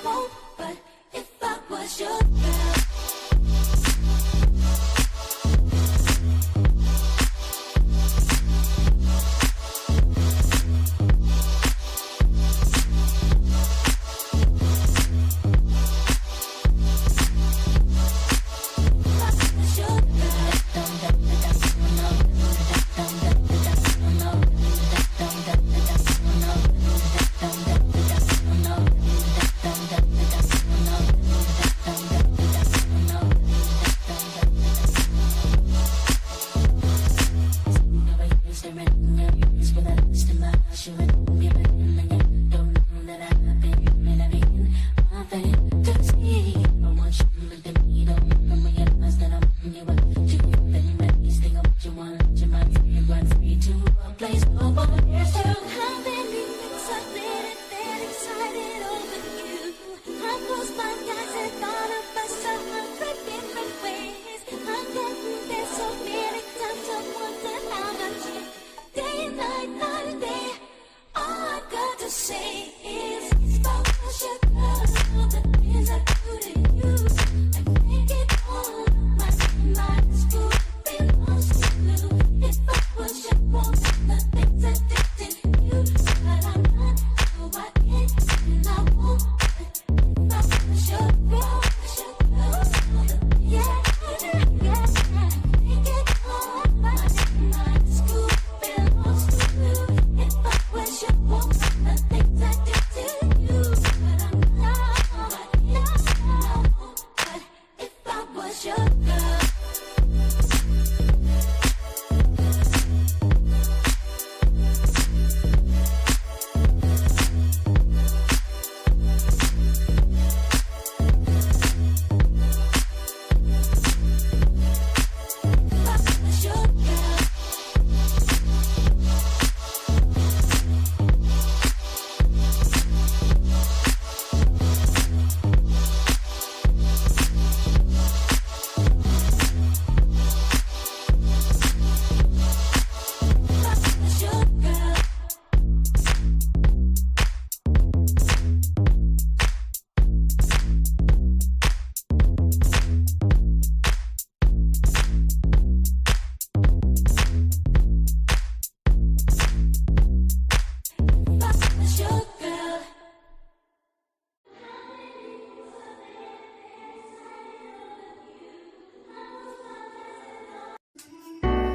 won't. But if I was your girl.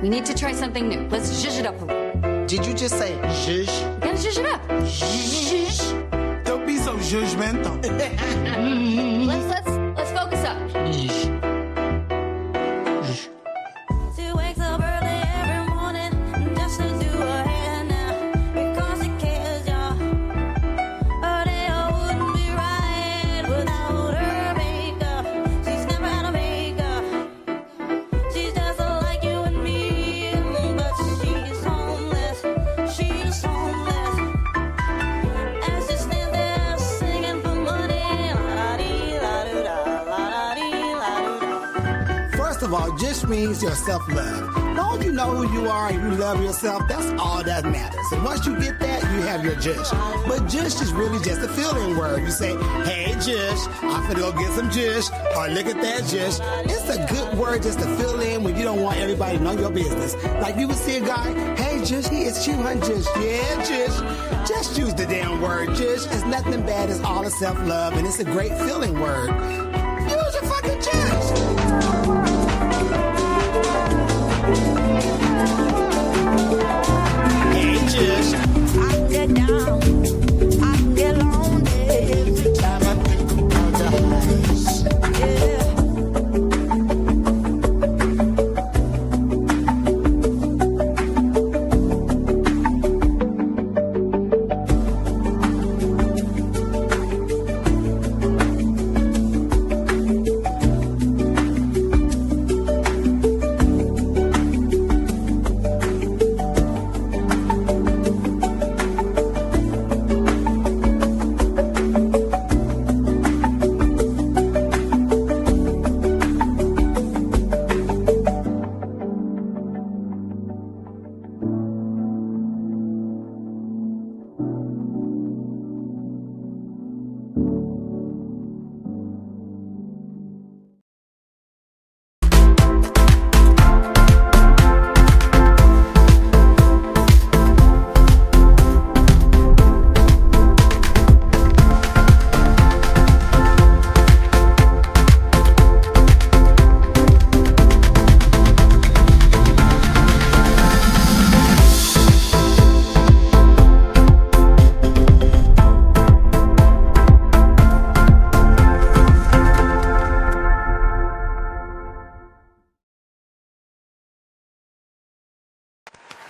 We need to try something new. Let's zhuzh it up a little. Did you just say zhuzh? We gotta zhuzh it up. Zhuzh? Don't be so judgmental. Let's focus up. She wakes up early every morning just to do her hair now because she cares, y'all. Her day wouldn't be right without her makeup. She's never had a makeup. She's just like you and me, but she's homeless. She's homeless. As she stands there singing for money, la-da-dee-la-doo-da, la-da-dee-la-doo-da. First of all, just means your self-love. Long as you know who you are and you love yourself, that's all that matters. And once you get that, you have your jush. But jush is really just a feeling word. You say, hey, jush, I'm finna go get some jush, or look at that jush. It's a good word just to fill in when you don't want everybody to know your business. Like you would see a guy, hey, jush, it's you, hun, jush. Yeah, jush. Just use the damn word jush. It's nothing bad. It's all a self-love, and it's a great feeling word. Use your fucking jush. Hey, jush. I can get down, I can get lonely every time I think about the highs. Yeah.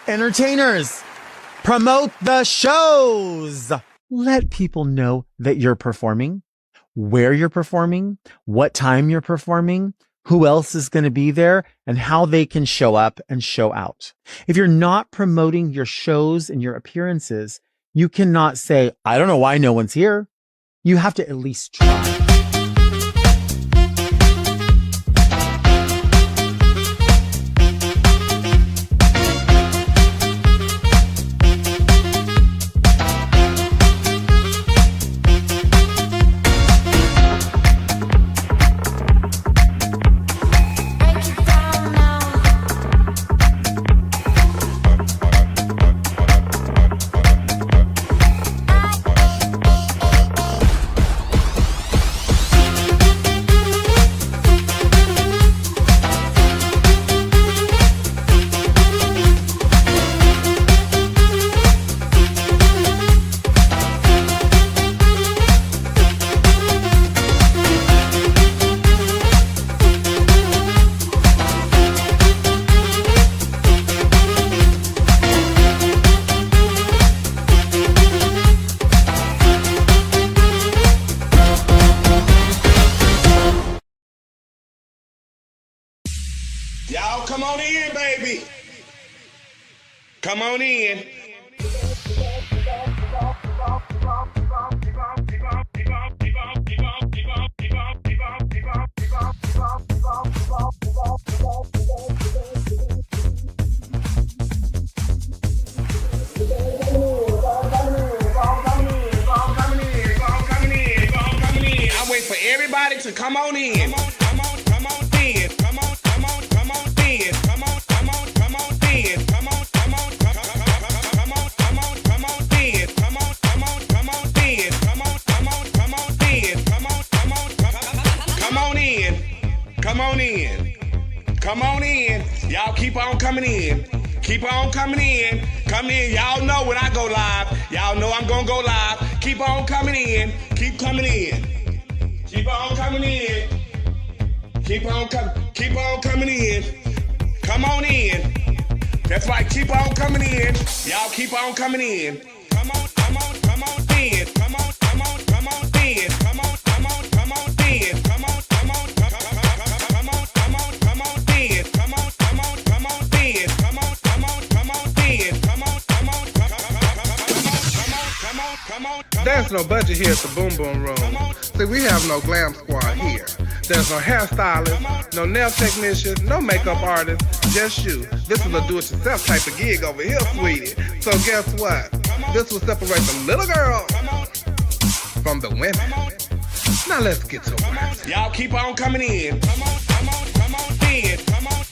Entertainers, promote the shows. Let people know that you're performing, where you're performing, what time you're performing, who else is going to be there, and how they can show up and show out. If you're not promoting your shows and your appearances, you cannot say, I don't know why no one's here. You have to at least try. Y'all come on in, baby. Come on in. I wait for everybody to come on in. Come on in. Come on in. Come on in. Come on in. Come on in. Y'all keep on coming in. Keep on coming in. Come in. Y'all know when I go live. Y'all know I'm gonna go live. Keep on coming in. Keep coming in. Keep on coming in. Keep on coming in. Come on in. That's right. Keep on coming in. Y'all keep on coming in. Come on in. Come on in. Come on in. Come on in. Come on in. Come on in. Come on in. Come on There's no budget here at the Boom Boom Room. See, we have no glam squad here. There's no hairstylist, no nail technician, no makeup artist, just you. This is a do-it-yourself type of gig over here, sweetie. So guess what? This will separate the little girls from the women. Now let's get to work. Y'all keep on coming in. Come on in. Come on in. Come on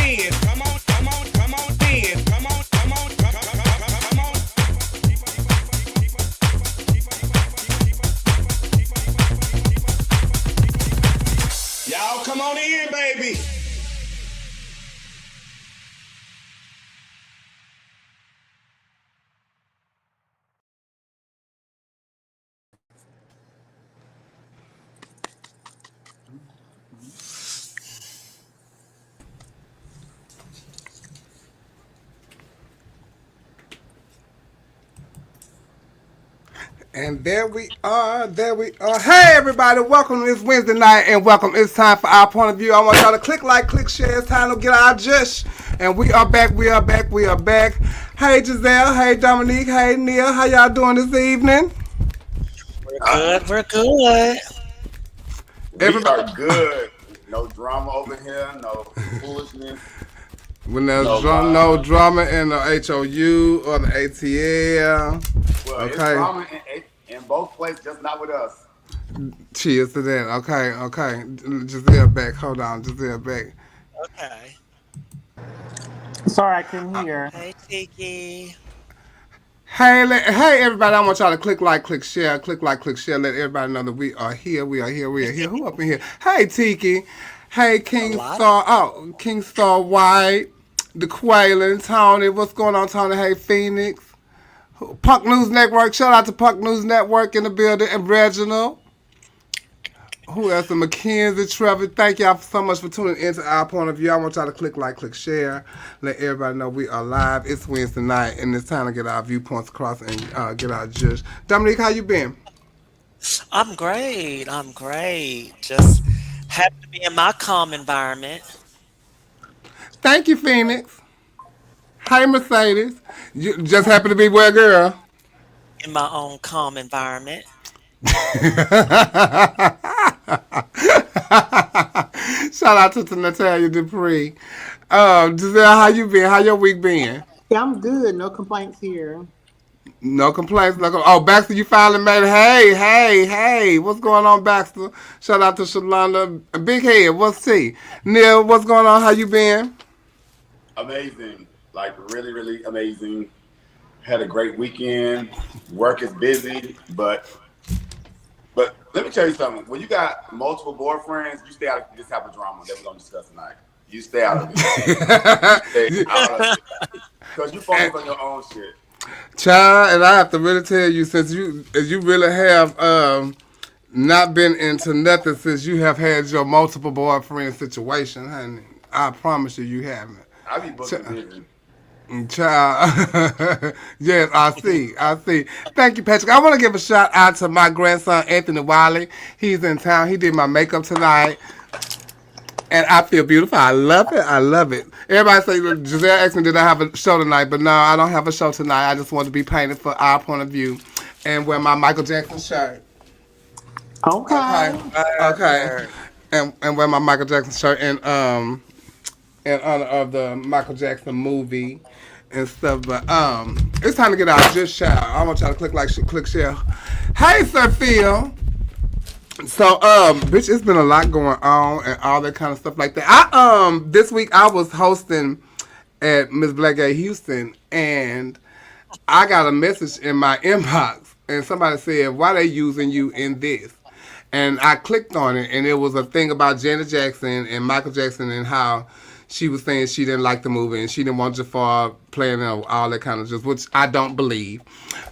in. Come on in. Come on in. Y'all come on in, baby. And there we are. Hey, everybody, welcome to this Wednesday night, and welcome. It's time for our point of view. I want y'all to click like, click share. It's time to get our jush. And we are back. Hey, Giselle. Hey, Dominique. Hey, Neil. How y'all doing this evening? We're good. We are good. No drama over here. No foolishness. When there's no drama in the HOU or the ATL. Well, okay. It's drama in both places, just not with us. Cheers to that. Okay. Giselle back. Hold on. Giselle back. Okay. Sorry, I couldn't hear. Hey, Tiki. Hey, everybody! I want y'all to click like, click share. Let everybody know that we are here. Who up in here? Hey, Tiki. Hey, King Star White, the Quaylen, Tony. What's going on, Tony? Hey, Phoenix. Punk News Network. Shout out to Punk News Network in the building. And Reginald. Who else? The Mackenzie, Trevor. Thank y'all so much for tuning into our point of view. I want y'all to click like, click share. Let everybody know we are live. It's Wednesday night, and it's time to get our viewpoints across and get our judge. Dominique, how you been? I'm great. I'm great. Just happy to be in my calm environment. Thank you, Phoenix. Hey, Mercedes. You just happen to be where, girl? In my own calm environment. Shout out to Natalia Dupree. Giselle, how you been? How your week been? Yeah, I'm good. No complaints here. No complaints. Oh, Baxter, you finally made it. Hey, hey, hey. What's going on, Baxter? Shout out to Shalonda. Big Head, what's T? Neil, what's going on? How you been? Amazing. Like really, really amazing. Had a great weekend. Work is busy, but let me tell you something. When you got multiple boyfriends, you stay out of this type of drama that we're gonna discuss tonight. You stay out of it. You stay out of it. Because you focus on your own shit. Child, and I have to really tell you, since you really have not been into nothing since you have had your multiple boyfriend situation, honey. I promise you, you haven't. I be booking busy. Child, yes, I see. I see. Thank you, Patrick. I want to give a shout out to my grandson, Anthony Wiley. He's in town. He did my makeup tonight. And I feel beautiful. I love it. I love it. Everybody say, Giselle asked me, did I have a show tonight? But no, I don't have a show tonight. I just want to be painted for our point of view and wear my Michael Jackson shirt. Okay. Okay. Okay. And wear my Michael Jackson shirt in honor of the Michael Jackson movie and stuff. But it's time to get our just shout. I want y'all to click like, click share. Hey, Sir Phil. So, bitch, it's been a lot going on and all that kind of stuff like that. This week I was hosting at Miss Blackgate Houston, and I got a message in my inbox, and somebody said, "Why they using you in this?" And I clicked on it, and it was a thing about Janet Jackson and Michael Jackson and how she was saying she didn't like the movie and she didn't want Jafar playing all that kind of just, which I don't believe.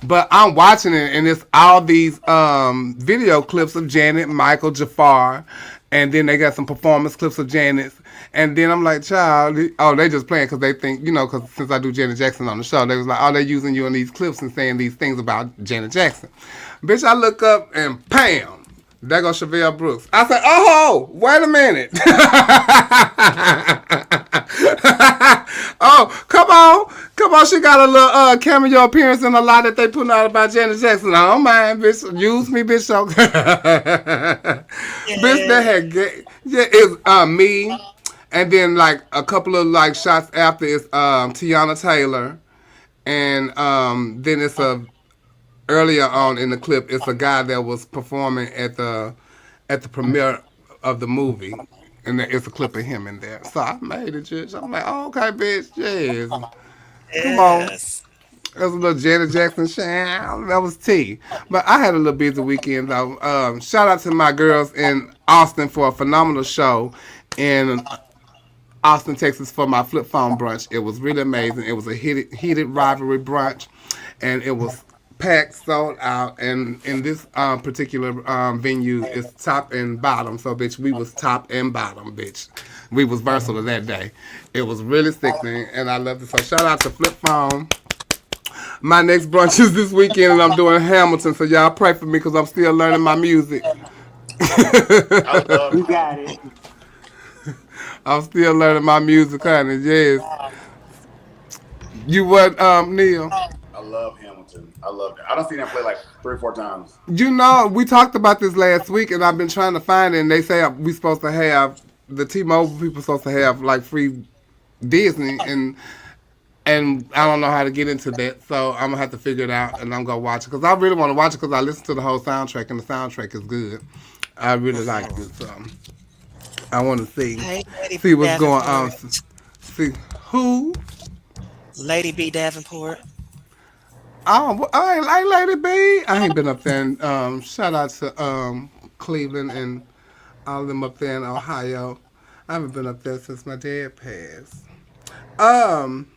But I'm watching it, and it's all these video clips of Janet, Michael, Jafar, and then they got some performance clips of Janet's. And then I'm like, child, oh, they just playing because they think, because since I do Janet Jackson on the show, they was like, oh, they using you in these clips and saying these things about Janet Jackson. Bitch, I look up and bam. There goes Chevelle Brooks. I said, oh, wait a minute. Oh, come on. Come on. She got a little cameo appearance in a lot that they putting out about Janet Jackson. I don't mind, bitch. Use me, bitch. So bitch, that had it's me. And then like a couple of like shots after it's Tiana Taylor. And then it's earlier on in the clip, it's a guy that was performing at the premiere of the movie, and it's a clip of him in there. So I made it, just I'm like, oh, okay, bitch, yes, come on. Yes. That was a little Janet Jackson shout. That was T. But I had a little busy weekend though. Shout out to my girls in Austin for a phenomenal show in Austin, Texas for my flip phone brunch. It was really amazing. It was a heated rivalry brunch, and it was packed, sold out. And in this particular venue, it's top and bottom. So, bitch, we was top and bottom, bitch. We was versatile that day. It was really sickening, and I loved it. So, shout out to Flip Phone. My next brunch is this weekend, and I'm doing Hamilton. So, y'all pray for me because I'm still learning my music. I love You got it. I'm still learning my music, honey. Yes. You what, Neil? I love Hamilton. I love it. I don't see them play like 3 or 4 times. We talked about this last week, and I've been trying to find it. And they say we supposed to have the T-Mobile people supposed to have like free Disney, and I don't know how to get into that, so I'm gonna have to figure it out, and I'm gonna watch it because I really want to watch it because I listened to the whole soundtrack, and the soundtrack is good. I really like it, so I want to Hey, Lady see B. what's going on. Davenport. See who? Lady B. Davenport. Oh, I ain't Lady B. I ain't been up there. And, shout out to Cleveland and all of them up there in Ohio. I haven't been up there since my dad passed. Um,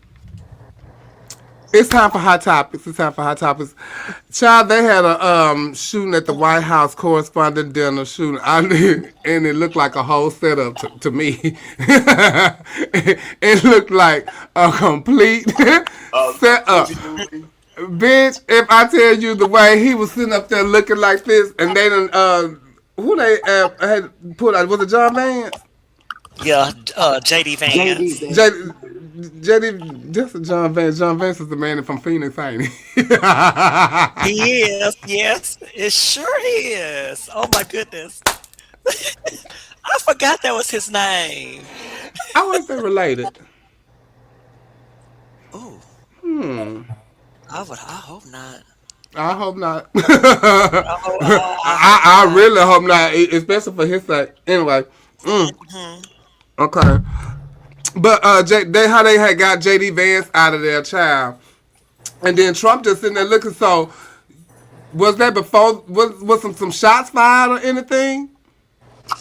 It's time for hot topics. It's time for hot topics. Child, they had a shooting at the White House correspondent dinner shooting. And it looked like a whole setup to me. It looked like a complete setup. Gucci movie. Bitch, if I tell you the way he was sitting up there looking like this, and they done, who they had put out, was it John Vance? Yeah, JD JD, Vance. J, JD, that's a John Vance. John Vance is the man from Phoenix, ain't he? He is, yes, it sure is. Oh my goodness. I forgot that was his name. I wonder if they related. Oh, Hmm. I hope not. I hope not. I hope I not. really hope not, especially for his sake. Anyway, Hmm. okay. But they how they had got JD Vance out of their child, and then Trump just sitting there looking. So was that before? Was some shots fired or anything?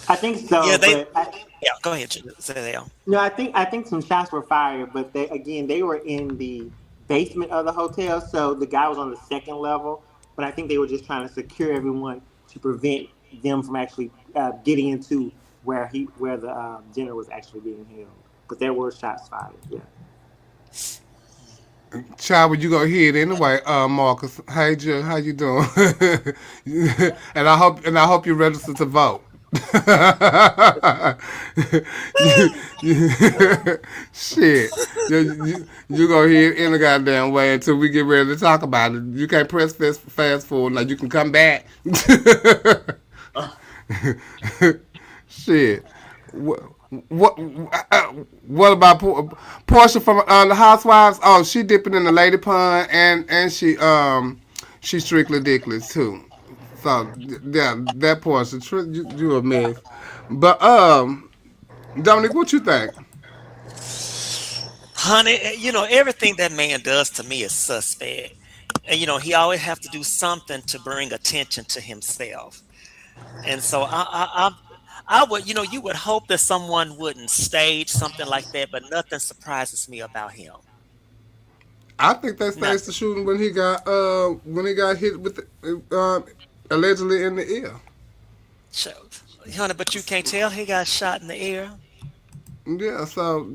I think Yeah, so, they. but Yeah, go ahead, Zell. no, I think some shots were fired, but they were in the basement of the hotel, so the guy was on the second level. But I think they were just trying to secure everyone to prevent them from actually getting into where the dinner was actually being held. But there were shots fired. Yeah. Child, would you go ahead anyway, Marcus? Hey, Jill, how you doing? And I hope you register to vote. you, you, shit, you go ahead in the goddamn way until we get ready to talk about it. You can't press fast forward. Now you can come back. Shit. What what what about Portia from the Housewives? Oh, she dipping in the lady pond and she strictly dickless too. So yeah, that Portia, you a mess. But Dominic, what you think? Honey, everything that man does to me is suspect. And he always have to do something to bring attention to himself. And so I would, you would hope that someone wouldn't stage something like that, but nothing surprises me about him. I think they staged the Nothing. shooting when he got hit with allegedly in the ear. So, honey, but you can't tell he got shot in the ear. Yeah, so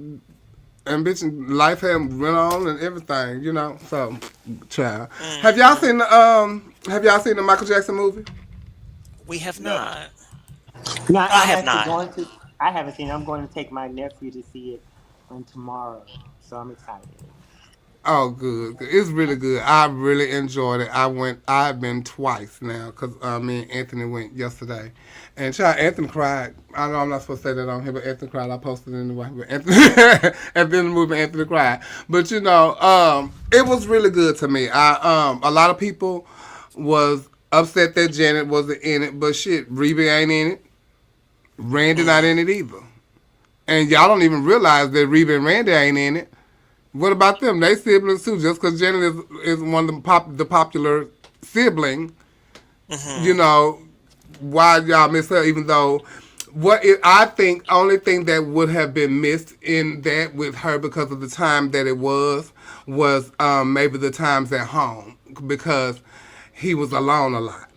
and bitch, life had went on and everything, So, child, Hmm. have y'all seen the Michael Jackson movie? We have No. not. No, I I'm have actually not. going to. I haven't seen it. I'm going to take my nephew to see it on tomorrow, so I'm excited. Oh, good, good. It's really good. I really enjoyed it. I've been twice now because me and Anthony went yesterday, and child Anthony cried. I know I'm not supposed to say that on here, but Anthony cried. I posted it anyway. But Anthony, at the end of the movie, Anthony cried. But it was really good to me. A lot of people was upset that Janet wasn't in it, but shit, Reba ain't in it. Randy not in Hmm. it either. And y'all don't even realize that Reba and Randy ain't in it. What about them? They siblings too. Just because Janet is one of the popular sibling, you Hmm. know, why y'all miss her? Even though I think only thing that would have been missed in that with her because of the time that it was maybe the times at home because he was alone a lot.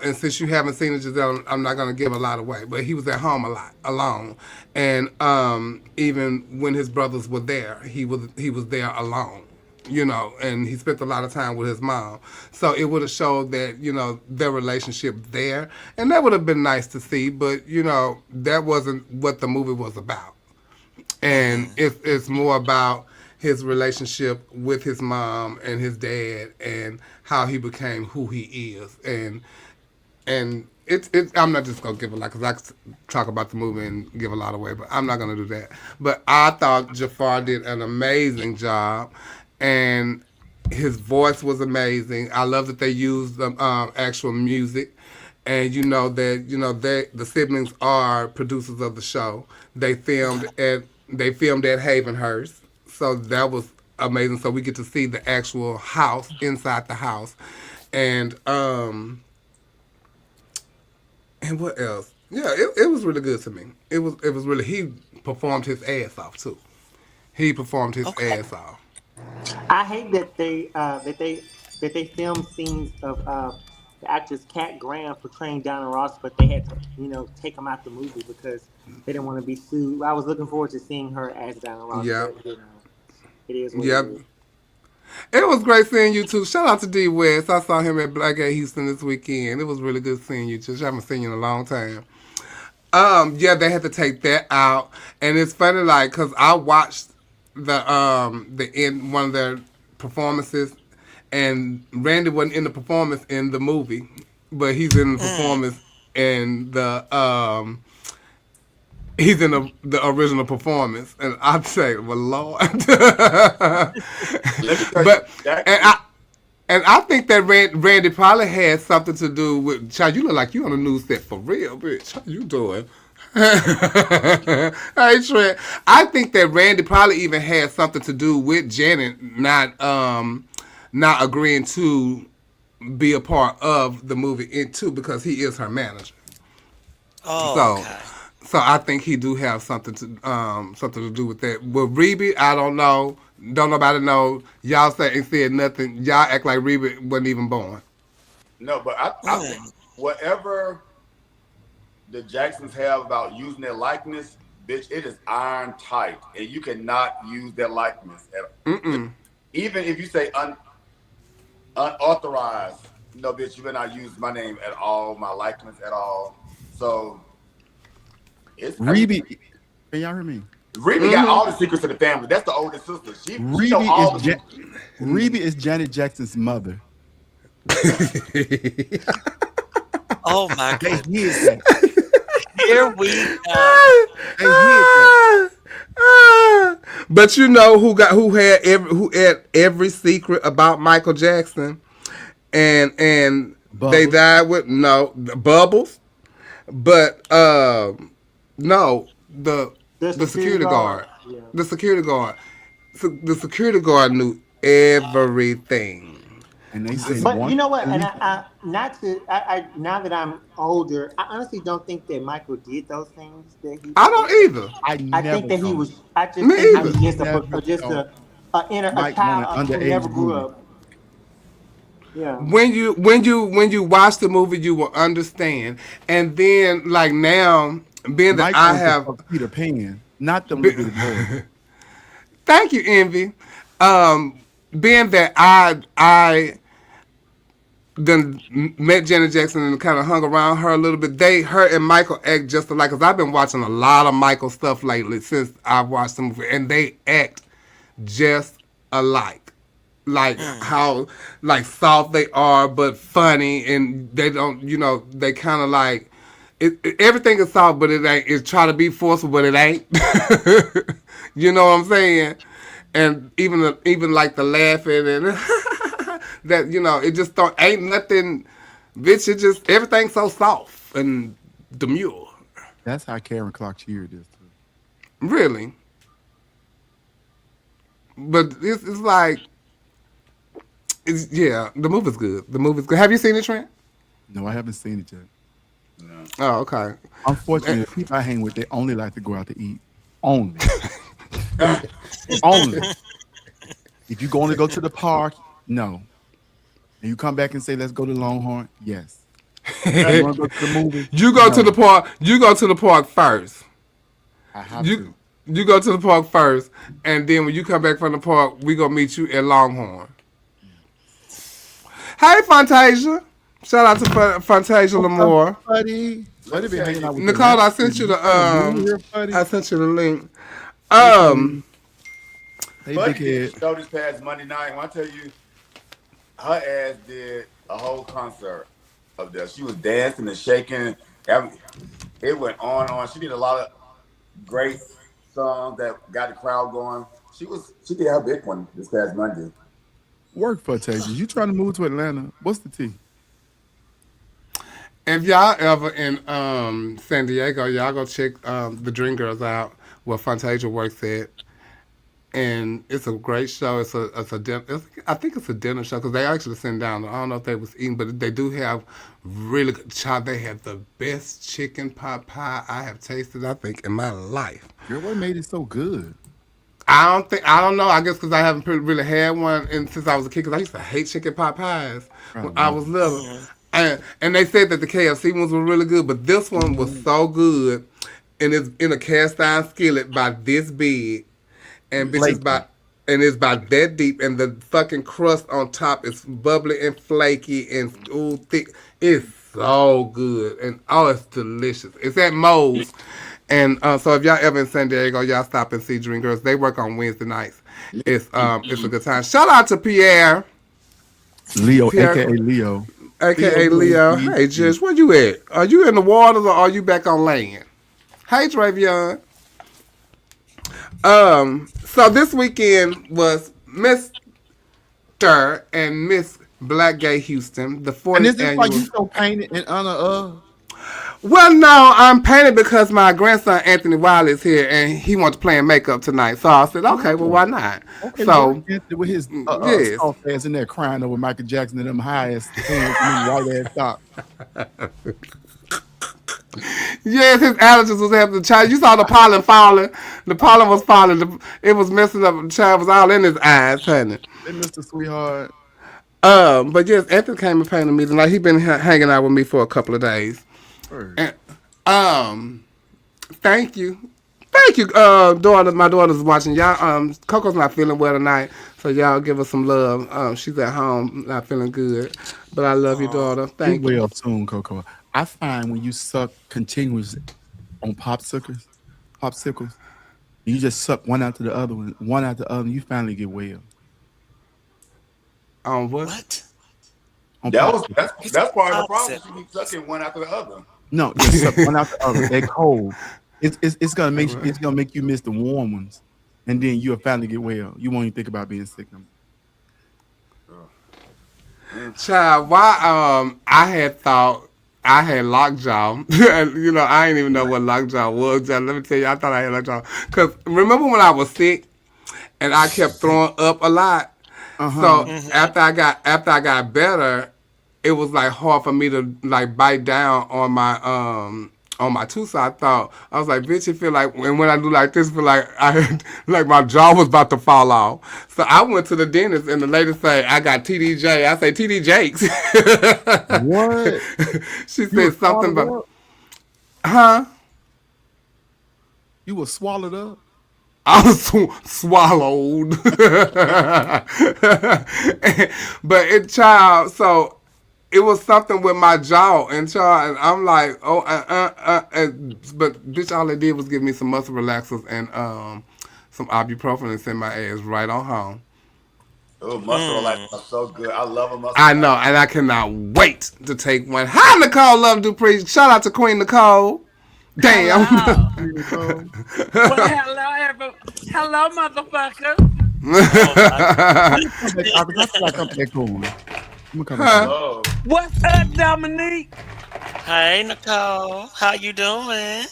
And since you haven't seen it, Giselle, I'm not gonna give a lot away. But he was at home a lot, alone, and even when his brothers were there, he was there alone. And he spent a lot of time with his mom. So it would have showed that, their relationship there. And that would have been nice to see, but, that wasn't what the movie was about. And Hmm. it's more about his relationship with his mom and his dad and how he became who he is. And it's I'm not just gonna give a lot because I could talk about the movie and give a lot away, but I'm not gonna do that. But I thought Jafar did an amazing job, and his voice was amazing. I love that they used the actual music, and the siblings are producers of the show. They filmed Okay. at they filmed at Havenhurst, so that was amazing. So we get to see the actual house inside the house, and what else? Yeah, it was really good to me. It was really he performed his ass off too. He performed his Okay. ass off. I hate that they filmed scenes of the actress Kat Graham portraying Donna Ross, but they had to take them out the movie because they didn't want to be sued. I was looking forward to seeing her as Donna Ross, Yeah, but it is what it yeah. is. It was great seeing you too. Shout out to D West. I saw him at Black at Houston this weekend. It was really good seeing you too. I haven't seen you in a long time. Yeah, they had to take that out, and it's funny, like, cause I watched the end one of their performances, and Randy wasn't in the performance in the movie, but he's in the performance in the he's in the original performance, and I'd say, well, Lord, Let me tell you, but and I. And I think that Randy probably had something to do with. Child, you look like you on the news set for real, bitch. How you doing? Hey, Trent. I think that Randy probably even had something to do with Janet not agreeing to be a part of the movie in too because he is her manager. Oh, So, okay. so I think he do have something to do with that. With Reby, I don't know. Don't nobody know. Y'all say ain't said nothing. Y'all act like Reby wasn't even born. no, but I think whatever the Jacksons have about using their likeness, bitch, it is iron tight, and you cannot use their likeness. Even if you say unauthorized, no, bitch, you better not use my name at all, my likeness at all. So it's. I mean, Reby, can y'all hear me? Reba got all the secrets of the family. That's the oldest sister. She know Reby all is the. Reby is Janet Jackson's mother. Oh my They goodness. hid that. Here we go. They hid that. But you know who had every secret about Michael Jackson, and they Bubbles. died with no Bubbles, but no The the security security guard. guard, Yeah. the security guard, the security guard knew everything. And they said But one. you know what? And now that I'm older, I honestly don't think that Michael did those things that he I did. don't either. I I think never that he thought. was. I just Me think he either. was just Never thought a Mike wanted child who never underage grew booty. up. Yeah. When you watch the movie, you will understand. And then like now, being that Mike I wanted to have, fuck Peter Pan, not them be, little bitty boys. thank you, Envy. Being that I then met Janet Jackson and kind of hung around her a little bit. Her and Michael act just alike. Cause I've been watching a lot of Michael stuff lately since I've watched the movie, and they act just alike. Like how like soft they are, but funny, and they don't. They kind of like everything is soft, but it ain't. It's try to be forceful, but it ain't. You know what I'm saying? And even like the laughing and that it just ain't nothing, bitch. It just everything's so soft and demure. That's how Karen Clark cheered this too. Really, but it's like yeah. The movie's good. The movie's good. Have you seen it, Trent? No, I haven't seen it yet. Oh, okay. Unfortunately, the people I hang with, they only like to go out to eat. Only. Only. If you going to go to the park, no. And you come back and say, let's go to Longhorn, yes. You want to go to the movie? You go to No. the park. You go to the park first. I have You to. you go to the park first, and then when you come back from the park, we gonna meet you at Longhorn. Hey, Fantasia! Shout out to Fantasia Lamore. Buddy. Buddy been hanging out with Nicole, the I sent you the here, buddy. I sent you the link. Hey, Buddy big did head. a show this past Monday night. When I tell you, her ass did a whole concert of that. She was dancing and shaking. It went on and on. She did a lot of great songs that got the crowd going. She did her big one this past Monday. Work for Texas. You trying to move to Atlanta? What's the T? If y'all ever in San Diego, y'all go check the Dream Girls out where Fantasia works at. And it's a great show. I think it's a dinner show because they actually sit down. I don't know if they was eating, but they do have really good child. They have the best chicken pot pie I have tasted, I think, in my life. Girl, what made it so good? I don't know. I guess because I haven't really had one since I was a kid. Because I used to hate chicken pot pies when Oh I no. was little, and they said that the KFC ones were really good, but this one was so good, and it's in a cast iron skillet by this big, and bitch is Flaky. by. And it's about that deep, and the fucking crust on top is bubbly and flaky and ooh, thick. It's so good, and oh, it's delicious. It's at Moe's, and so if y'all ever in San Diego, y'all stop and see Dream Girls. They work on Wednesday nights. It's a good time. Shout out to Pierre, Leo, Pierre, aka Leo. aka Leo. Hey, Judge, where you at? Are you in the waters or are you back on land? Hey, Travion. So this weekend was Mr. and Miss Black Gay Houston, the And 40th this is why annual. you so painted in honor of. Well, no, I'm painted because my grandson Anthony Wiley is here and he wants to play in makeup tonight. So I said, okay, well, why not? Okay, So, with his yes. soft ass in there crying over Michael Jackson and them high ass pants and them white ass socks. Yes, his allergies was having the child. You saw the pollen falling. The pollen was falling. It was messing up. The child was all in his eyes, honey. Hey, Mr. Sweetheart. But yes, Anthony came and painted me tonight. He been hanging out with me for a couple of days. Word. And, thank you. Thank you, daughter. My daughter's watching. Y'all, Coco's not feeling well tonight, so y'all give her some love. She's at home, not feeling good. But I love you, daughter. Get Thank you. well soon, Coco. I find when you suck continuously on popsicles, you just suck one after the other one after the other, and you finally get well. What? What? On That's part of the problem. Popsicle. She keeps sucking one after the other. No, just suck one after the other. They're cold. It's gonna make you miss the warm ones, and then you'll finally get well. You won't even think about being sick no more. Child, why? I had thought I had lockjaw. And, I ain't even know what lockjaw was. Child. Let me tell you, I thought I had lockjaw. Cause remember when I was sick and I kept throwing up a lot. So after I got better, it was like hard for me to like bite down on my tooth. So I was like, bitch, it feel like, and when I do like this, feel like like my jaw was about to fall off. So I went to the dentist and the lady say I got TDJ. I say TD Jakes. What? She said something swallowed about, up? huh? You were swallowed up. I was swallowed. But child, so it was something with my jaw and child, and I'm like, oh, but bitch, all they did was give me some muscle relaxers and some ibuprofen and send my ass right on home. Oh, muscle relaxers are so good. I love a muscle I know, relaxer. and I cannot wait to take one. Hi, Nicole Love Dupree. Shout out to Queen Nicole. Damn. Hello. Nicole. Well, hello, motherfucker. Come back, I feel like I'm back on. I'm gonna come back. Oh, What's up, Dominique? Hey, Nicole. How you doing?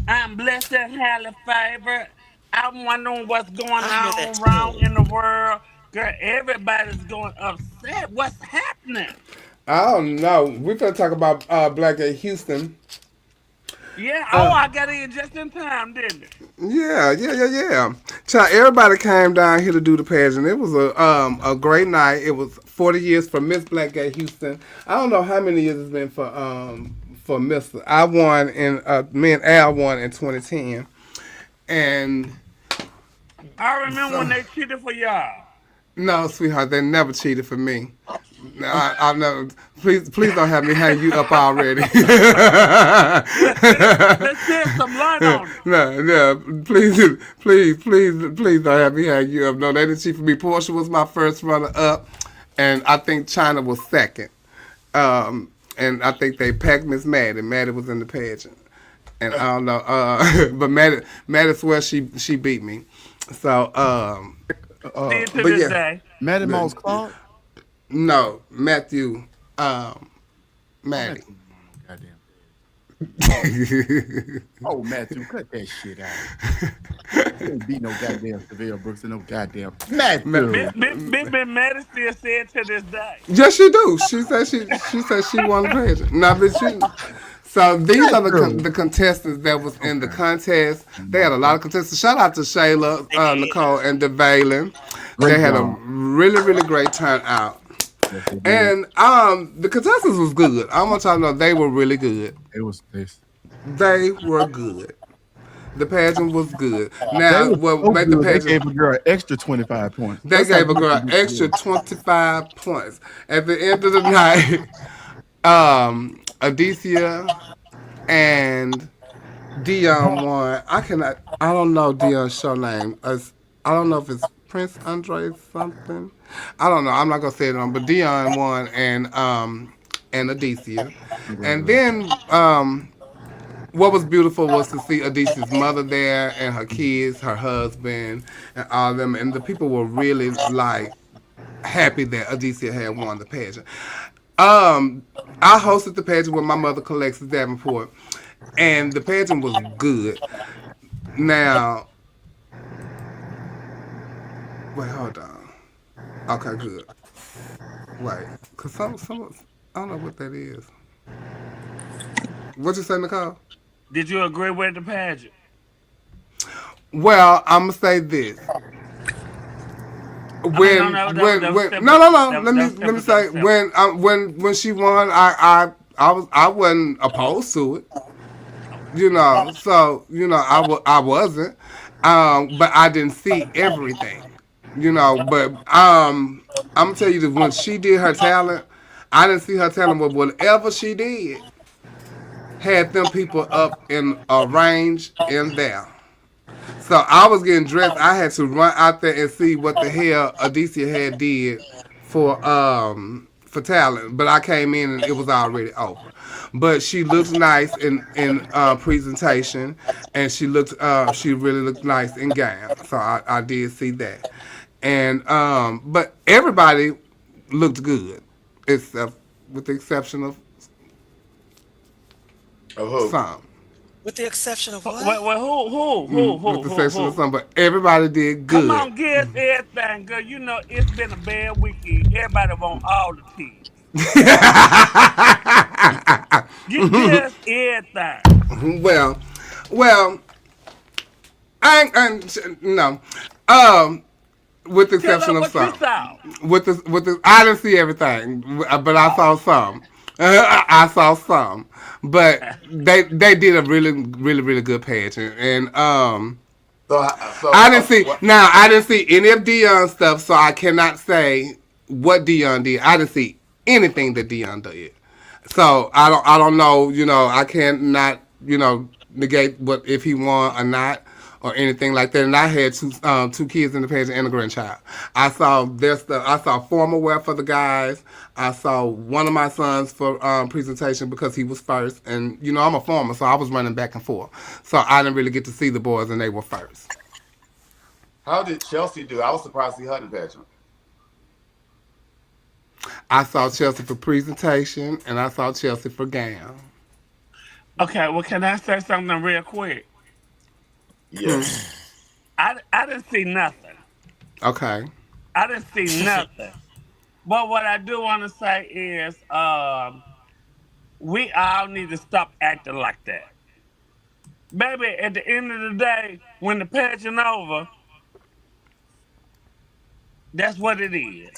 I'm blessed and highly favored. I'm wondering what's going I hear that on wrong too. in the world. Girl, everybody's going upset. What's happening? I don't know. We finna talk about Black Gay Houston. Yeah, I got in just in time, didn't it? Yeah. Child, everybody came down here to do the pageant. It was a great night. It was 40 years for Miss Black Gay Houston. I don't know how many years it's been for Miss. I won in me and Al won in 2010, and I remember when they cheated for y'all. no, sweetheart, they never cheated for me. No, I've never. Please don't have me hang you up already. Let's shed some light on it. No, please don't have me hang you up. No, they didn't cheat for me. Portia was my first runner up, and I think China was second. And I think they packed Miss Maddie. Maddie was in the pageant, and I don't know. But Maddie swears she beat me. So, Still to but this yeah. day. Matty Mouse Clark. no, Matthew, Maddie. Goddamn. Oh, Matthew, cut that shit out. She ain't beat no goddamn Seville Brooks in no goddamn match. Big Maddie still said to this day. Yes, she do. She won the pageant. Now, but you. So these are the contestants that was in the contest. They had a lot of contestants. Shout out to Shayla, They did. Nicole, and DeValen. They Great had a job. really great turnout. Yes, they did. And the contestants was good. I want y'all to know they were really good. It was this. They were good. The pageant was good. They Now, was what so made the good. They pageant? gave a girl extra 25 points. They That's how gave a good girl she extra was. 25 points. At the end of the night, Adicia and Dion won. I don't know Dion's show name. I don't know if it's Prince Andre something. I don't know. I'm not gonna say it on, but Dion won and Adicia. And then what was beautiful was to see Adicia's mother there and her kids, her husband, and all of them. And the people were really like happy that Adicia had won the pageant. I hosted the pageant with my mother, Alexis Davenport, and the pageant was good. Now, wait, hold on. Okay, good. Wait, cause some I don't know what that is. What you say, Nicole? Did you agree with the pageant? Well, I'm gonna say this. I mean, that was When simple. no, let That was me simple. That say was simple. when she won, I wasn't opposed to it. You know, so I wasn't, but I didn't see everything. You know, but I'm gonna tell you that when she did her talent, I didn't see her talent, but whatever she did had them people up in a range in there. So I was getting dressed. I had to run out there and see what the hell Adicia had did for talent. But I came in and it was already over. But she looked nice in presentation, and she really looked nice in gown. So I did see that, and but everybody looked good, except with the exception of Oh, who? some. With the exception of what? With the exception of some, but everybody did Come good. on, give us everything, girl. You know it's been a bad weekend. Everybody want all the tea. Give us everything. well, well, I no. With the Tell exception us of what you some. saw. I didn't see everything, but I saw some. I saw some, but they did a really good pageant, and So I didn't see. what? Now I didn't see any of Dion's stuff, so I cannot say what Dion did. I didn't see anything that Dion did, so I don't know. You know, I can't not negate what if he won or not or anything like that. And I had two kids in the pageant and a grandchild. I saw their stuff. I saw formal wear for the guys. I saw one of my sons for presentation because he was first, and I'm a farmer, so I was running back and forth. So I didn't really get to see the boys, and they were first. How did Chelsea do? I was surprised to see her in the pageant. I saw Chelsea for presentation, and I saw Chelsea for gown. Okay, well, can I say something real quick? Yes. I didn't see nothing. Okay. I didn't see nothing. But what I do want to say is, we all need to stop acting like that. Baby, at the end of the day, when the pageant over, that's what it is.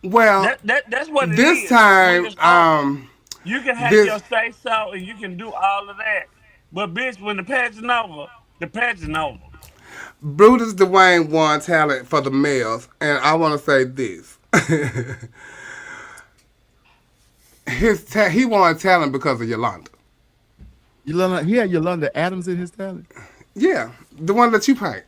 Well, That's what it this is. When time, it's over, you can have this your say so and you can do all of that. But bitch, when the pageant over, the pageant over. Brutus Dwayne won talent for the males, and I want to say this: he won talent because of Yolanda. Yolanda, he had Yolanda Adams in his talent. Yeah, the one that you paint.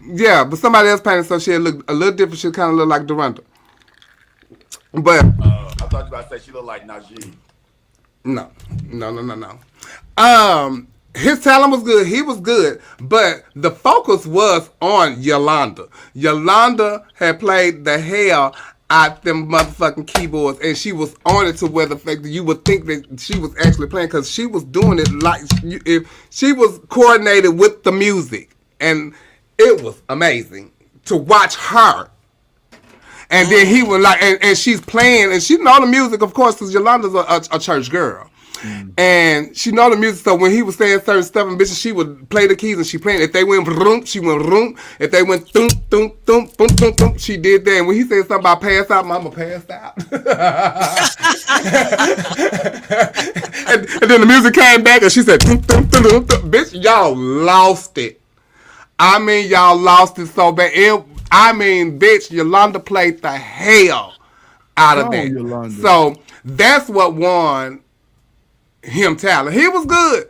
Yeah, but somebody else painted, so she looked a little different. She kind of looked like Duranda. But I thought you were about to say she looked like Najee. no. His talent was good. He was good, but the focus was on Yolanda. Yolanda had played the hell out them motherfucking keyboards, and she was on it to where the fact that you would think that she was actually playing, because she was doing it like if she was coordinated with the music, and it was amazing to watch her. And then he was like, and she's playing, and she know the music, of course, because Yolanda's a church girl. And she know the music, so when he was saying certain stuff, and bitches, she would play the keys and she playing. If they went vroom, she went vroom. If they went thump, thump, thump, thump, thump, thump, she did that. And when he said something about pass out, mama passed out. and then the music came back and she said, thump, thump, thump, thump, thump. Bitch, y'all lost it. I mean, y'all lost it so bad. Bitch, Yolanda played the hell out of that. Yolanda. So that's what won him talent. He was good,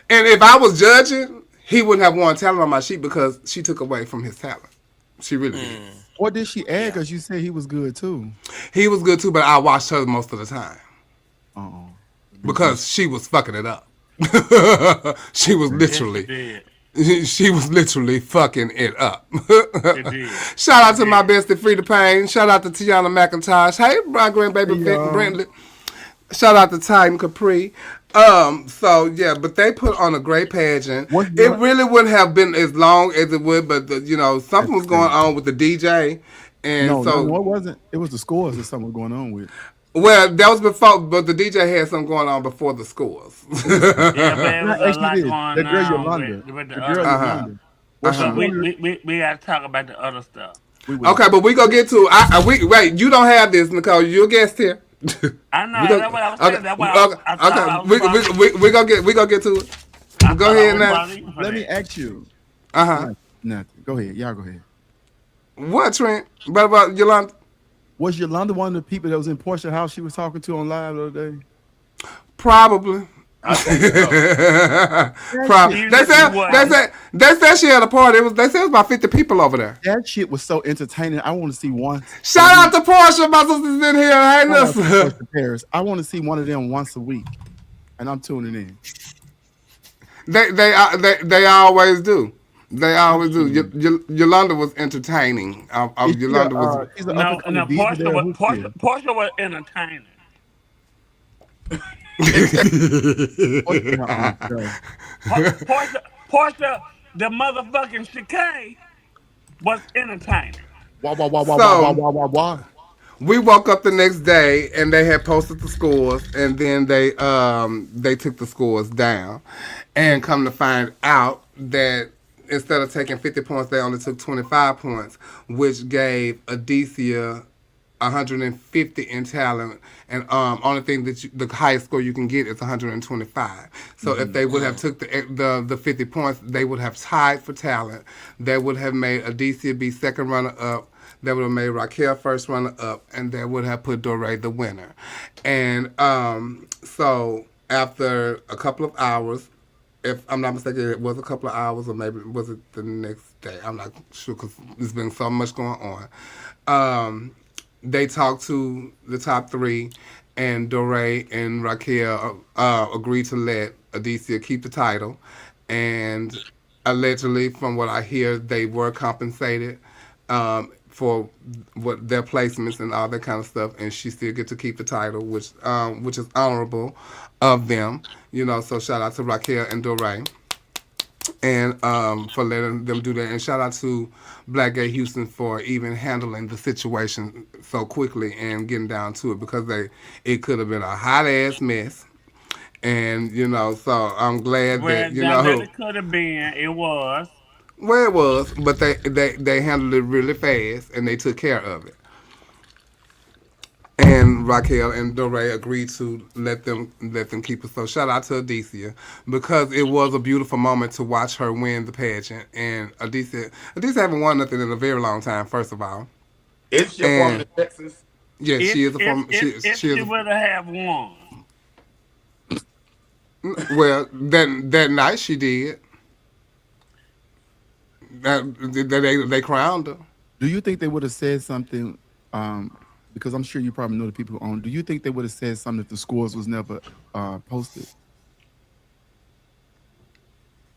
and if I was judging, he wouldn't have won talent on my sheet because she took away from his talent. She really did. What did she add? Because you said he was good too. He was good too, but I watched her most of the time. Because she was fucking it up. She was literally. She was literally fucking it up. Shout out to my bestie Frida Payne. Shout out to Tiana McIntosh. Hey, my grandbaby Brentley. Shout out to Titan Capri. So yeah, but they put on a great pageant. It really wouldn't have been as long as it would, but something was going on with the DJ, and no, it wasn't. It was the scores that something was going on with. Well, that was before, but the DJ had something going on before the scores. Yeah, but it was a lot going on. The girl Yolanda. We got to talk about the other stuff. Okay, but we gonna get to wait. You don't have this, Nicole. You're a guest here. I know. That's what I was saying. That's what I thought. We gonna get to it. Go ahead now. Let me ask you. Nothing. Go ahead. Y'all go ahead. What, Trent? What about Yolanda? Was Yolanda one of the people that was in Portia House she was talking to on live the other day? Probably. Probably. They said she had a party. They said it was about 50 people over there. That shit was so entertaining. I want to see one. Shout out to Portia. My sister's in here. Hey, listen. Paris. I want to see one of them once a week, and I'm tuning in. They always do. They always do. Yolanda was entertaining. Yolanda was. Portia was entertaining. Portia, the motherfucking chicane was entertaining. Why? We woke up the next day and they had posted the scores, and then they took the scores down, and come to find out that instead of taking 50 points, they only took 25 points, which gave Adicia 150 in talent, and only thing that the highest score you can get is 125. So if they would have took the 50 points, they would have tied for talent. They would have made Adicia be second runner up. They would have made Raquel first runner up, and they would have put Doree the winner. And so after a couple of hours, if I'm not mistaken, it was a couple of hours, or maybe was it the next day? I'm not sure because there's been so much going on. They talked to the top three, and Doree and Raquel agreed to let Adicia keep the title. And allegedly, from what I hear, they were compensated for what their placements and all that kind of stuff, and she still get to keep the title, which is honorable of them. So shout out to Raquel and Doree, and for letting them do that. And shout out to Black Gay Houston for even handling the situation so quickly and getting down to it, because it could have been a hot ass mess. And so I'm glad that it could have been. It was. Well, it was, but they handled it really fast and they took care of it. And Raquel and Doree agreed to let them keep it. So shout out to Adicia, because it was a beautiful moment to watch her win the pageant. And Adicia haven't won nothing in a very long time. First of all, is she from Texas? Yes, she is a former. She would have won. Well, that night she did. They crowned her. Do you think they would have said something? Because I'm sure you probably know the people who own. Do you think they would have said something if the scores was never posted?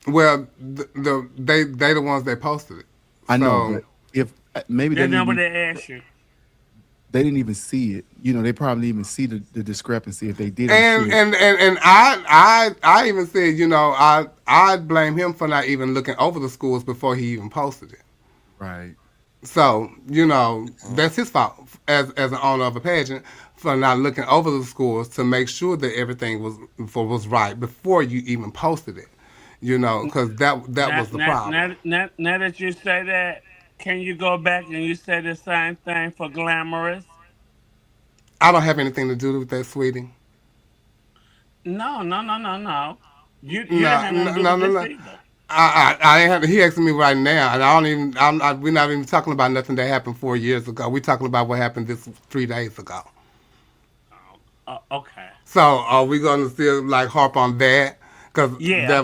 Well, they the ones that posted it. I know, but if maybe the number they asked you. they didn't even see it. They probably even see the discrepancy if they did. And I even said, I blame him for not even looking over the schools before he even posted it. Right. So, that's his fault as an owner of a pageant for not looking over the scores to make sure that everything was right before you even posted it. Because that was the problem. Now that you say that, can you go back and you say the same thing for glamorous? I don't have anything to do with that, sweetie. No. You didn't No, have no, nothing to do no, with no, this no. either. I ain't have, he asking me right now, and I don't even. we're not even talking about nothing that happened 4 years ago. We're talking about what happened this 3 days ago. Okay. So are we gonna still harp on that? Because Yeah.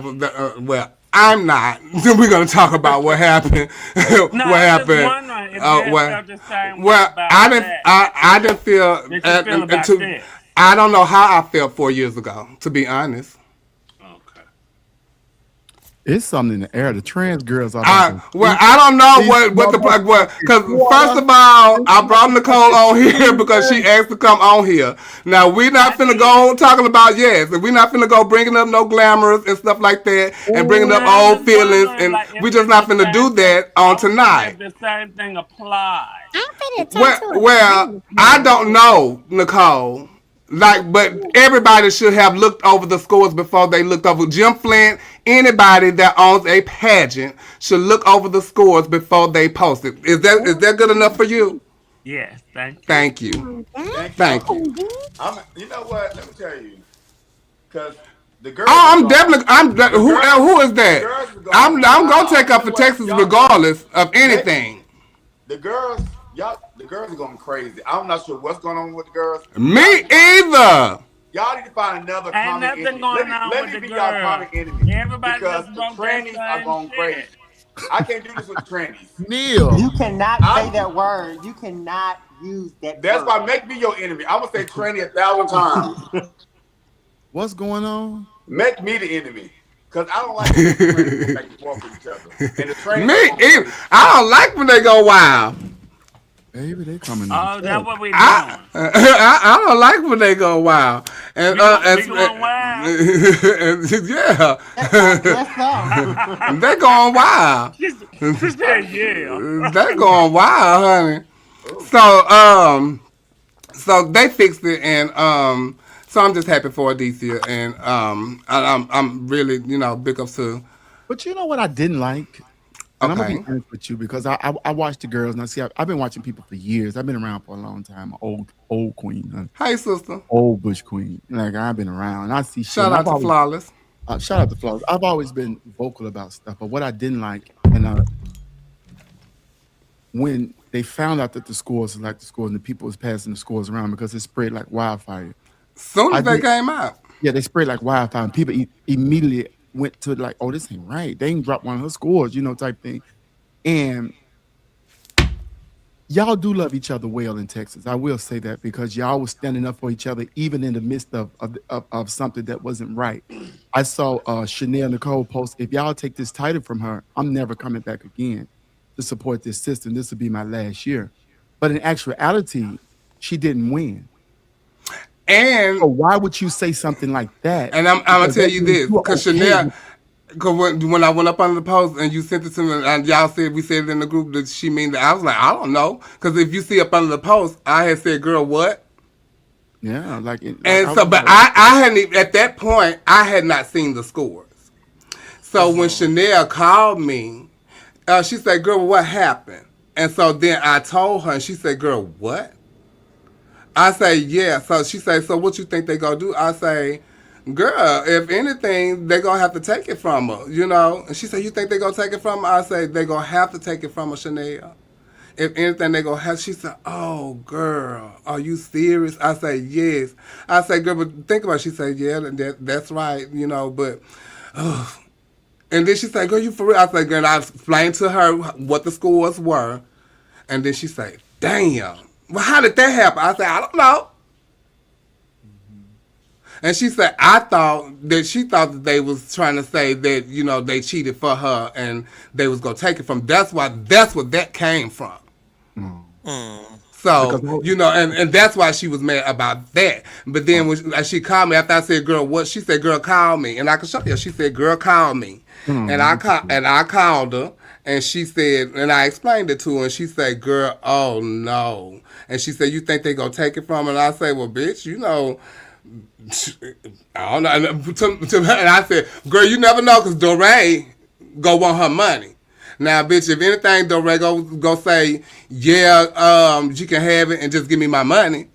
well, I'm not. We're gonna talk about what happened. No, what I'm just happened? wondering if you had felt the same way Well, about I didn't. that. I didn't feel. That you feel about this. I don't know how I felt 4 years ago. To be honest. Okay. It's something in the air. The trans girls are. I don't know because first of all, I brought Nicole on here because she asked to come on here. Now we're not finna go talking about and we're not finna go bringing up no glamorous and stuff like that and bringing up old feelings, and we just not finna do that on tonight. If the same thing applies. Well, I don't know, Nicole. But everybody should have looked over the scores before they looked over. Jim Flint, anybody that owns a pageant should look over the scores before they post it. Is that good enough for you? Yes, thank you. Thank you. You know what? Let me tell you, because the girls. I'm definitely. Who is that? I'm gonna take up for Texas regardless of anything. The girls are going crazy. I'm not sure what's going on with the girls. Me either. Y'all need to find another common enemy. Let me be y'all common enemy. Because the trannies are going crazy. I can't do this with the trannies. Neil. You cannot say that word. You cannot use that That's word. why make me your enemy. I'm going to say tranny 1,000 times. What's going on? Make me the enemy. Because I don't like when the trannies go back and forth with each other. And the trannies Me either. I don't like when they go wild. Baby, they coming. Oh, that's what we doing. I don't like when they go wild. And we going wild. Yeah. They going wild. She said, yeah. They going wild, honey. So they fixed it, and so I'm just happy for Adicia, and I'm really big ups to. But you know what I didn't like? And Okay. I'm gonna be honest with you because I watch the girls and I see I've been watching people for years. I've been around for a long time. Old queen. Hey, sister. Old bush queen. I've been around and I see. Shout out to Flawless. Shout out to Flawless. I've always been vocal about stuff, but what I didn't like, and when they found out that the scores are like the scores and the people was passing the scores around because it spread like wildfire. Soon as they came out. Yeah, they spread like wildfire. And people immediately went to oh, this ain't right. They ain't dropped one of her scores, type thing. And y'all do love each other well in Texas. I will say that because y'all was standing up for each other even in the midst of something that wasn't right. I saw Chanel Nicole post, if y'all take this title from her, I'm never coming back again to support this system. This will be my last year. But in actuality, she didn't win. And so why would you say something like that? And I'm gonna tell you this, because Chanel, because when I went up under the post and you sent it to me, and y'all said we said it in the group that she mean that, I was like, I don't know, because if you see up under the post, I had said, "Girl, what?" Yeah, I hadn't even, at that point I had not seen the scores. So when Chanel called me, she said, "Girl, what happened?" And so then I told her, and she said, "Girl, what?" I say, yeah. So she say, so what you think they gonna do? I say, girl, if anything, they gonna have to take it from her, And she said, you think they gonna take it from her? I say, they gonna have to take it from her, Chanel. If anything, they gonna have. She said, oh, girl, are you serious? I say, yes. I say, girl, but think about it. She said, yeah, that's right, but, and then she said, girl, you for real? I said, girl, and I explained to her what the scores were. And then she said, damn. Well, how did that happen? I said, I don't know. And she said, she thought that they was trying to say that, they cheated for her and they was going to take it from. That's what that came from. Because So, and that's why she was mad about that. But then when she called me after I said, girl, what? She said, girl, call me. And I could show you. She said, girl, call me. And I called her. And she said, and I explained it to her. And she said, girl, oh, no. And she said, you think they going to take it from her? And I said, well, bitch, I don't know. And I said, girl, you never know because Doree go want her money. Now, bitch, if anything, Doree go say, yeah, you can have it and just give me my money.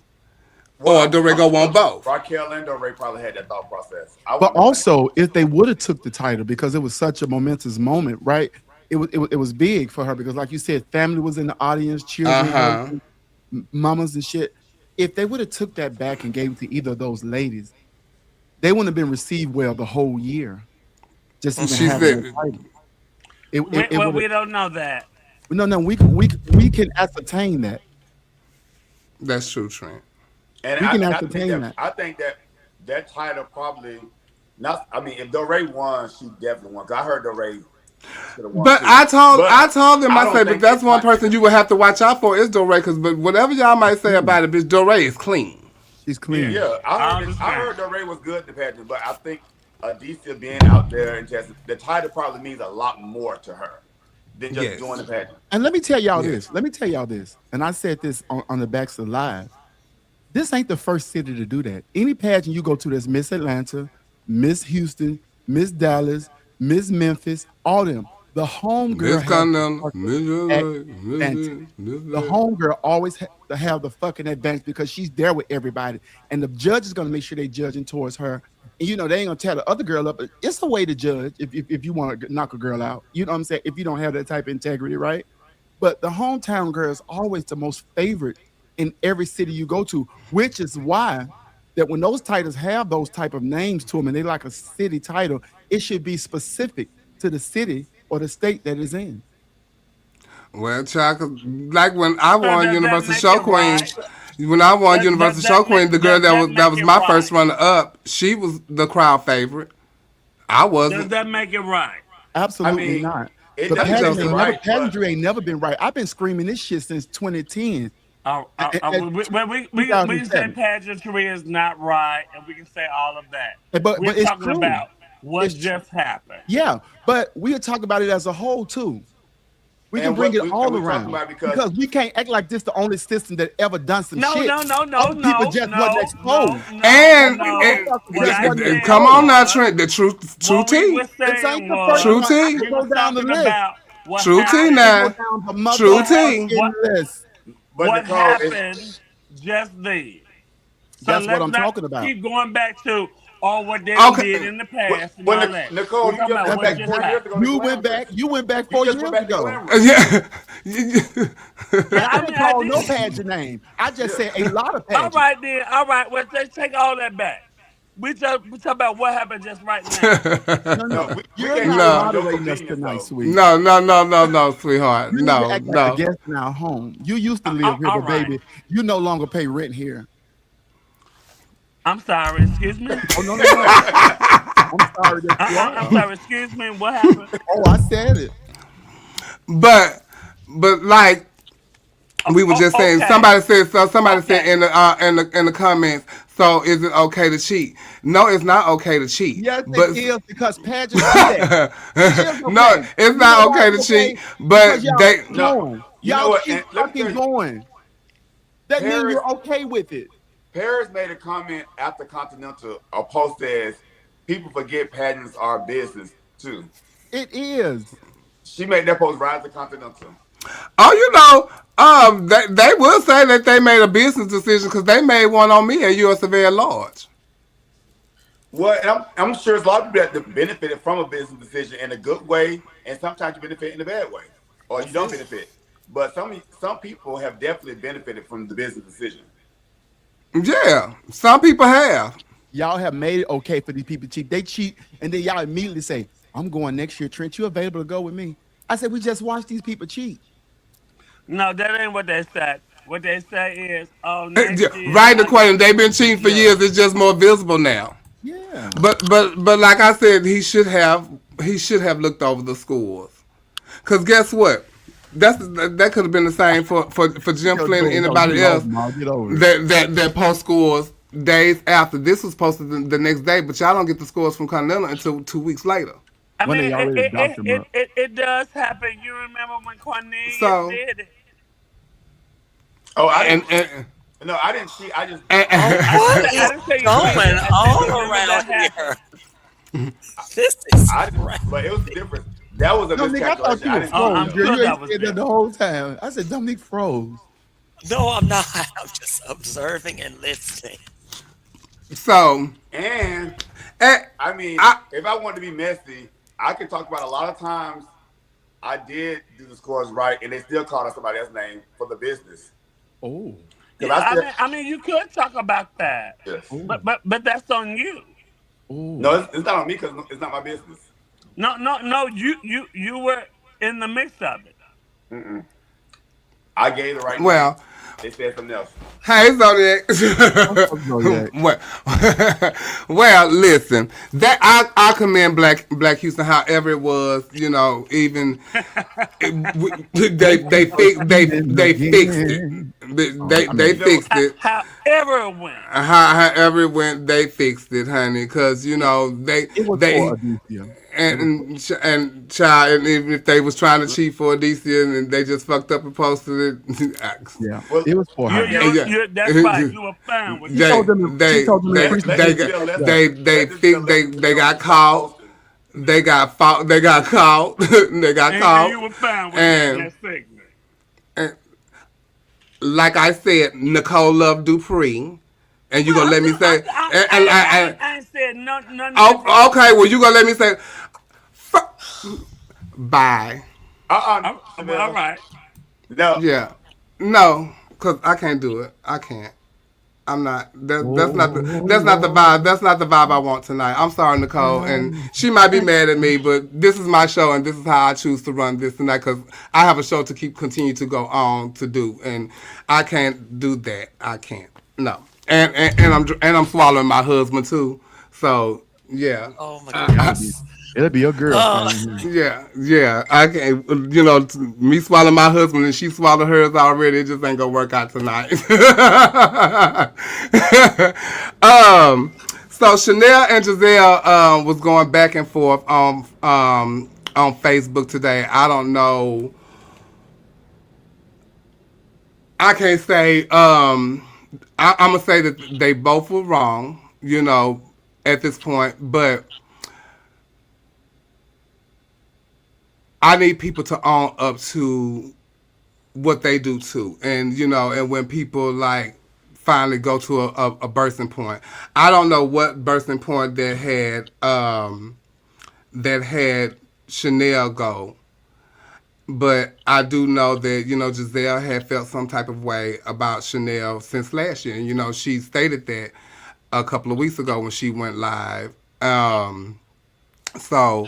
Or Doree go want both. Raquel and Doree probably had that thought process. But also, if they would have took the title because it was such a momentous moment, right? It was big for her because, like you said, family was in the audience, children, mamas and shit. If they would have took that back and gave it to either of those ladies, they wouldn't have been received well the whole year. Just even having the title. Well, we don't know that. No, we can ascertain that. That's true, Trent. And we can I ascertain that. I think that title probably not. I mean, if Doree won, she definitely won. Cause I heard Doree. But too. I told them, I said, but that's one person you would have to watch out for is Doree, because but whatever y'all might say about it, bitch, Doree is clean. She's clean. Yeah, I heard Doree was good in the pageant, but I think Adicia being out there and just the title probably means a lot more to her than just doing the pageant. And let me tell y'all this. And I said this on the Backs of Live. This ain't the first city to do that. Any pageant you go to that's Miss Atlanta, Miss Houston, Miss Dallas, Miss Memphis, all them. The homegirl the homegirl always have the fucking advantage because she's there with everybody. And the judge is gonna make sure they judging towards her. And they ain't gonna tell the other girl up. It's a way to judge if you want to knock a girl out. You know what I'm saying? If you don't have that type of integrity, right? But the hometown girl is always the most favorite in every city you go to, which is why that when those titles have those type of names to them and they like a city title, it should be specific to the city or the state that is in. Well, child, like when I won Universal Show Queen, when I won Universal Show Queen, the girl that was my first runner up, she was the crowd favorite. I wasn't. Does that make it right? Absolutely not. The pageantry ain't never been right. I've been screaming this shit since 2010. We can say pageantry is not right, and we can say all of that. But we're it's talking true. about what just happened. Yeah, but we'll talk about it as a whole too. We can bring it all around because we can't act like this the only system that ever done some shit. No. People just wasn't exposed. And come on now, Trent. The true tea. True tea. Go down the list. True tea now. True tea. What happened just then? That's what I'm talking about. Keep going back to what they did in the past. Nicole, you went back 4 years ago. Yeah. I didn't call no pageant name. I just said a lot of pageants. All right, then. All right. Well, let's take all that back. We talk about what happened just right now. You're not moderating us tonight, sweet. No, sweetheart. You need to act like a guest in our home. You used to live here, but baby, you no longer pay rent here. I'm sorry. Excuse me. Oh no. I'm sorry. I'm sorry. Excuse me. What happened? I said it. But like we were just saying, somebody said in the comments. So is it okay to cheat? No, it's not okay to cheat. Yes, it is because pageants do that. No, it's not okay to cheat. But y'all keep fucking going. That means you're okay with it. Paris made a comment after Continental, a post says, people forget pageants are business too. It is. She made that post right after Continental. Oh, they will say that they made a business decision because they made one on me at US Surveyor Large. Well, I'm sure there's a lot of people that benefited from a business decision in a good way, and sometimes you benefit in a bad way, or you don't benefit. But some people have definitely benefited from the business decision. Yeah, some people have. Y'all have made it okay for these people to cheat. They cheat, and then y'all immediately say, I'm going next year. Trent, you available to go with me? I said, we just watched these people cheat. No, that ain't what they said. What they say is, next year, right, Aquarium. They've been cheating for years. It's just more visible now. Yeah. But like I said, he should have looked over the scores. Because guess what? that could have been the same for Jim Your Flynn and door, no, you anybody lost else them all. Get over it. that post scores days after. This was posted the next day, but y'all don't get the scores from Continental until 2 weeks later. I When mean, they already docked them up. it does happen. You remember when Cornelius So did it? Oh, I and didn't. and, No, I didn't see. I just. and What I is didn't say you going did it. I said, you on remember that around happened. here? This is I didn't. crazy. But it was different. That was a Dominique, I thought miscalculation. you I were didn't see froze, it I'm girl. though. sure You that ain't was said that the different. whole time. I said Dominique froze. No, I'm not. I'm just observing and listening. so And and I mean, I if I wanted to be messy, I could talk about a lot of times I did do the scores right, and they still called out somebody else's name for the business. Oh. Because Yeah, I still, I mean, you could talk about that, yes. Oh. but that's on you. Oh. No, it's not on me because it's not my business. No. You were in the mix of it. Mm-mm. I gave the right name. well. They said something else. Hey Zodiac. What's up, Zodiac? well, listen. That I commend Black Houston. However it was, even they fixed it. Again. They I they mean, fixed it. However it went. However it went, they fixed it, honey. Because it was for they Adicia. It was for, and child, and even if they was trying to cheat for Adicia and they just fucked up and posted it, yeah. Well, It was for her. That's right. You were fine with She that. told them. She told them to let, preach let the this truth. bill, let, Yeah. they let this fixed bill, they let got this stop caught. posting. They got fought. They got caught. They got And caught. you were fine with And, that segment. and like I said, Nicole loved Dupree, and you gonna let me say? I ain't said none. Oh, okay. Well, you gonna let me say? Bye. All Chanel. right. No. Yeah. No, cause I can't do it. I can't. I'm not. That's not the vibe. That's not the vibe I want tonight. I'm sorry, Nicole, and she might be mad at me, but this is my show, and this is how I choose to run this tonight because I have a show to continue to go on to do, and I can't do that. I can't. No. And I'm swallowing my husband too. So yeah. Oh my Yeah, goodness. it'll be a girl Oh, thing. Yeah. I can't. Me swallow my husband and she swallow hers already. It just ain't gonna work out tonight. So Chanel and Giselle was going back and forth on Facebook today. I don't know. I can't say. I'm gonna say that they both were wrong. At this point, but I need people to own up to what they do too, and when people like finally go to a bursting point. I don't know what bursting point that had Chanel go, but I do know that Giselle had felt some type of way about Chanel since last year. And, she stated that a couple of weeks ago when she went live. So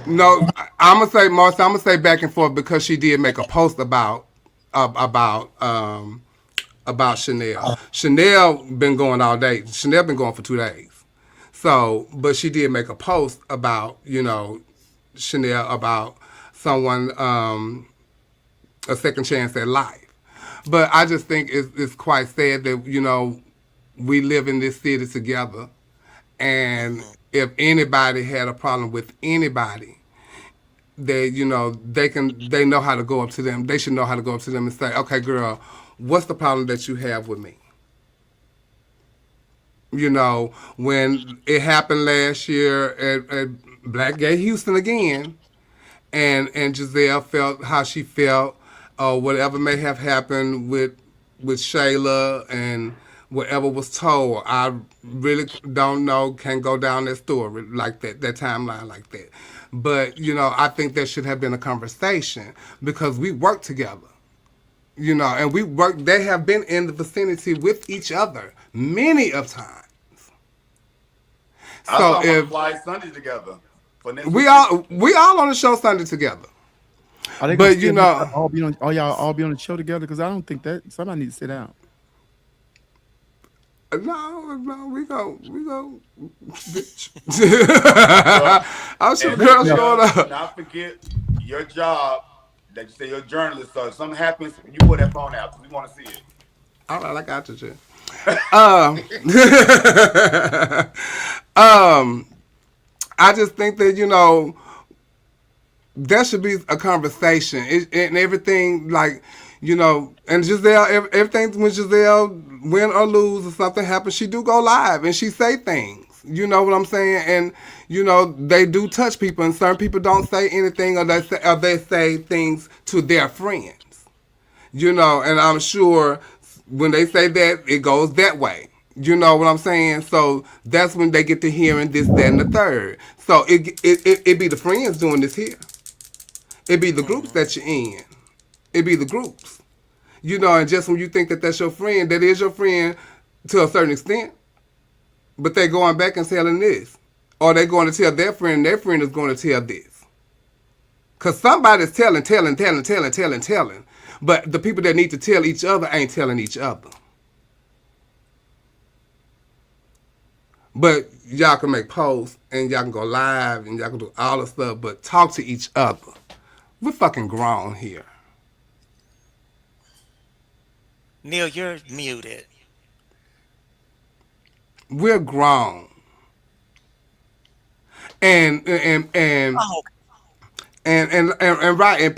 no, I'm gonna say Marcia. I'm gonna say back and forth because she did make a post about Chanel. Chanel been going all day. Chanel been going for 2 days. So, but she did make a post about Chanel about someone a second chance at life. But I just think it's quite sad that we live in this city together, and if anybody had a problem with anybody, they they know how to go up to them. They should know how to go up to them and say, "Okay, girl, what's the problem that you have with me?" When it happened last year at Black Gay Houston again, and Giselle felt how she felt, whatever may have happened with Shayla and whatever was told. I really don't know, can't go down that story like that timeline like that. But, I think there should have been a conversation because we work together. And they have been in the vicinity with each other many of times. I So saw them if fly Sunday together for next we weekend. all on the show Sunday together. Are they But gonna all be on? All y'all all be on the show together? Because I don't think that somebody needs to sit down. No, we go, bitch. Well, I'm sure the and girl showing Chanel, do up. not forget your job that you say you're a journalist. So if something happens, you pull that phone out because we want to see it. All right, I got you, Jen. Um, um, I just think that there should be a conversation and everything like and Giselle, everything when Giselle win or lose or something happens, she do go live and she say things. You know what I'm saying? And they do touch people, and certain people don't say anything, or they say things to their friends. And I'm sure when they say that, it goes that way. You know what I'm saying? So that's when they get to hearing this, that, and the third. So it be the friends doing this here. It be the groups that you're in. It be the groups. And just when you think that that's your friend, that is your friend to a certain extent, but they going back and telling this. Or they going to tell their friend, and their friend is going to tell this. Because somebody's telling. But the people that need to tell each other ain't telling each other. But y'all can make posts, and y'all can go live, and y'all can do all the stuff, but talk to each other. We're fucking grown here. Neil, you're muted. We're grown. And Oh, right, and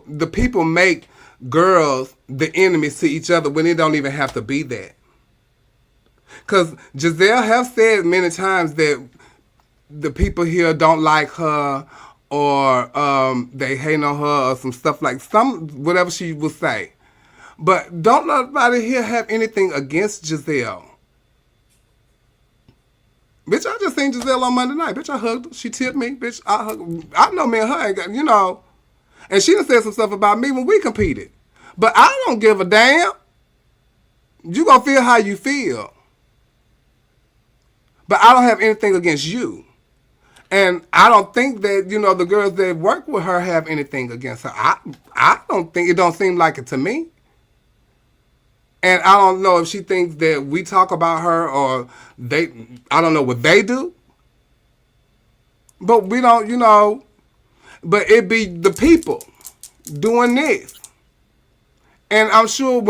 the people make girls the enemies to each other when it don't even have to be that. Because Giselle have said many times that the people here don't like her, or they hate on her, or some stuff like whatever she will say. But don't nobody here have anything against Giselle. Bitch, I just seen Giselle on Monday night. Bitch, I hugged her. She tipped me. Bitch, I hugged her. I know me and her ain't got. And she done said some stuff about me when we competed. But I don't give a damn. You gonna feel how you feel. But I don't have anything against you. And I don't think that, the girls that work with her have anything against her. I don't think, it don't seem like it to me. And I don't know if she thinks that we talk about her, or I don't know what they do. But we don't, but it be the people doing this. And I'm sure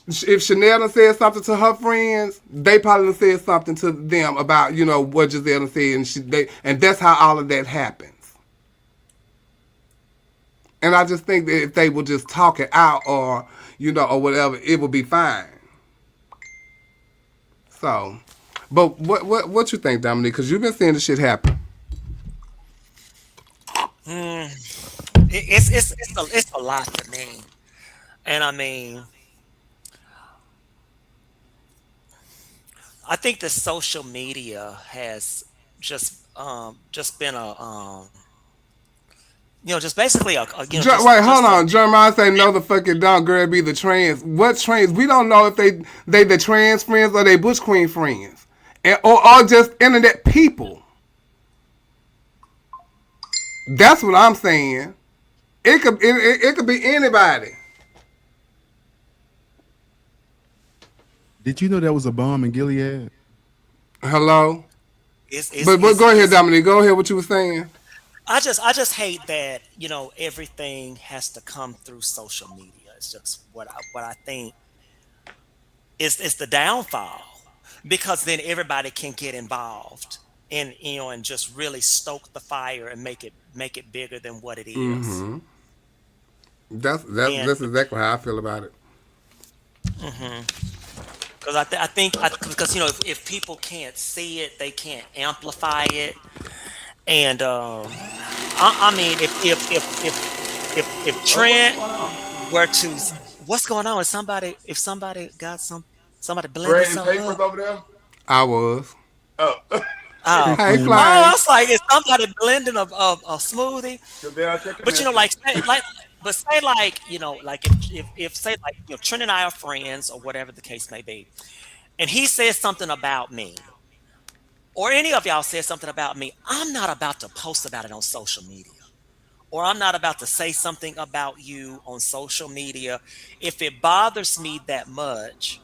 if Chanel done said something to her friends, they probably done said something to them about, what Giselle done said, and that's how all of that happens. And I just think that if they would just talk it out, or whatever, it would be fine. So, but what you think, Dominique? Because you've been seeing this shit happen. it's a lot to me, and I mean, I think the social media has just been just basically Wait, hold just a on. Jeremiah say no, the fucking dog girl be the trans. What trans? We don't know if they the trans friends or they Bush Queen friends, or just internet people. That's what I'm saying. It could be anybody. Did you know there was a bomb in Gilead? Hello. it's But go ahead, it's Dominique. Go ahead. What you were saying. I just hate that everything has to come through social media. It's just what I think is the downfall, because then everybody can get involved and and just really stoke the fire and make it bigger than what it is. Mm-hmm. That's And exactly how I feel about it. because I think because if people can't see it, they can't amplify it. And I mean, if Oh, what's Trent going on? were to what's going on? Is somebody if somebody got somebody blending Bread and something papers up? over there? I was. Oh, Oh, Hey, Pickling. I Flame. was like, is somebody blending a smoothie? Chanel, check your But message. say like like if say like Trent and I are friends or whatever the case may be, and he says something about me, or any of y'all says something about me, I'm not about to post about it on social media. Or I'm not about to say something about you on social media. If it bothers me that much,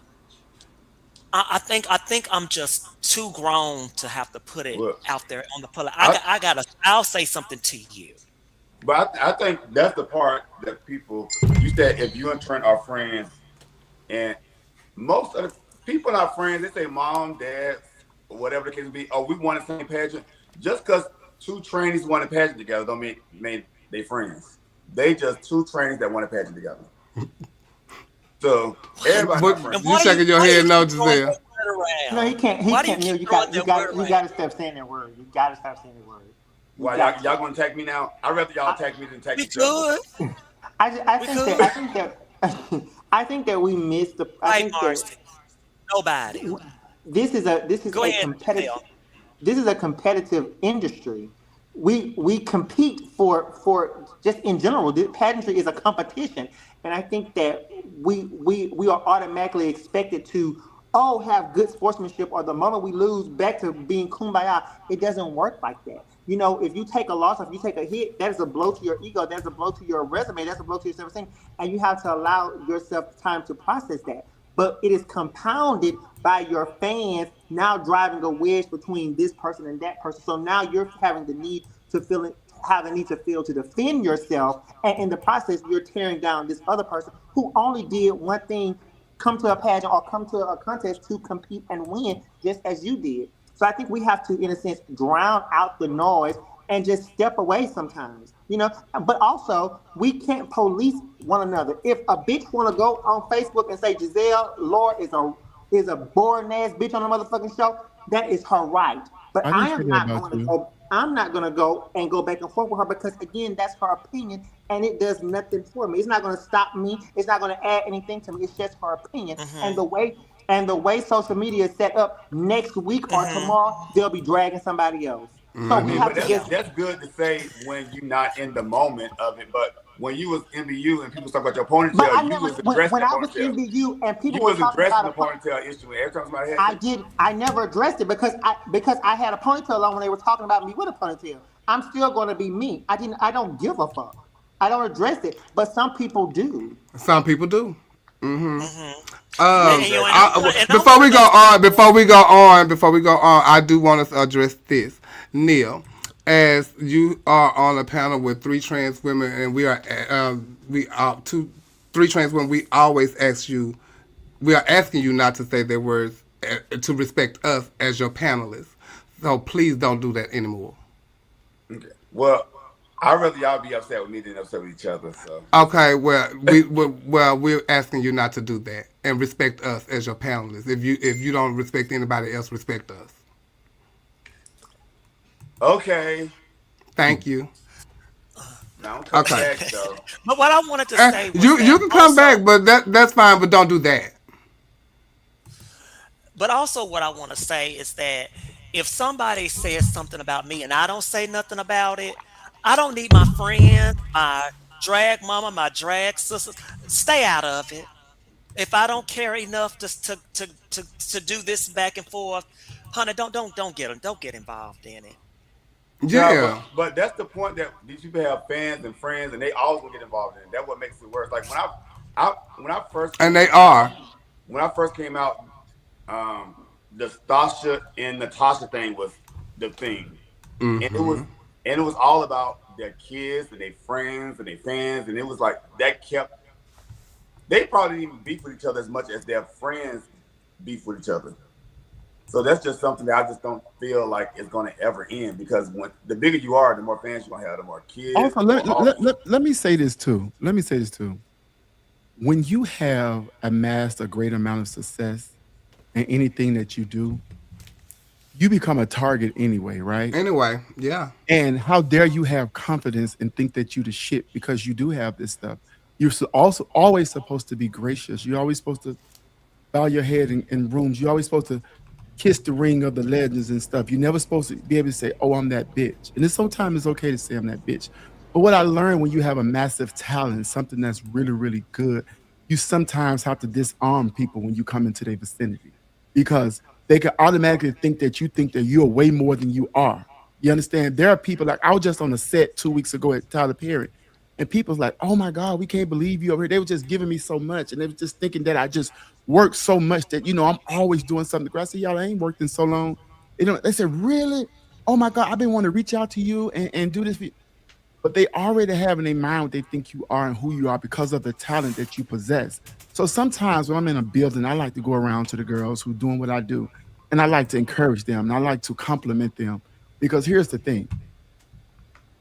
I think I'm just too grown to have to put it Look, out there on the public. I, I gotta. I'll say something to you. but I think that's the part that people. You said if you and Trent are friends, and most of the people not friends, they say mom, dad, or whatever the case may be. Oh, we want the same pageant. Just because two trainees want a pageant together, don't mean they friends. They just two trainees that want a pageant together. So everybody But not And friends. you shaking your why do you head no, keep throwing Giselle. that word No, he around? can't. He Why do you can't. Neil, keep throwing that word you around? got to stop saying that word. You got to stop saying that word. You Why got y'all to. gonna attack me now? I'd rather y'all I, attack me than attack We each other. could. I We think that could. I think that we missed the. I Right, think that Marcy. Nobody. this is Go a ahead, competitive Giselle. this is a competitive industry. We compete for just in general. Pageantry is a competition, and I think that we are automatically expected to have good sportsmanship, or the moment we lose, back to being kumbaya. It doesn't work like that. You know, if you take a loss, if you take a hit, that is a blow to your ego. That's a blow to your resume. That's a blow to your self-esteem, and you have to allow yourself time to process that. But it is compounded by your fans now driving a wedge between this person and that person. So now you're having the need to feel it, have a need to feel to defend yourself, and in the process, you're tearing down this other person who only did one thing: come to a pageant or come to a contest to compete and win, just as you did. So I think we have to, in a sense, drown out the noise and just step away sometimes, you know. But also, we can't police one another. If a bitch want to go on Facebook and say Giselle Lord is a boring ass bitch on a motherfucking show, that is her right. But I I didn't say am that not about going to you. go. I'm not going to go and go back and forth with her because again, that's her opinion, and it does nothing for me. It's not going to stop me. It's not going to add anything to me. It's just her opinion, Mm-hmm. and the way social media is set up. Next week or Mm-hmm. tomorrow, they'll be dragging somebody else. So I we mean, have but to that's just Yeah. that's good to say when you're not in the moment of it. But when you was MBU and people talk about your But I ponytail, you never, was addressing when the I was ponytail. NBU and people You were was talking addressing about the ponytail issue every time somebody had something. I never addressed it because I had a ponytail on when they were talking about me with a ponytail. I'm still going to be me. I don't give a fuck. I don't address it, but some people do. Some people do. Mm-hmm. You And you know, addressing the and ponytail. I'm Before one we of go those on, people. I do want to address this, Neil. As you are on a panel with three trans women, and we are three trans women, we are asking you not to say their words, to respect us as your panelists. So please don't do that anymore. Okay. Well, I'd rather y'all be upset with me than upset with each other. So Okay, we're asking you not to do that and respect us as your panelists. If you don't respect anybody else, respect us. okay, Thank you. now I'm coming Okay. back though. But what I wanted to say was You that can come back, also, but that's fine. But don't do that. what I want to say is that if somebody says something about me and I don't say nothing about it, I don't need my friends, my drag mama, my drag sisters, stay out of it. If I don't care enough to do this back and forth, honey, don't get involved in it. No, Yeah, but that's the point that these people have fans and friends, and they always gonna get involved in it. That's what makes it worse. Like when I first and they came out, are. when I first came out, the Stasha and Natasha thing was the thing, and it was all about their kids and their friends and their fans, and it was like that kept. They probably didn't even beef with each other as much as their friends beef with each other. So that's just something that I just don't feel like is going to ever end because when the bigger you are, the more fans you're going to have, the more kids, Also, the more all that. let me say this too. Let me say this too. When you have amassed a great amount of success in anything that you do, you become a target anyway, right? Anyway, yeah. And how dare you have confidence and think that you the shit because you do have this stuff. Also always supposed to be gracious. You're always supposed to bow your head in rooms. You're always supposed to kiss the ring of the legends and stuff. You're never supposed to be able to say, "Oh, I'm that bitch." And it's sometimes it's okay to say I'm that bitch. But what I learned when you have a massive talent, something that's really, really good, you sometimes have to disarm people when you come into their vicinity because they can automatically think that you're way more than you are. You understand? There are people like I was just on a set 2 weeks ago at Tyler Perry, and people's like, "Oh my God, we can't believe you over here." They were just giving me so much, and they were just thinking that I just work so much that I'm always doing something. I said, y'all, I ain't worked in so long. They said, really? Oh my God, I've been wanting to reach out to you and do this for you. But they already have in their mind what they think you are and who you are because of the talent that you possess. So sometimes when I'm in a building, I like to go around to the girls who doing what I do, and I like to encourage them and I like to compliment them because here's the thing: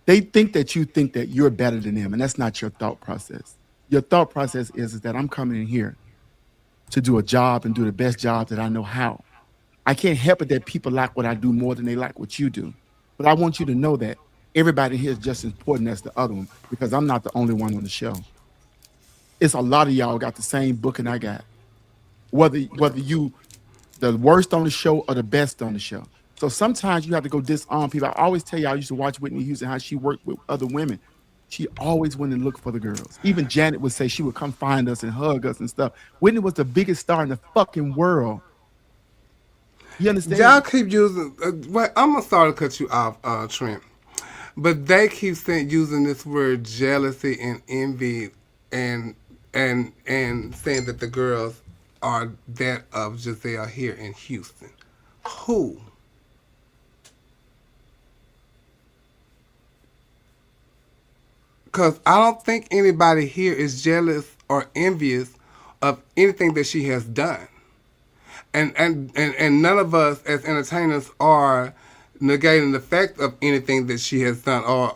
they think that you're better than them, and that's not your thought process. Your thought process is that I'm coming in here to do a job and do the best job that I know how. I can't help it that people like what I do more than they like what you do. But I want you to know that everybody here is just as important as the other one because I'm not the only one on the show. It's a lot of y'all got the same booking I got. Whether you the worst on the show or the best on the show. So sometimes you have to go disarm people. I always tell y'all I used to watch Whitney Houston how she worked with other women. She always went and looked for the girls. Even Janet would say she would come find us and hug us and stuff. Whitney was the biggest star in the fucking world. You Y'all understand? keep using. Wait, I'm gonna start to cut you off, Trent. But they keep using this word jealousy and envy, and and saying that the girls are that of Giselle here in Houston. Who? Because I don't think anybody here is jealous or envious of anything that she has done. And none of us as entertainers are negating the fact of anything that she has done or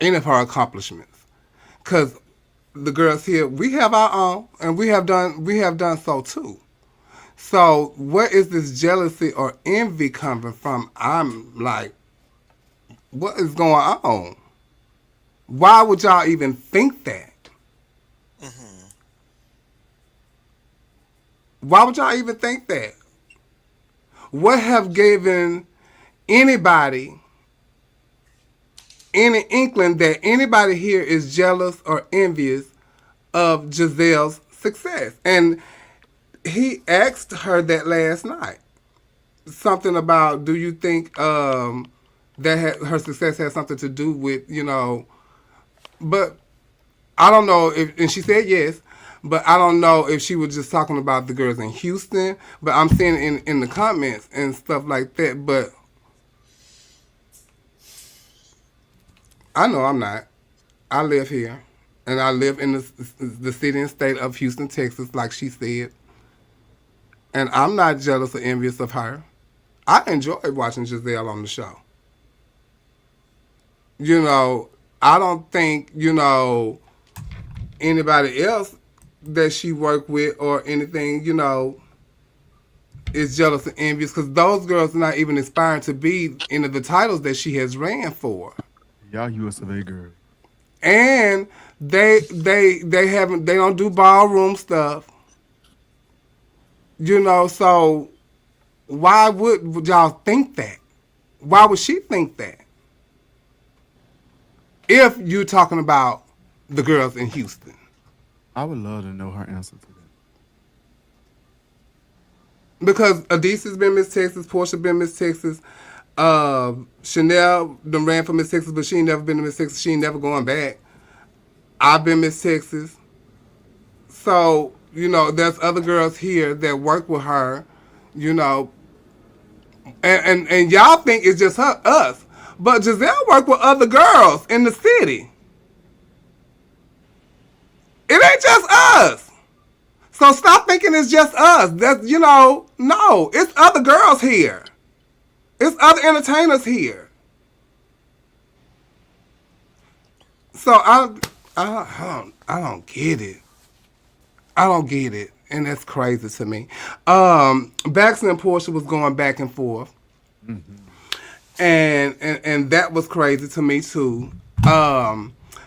any of her accomplishments. Because the girls here, we have our own, and we have done so too. So where is this jealousy or envy coming from? I'm like, what is going on? Why would y'all even think that? Why would y'all even think that? What have given anybody any inkling that anybody here is jealous or envious of Giselle's success? And he asked her that last night. Something about, do you think her success has something to do with, but I don't know if, and she said yes, but I don't know if she was just talking about the girls in Houston, but I'm seeing it in the comments and stuff like that, but I know I'm not. I live here, and I live in the city and state of Houston, Texas, like she said, and I'm not jealous or envious of her. I enjoy watching Giselle on the show. I don't think, anybody else that she worked with or anything, is jealous and envious because those girls are not even aspiring to be any of the titles that she has ran for. Y'all US of A girl. And they don't do ballroom stuff. So why would y'all think that? Why would she think that? If you're talking about the girls in Houston. I would love to know her answer to that. Because Adisha's been Miss Texas, Portia been Miss Texas, Chanel done ran for Miss Texas, but she ain't never been to Miss Texas. She ain't never going back. I've been Miss Texas. So, there's other girls here that work with her, and y'all think it's just us. But Giselle worked with other girls in the city. It ain't just us. So stop thinking it's just us. That's, no, it's other girls here. It's other entertainers here. So I don't get it. I don't get it. And that's crazy to me. Baxter and Portia was going back and forth. Mm-hmm. And that was crazy to me too.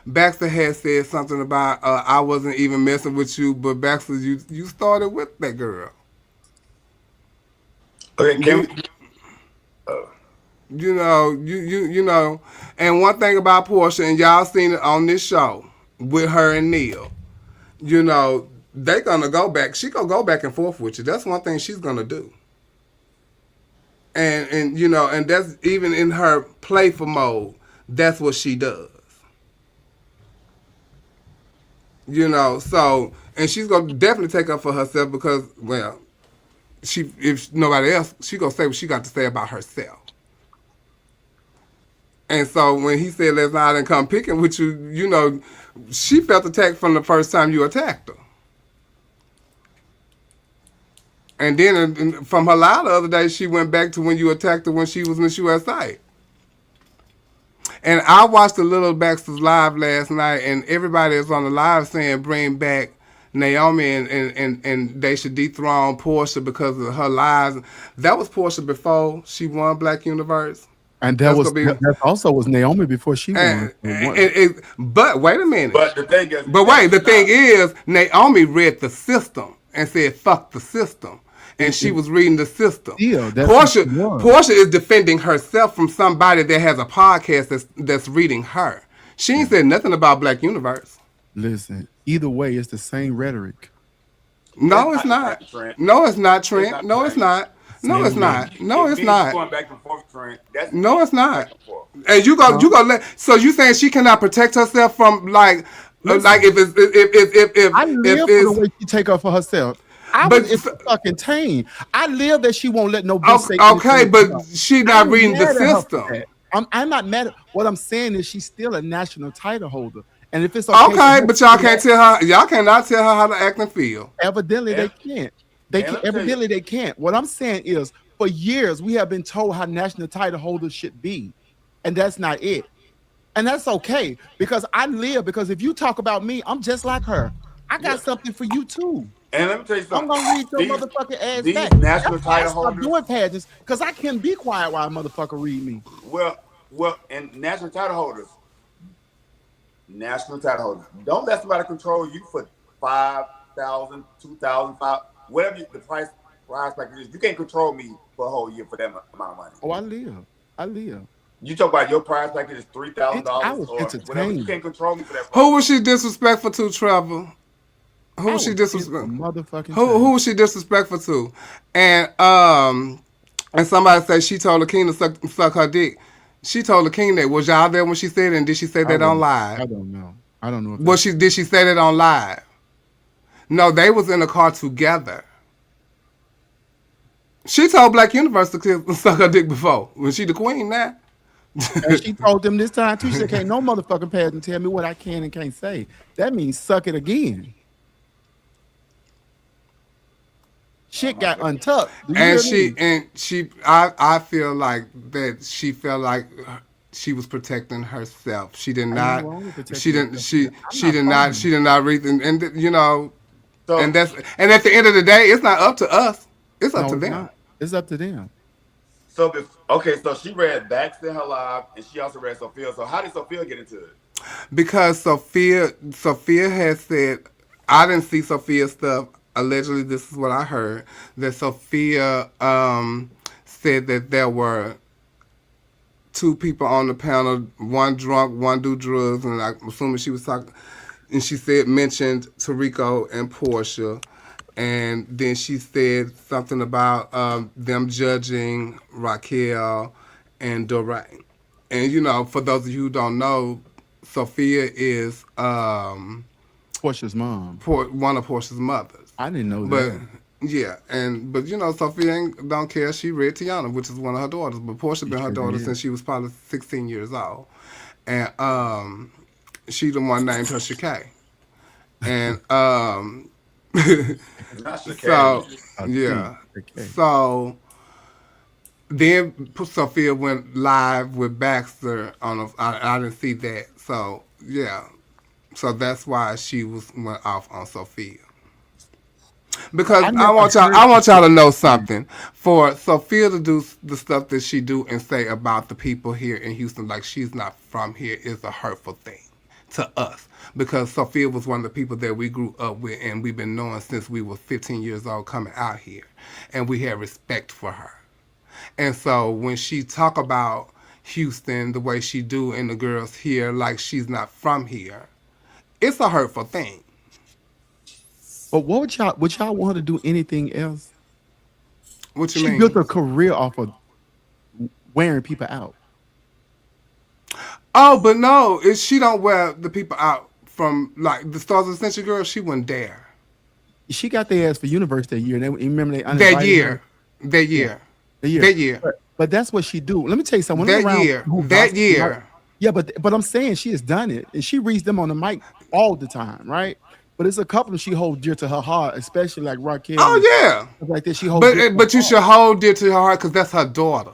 Baxter had said something about I wasn't even messing with you, but Baxter, you started with that girl. Okay, can we? And one thing about Portia, and y'all seen it on this show with her and Neil, they gonna go back. She gonna go back and forth with you. That's one thing she's gonna do. And that's even in her playful mode. That's what she does. So and she's gonna definitely take up for herself because, well, she if nobody else, she gonna say what she got to say about herself. And so when he said, "Let's not and come picking with you," you know, she felt attacked from the first time you attacked her. And then from her lie the other day, she went back to when you attacked her when she was Miss USA. And I watched the Little Baxter's live last night, and everybody is on the live saying bring back Naomi and they should dethrone Portia because of her lies. That was Portia before she won Black Universe. And that also was Naomi before she won. But wait a minute. But the thing is, the thing is, Naomi read the system and said, "Fuck the system." And she was reading the system. Yeah, Portia is defending herself from somebody that has a podcast that's reading her. She ain't said nothing about Black Universe. Listen, either way, it's the same rhetoric. No, it's not. No, it's not, Trent. No, it's not. No, it's not. No, it's not. Going back and forth, Trent. No, it's not. And you go let. So you saying she cannot protect herself from like if I live for the way she take up for herself. It's fucking tame. I live that she won't let no bitch say okay, but she not reading the system. I'm not mad at what I'm saying is she's still a national title holder. And if it's okay, but y'all can't tell her, y'all cannot tell her how to act and feel. Evidently they can't. Evidently they can't. What I'm saying is for years we have been told how national title holders should be. And that's not it. And that's okay because because if you talk about me, I'm just like her. I got something for you too. And let me tell you something. I'm gonna read your motherfucking ass these back. National title holders doing pageants because I can't be quiet while a motherfucker read me. Well, and national title holders, don't let somebody control you for $5,000, $2,000, whatever the price package is. You can't control me for a whole year for that amount of money. Oh, I live. You talk about your price package is $3,000 or whatever. You can't control me for that price. Who was she disrespectful to, Trevor? Who was she disrespectful? Who was she disrespectful to? And somebody said she told the king to suck her dick. She told the king that. Was y'all there when she said it? And did she say that on live? I don't know. I don't know. Did she say that on live? No, they was in the car together. She told Black Universe to suck her dick before. Was she the queen now? And she told them this time too. She said, "Can't no motherfucking pageant tell me what I can and can't say." That means suck it again. Shit got untucked. I feel like that she felt like she was protecting herself. She did not. She did not read. And you know, and at the end of the day, it's not up to us. It's up to them. It's up to them. So so she read Baxter in her live, and she also read Sophia. So how did Sophia get into it? Because Sophia had said, I didn't see Sophia's stuff. Allegedly, this is what I heard, that Sophia said that there were two people on the panel, one drunk, one do drugs, and I'm assuming she was talking, and she mentioned Tarico and Portia. And then she said something about them judging Raquel and Doreen. And, you know, for those of you who don't know, Sophia is Portia's mom. One of Portia's mothers. I didn't know that. Yeah, but you know, Sophia don't care. She read Tiana, which is one of her daughters. But Portia been her daughter since she was probably 16 years old. And she the one named her Shakay. And so yeah. So then Sophia went live with Baxter on I didn't see that. So yeah. So that's why she went off on Sophia. Because I want y'all to know something. For Sophia to do the stuff that she do and say about the people here in Houston like she's not from here is a hurtful thing to us. Because Sophia was one of the people that we grew up with and we've been knowing since we were 15 years old coming out here. And we had respect for her. And so when she talk about Houston the way she do and the girls here like she's not from here, it's a hurtful thing. But would y'all want her to do anything else? What you mean? She built a career off of wearing people out. Oh, but no, she don't wear the people out from like the Stars of the Century girl. She wouldn't dare. She got their ass for universe that year. And they, remember they That uninvited her. year. That Yeah, year. the year. That year. But that's what she do. Let me tell you something. When I'm That around year. who That gossip about, year. yeah, but I'm saying she has done it, and she reads them on the mic all the time, right? But it's a couple she holds dear to her heart, especially like Raquel and Oh yeah. stuff like that. She holds dear to her But you heart. should hold dear to her heart because that's her daughter.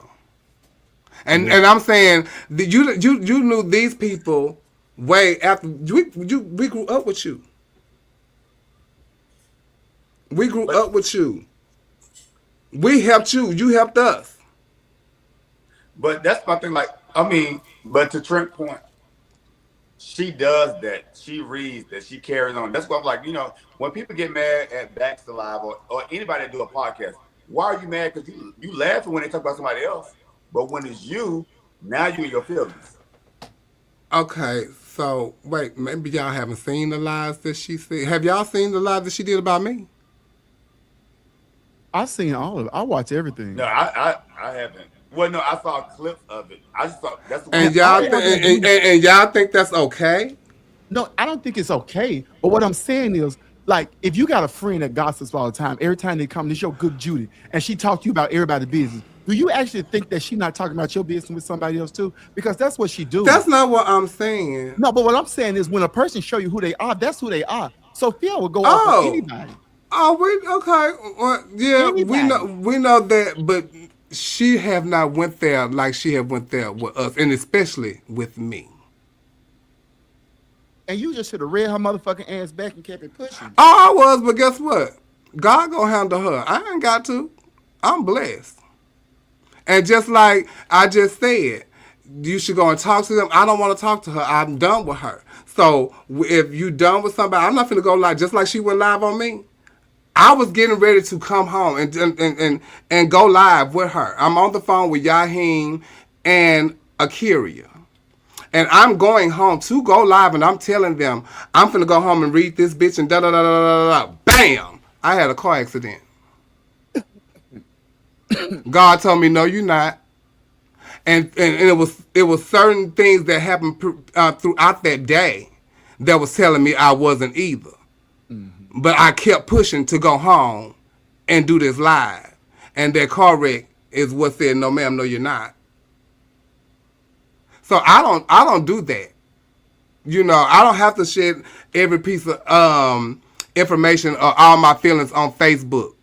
Yeah. And I'm saying that you knew these people way after we grew up with you. We grew But up with you. We helped you. You helped us. but that's my thing. Like I mean, but to Trent's point, she does that. She reads that. She carries on. That's why I'm like, when people get mad at Baxter Live or anybody that do a podcast, why are you mad? Because you laughing when they talk about somebody else, but when it's you, now you in your feelings. Okay, so wait, maybe y'all haven't seen the lies that she said. Have y'all seen the lies that she did about me? I seen all of it. I watch No, everything. I haven't. Well, no, I saw clips of it. I just thought that's the one. And I y'all don't want that and y'all think that's okay? No, I don't think it's okay. But what I'm saying is, like, if you got a friend that gossips all the time, every time they come, this your good Judy, and she talk to you about everybody's business, do you actually think that she not talking about your business with somebody else too? Because that's what she do. That's not what I'm saying. No, but what I'm saying is when a person show you who they are, that's who they are. Sophia will go off on Oh. anybody. Oh, okay. Well, yeah, Anybody. we know that, but she have not went there like she have went there with us, and especially with me. And you just should have read her motherfucking ass back and kept it pushing. Oh, I was, but guess what? God gonna handle her. I ain't got to. I'm blessed. And just like I just said, you should go and talk to them. I don't want to talk to her. I'm done with her. So if you done with somebody, I'm not finna go live. Just like she went live on me. I was getting ready to come home and go live with her. I'm on the phone with Yaheem and Akiria. And I'm going home to go live, and I'm telling them, I'm finna go home and read this bitch and da-da-da-da-da-da. Bam! I had a car accident. God told me, no, you're not. And it was certain things that happened throughout that day that was telling me I wasn't either. Mm-hmm. But I kept pushing to go home and do this live. And that car wreck is what said, no, ma'am, no, you're not. So I don't do that. I don't have to share every piece of information or all my feelings on Facebook.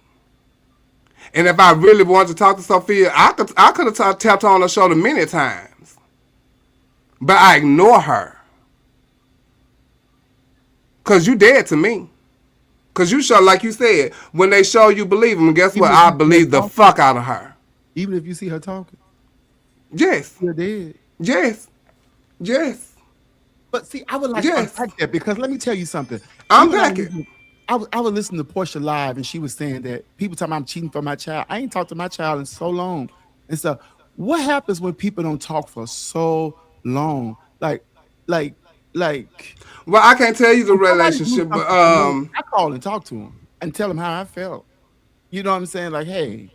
And if I really wanted to talk to Sophia, I could have tapped her on the shoulder many times. But I ignore her. Because you dead to me. Because you show, like you said, when they show you believe them, guess what? I believe the fuck out of her. Even if you see her talking. Yes. You're dead. Yes. Yes. But see, I would like to unpack that because let me tell you something. Unpack it. I was listening to Portia live and she was saying that people talking about I'm cheating for my child. I ain't talked to my child in so long. And so what happens when people don't talk for so long? Like well, I can't tell you the relationship, but I call and talk to him and tell him how I felt. You know what I'm saying? Like, hey,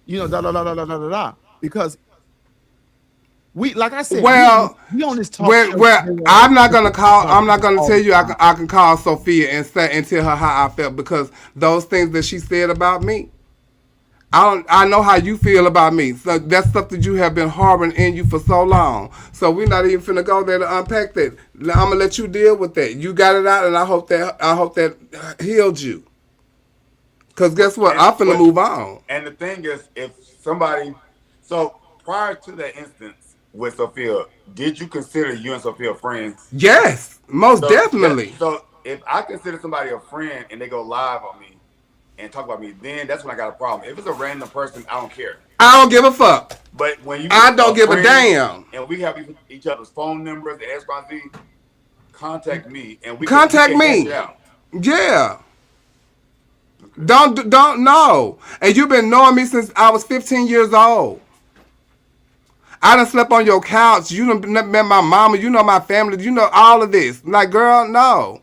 da da da da da da da da. Because we, like I said, well, we on this talk well, show. well, I'm not gonna call. I'm not gonna tell you. I can call Sophia and tell her how I felt because those things that she said about me, I know how you feel about me. So that's stuff that you have been harboring in you for so long. So we're not even finna go there to unpack that. I'm gonna let you deal with that. You got it out, and I hope that healed you. Cause guess what? I'm finna move on. And the thing is, if somebody, so prior to that instance with Sophia, did you consider you and Sophia friends? Yes, most definitely. So if I consider somebody a friend and they go live on me and talk about me, then that's when I got a problem. If it's a random person, I don't care. I don't give a fuck. But when I don't give a damn. And we have each other's phone numbers and X, Y, Z, contact me and we contact can me. hash out. Yeah. Okay. Don't know. And you've been knowing me since I was 15 years old. I done slept on your couch. You done met my mama. You know my family. You know all of this. Like, girl, no.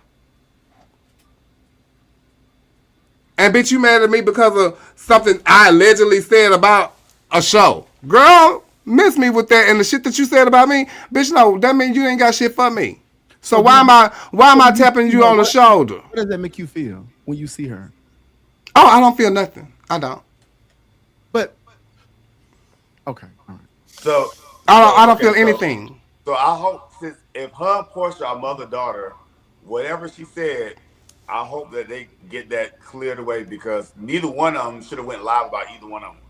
And bitch, you mad at me because of something I allegedly said about a show. Girl, miss me with that. And the shit that you said about me, bitch, no, that means you ain't got shit for me. So why am I tapping you on the shoulder? What does that make you feel? when you see her? Oh, I don't feel nothing. I don't. But okay, all right. So, I don't okay, feel anything. so I hope since if her and Portia are mother daughter, whatever she said, I hope that they get that cleared away because neither one of them should have went live about either one of them.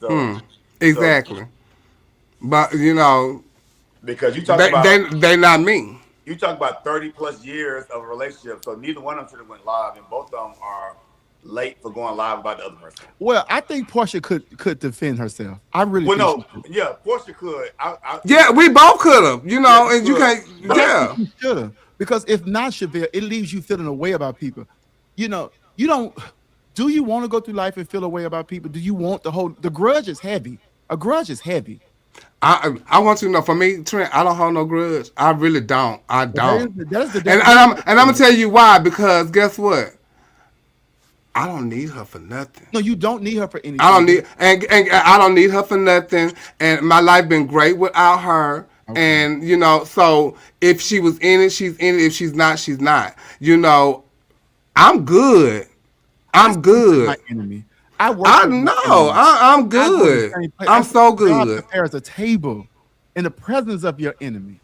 So, so Exactly. But you know, because they not me. you talk about 30+ years of a relationship, so neither one of them should have went live, and both of them are late for going live about the other person. Well, I think Portia could defend herself. I really Well, think no, she could. yeah, Portia could. Yeah, we both could have. You know, Yeah, and you can't. But I Yeah. think you should have. Because if not, Chevelle, it leaves you feeling a way about people. You know, you don't. Do you want to go through life and feel a way about people? Do you want the grudge is heavy. A grudge is heavy. I want you to know, for me, Trent, I don't hold no grudge. I really don't. I don't. That is the And I'm gonna tell you why. Because guess what? I don't need her for nothing. No, you don't need her for anything. I don't need and I don't need her for nothing. And my life been great without her. Okay. And you know, so if she was in it, she's in it. If she's not, she's not. You know, I'm good. I'm good. My enemy. I know. I'm good. I'm so good. There's a table in the presence of your enemy.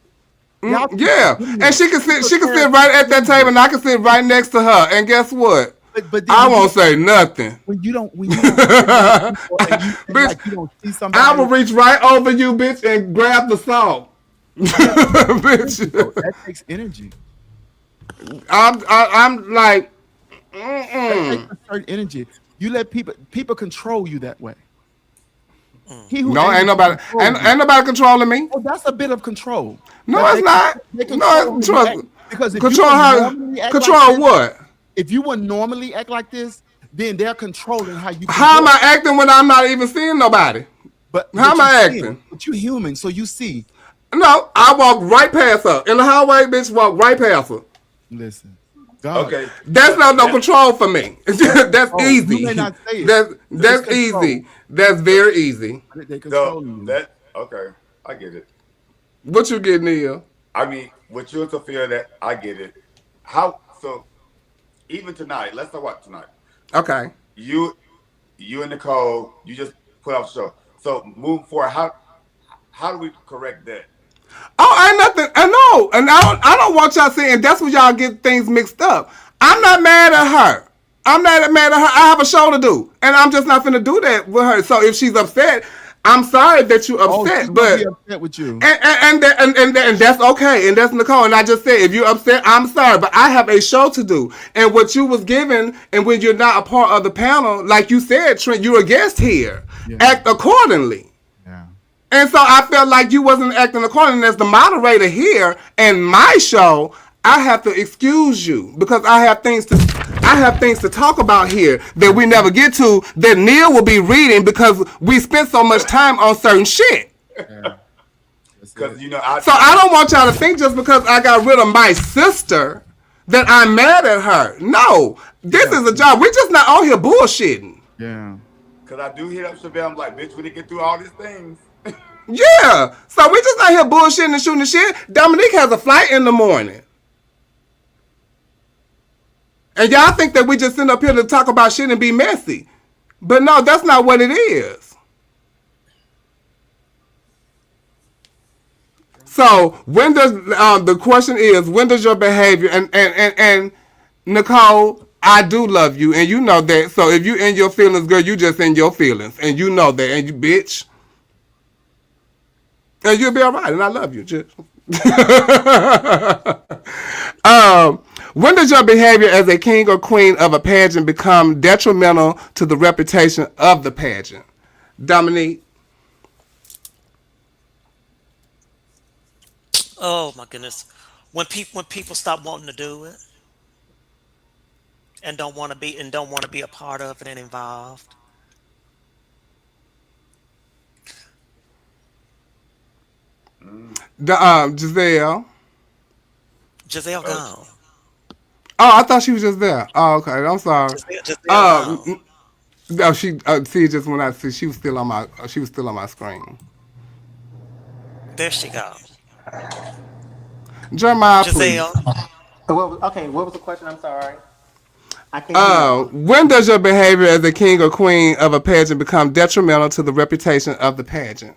Yeah, and she can sit right at that table, and I can sit right next to her. And guess what? But I won't say nothing. When you don't bitch, you don't see somebody, I will reach right over you, bitch, and grab the salt. Bitch, that takes energy. I'm like, that takes a certain energy. You let people control you that way. No, ain't nobody controlling me. Oh, that's a bit of control. No, it's not. No, trust. Because if control how? Control what? If you would normally act like this, then they're controlling how you. How am I acting when I'm not even seeing nobody? But how am I acting? But you're human, so you see. No, I walk right past her in the hallway. Bitch, walk right past her. Listen. God. Okay, that's not no control for me. That's easy. You may not say it. That's easy. That's very easy. They control you. Okay, I get it. What you get, Neil? I mean, with you and Sophia, that I get it. How so? Even tonight, let's talk about tonight. Okay. You and Nicole, you just put off the show. So moving forward, how do we correct that? Oh, ain't nothing. I know, and I don't want y'all saying that's where y'all get things mixed up. I'm not mad at her. I'm not mad at her. I have a show to do, and I'm just not finna do that with her. So if she's upset, I'm sorry that you're upset, but be upset with you, and that's okay, and that's Nicole. And I just said, if you're upset, I'm sorry, but I have a show to do, and what you was given, and when you're not a part of the panel, like you said, Trent, you're a guest here. Yeah. Act accordingly. Yeah. And so I felt like you wasn't acting accordingly. As the moderator here and my show, I have to excuse you because I have things to talk about here that we never get to, that Neil will be reading because we spent so much time on certain shit. Yeah. Because so I don't want y'all to think just because I got rid of my sister that I'm mad at her. No, this is a job. We're just not on here bullshitting. Yeah. Because I do hit up Chevelle. I'm like, bitch, we didn't get through all these things. Yeah. So we're just not here bullshitting and shooting the shit. Dominique has a flight in the morning. And y'all think that we just sit up here to talk about shit and be messy. But no, that's not what it is. So when does the question is, when does your behavior and Nicole, I do love you and you know that. So if you in your feelings, girl, you just in your feelings. And you know that, and you bitch. And you'll be all right, and I love you, just. When does your behavior as a king or queen of a pageant become detrimental to the reputation of the pageant? Dominique? Oh my goodness. When people stop wanting to do it and don't want to be a part of it and involved. Giselle? Giselle gone. Oh, I thought she was just there. Oh, okay. I'm sorry. No, she see just when I see she was still on my screen. There she go. Jeremiah, Giselle. please. Okay, what was the question? I'm sorry. I think When does your behavior as a king or queen of a pageant become detrimental to the reputation of the pageant?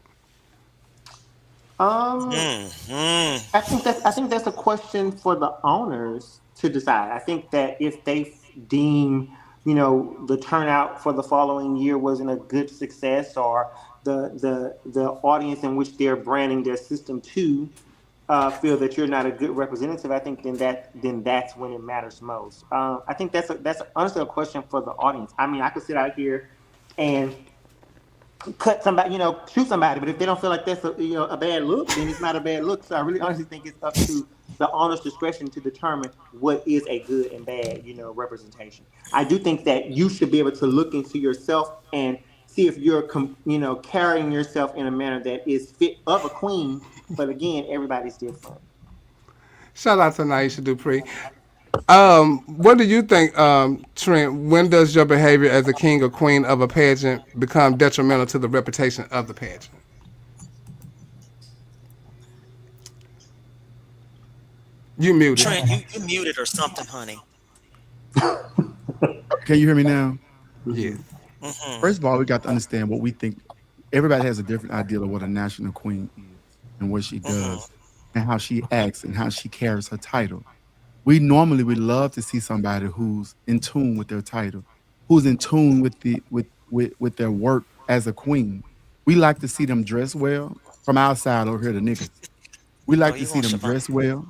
um Mm-hmm. I think that's a question for the owners to decide. I think that if they deem, the turnout for the following year wasn't a good success, or the audience in which they're branding their system to feel that you're not a good representative, I think then that's when it matters most. I think that's honestly a question for the audience. I mean, I could sit out here and cut somebody, shoot somebody. But if they don't feel like that's a bad look, then it's not a bad look. So I really honestly think it's up to the owner's discretion to determine what is a good and bad, representation. I do think that you should be able to look into yourself and see if you're, carrying yourself in a manner that is fit of a queen. But again, everybody's different. Shout out to Naisha Dupree. What do you think, Trent? When does your behavior as a king or queen of a pageant become detrimental to the reputation of the pageant? You muted. Trent, you muted or something, honey. Can you hear me now? Yes. Mm-hmm. First of all, we got to understand what we think. Everybody has a different idea of what a national queen is and what she Mm-hmm. does and how she acts and how she carries her title. We normally would love to see somebody who's in tune with their title, who's in tune with with their work as a queen. We like to see them dress well from outside over here, the niggas. We Oh, like to you see want them Siobhan? dress well.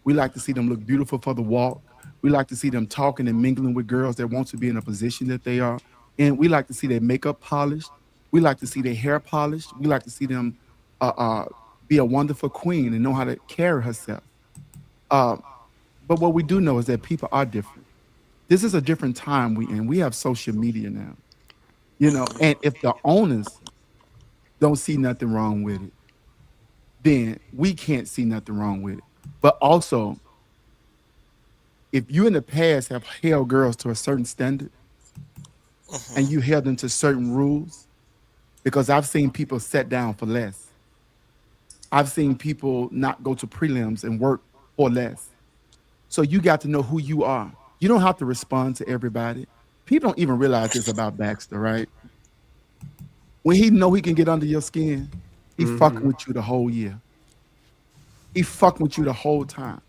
We like to see them look beautiful for the walk. We like to see them talking and mingling with girls that want to be in a position that they are. And we like to see their makeup polished. We like to see their hair polished. We like to see them uh, uh, be a wonderful queen and know how to carry herself. Uh, but what we do know is that people are different. This is a different time we in. We have social media now, and if the owners don't see nothing wrong with it, then we can't see nothing wrong with it. But also, if you in the past have held girls to a certain standard and you held them to certain rules, because I've seen people set down for less. I've seen people not go to prelims and work for less. So you got to know who you are. You don't have to respond to everybody. People don't even realize this about Baxter, right? When he know he can get under your skin, he fucking with you the whole year. He fucking with you the whole time.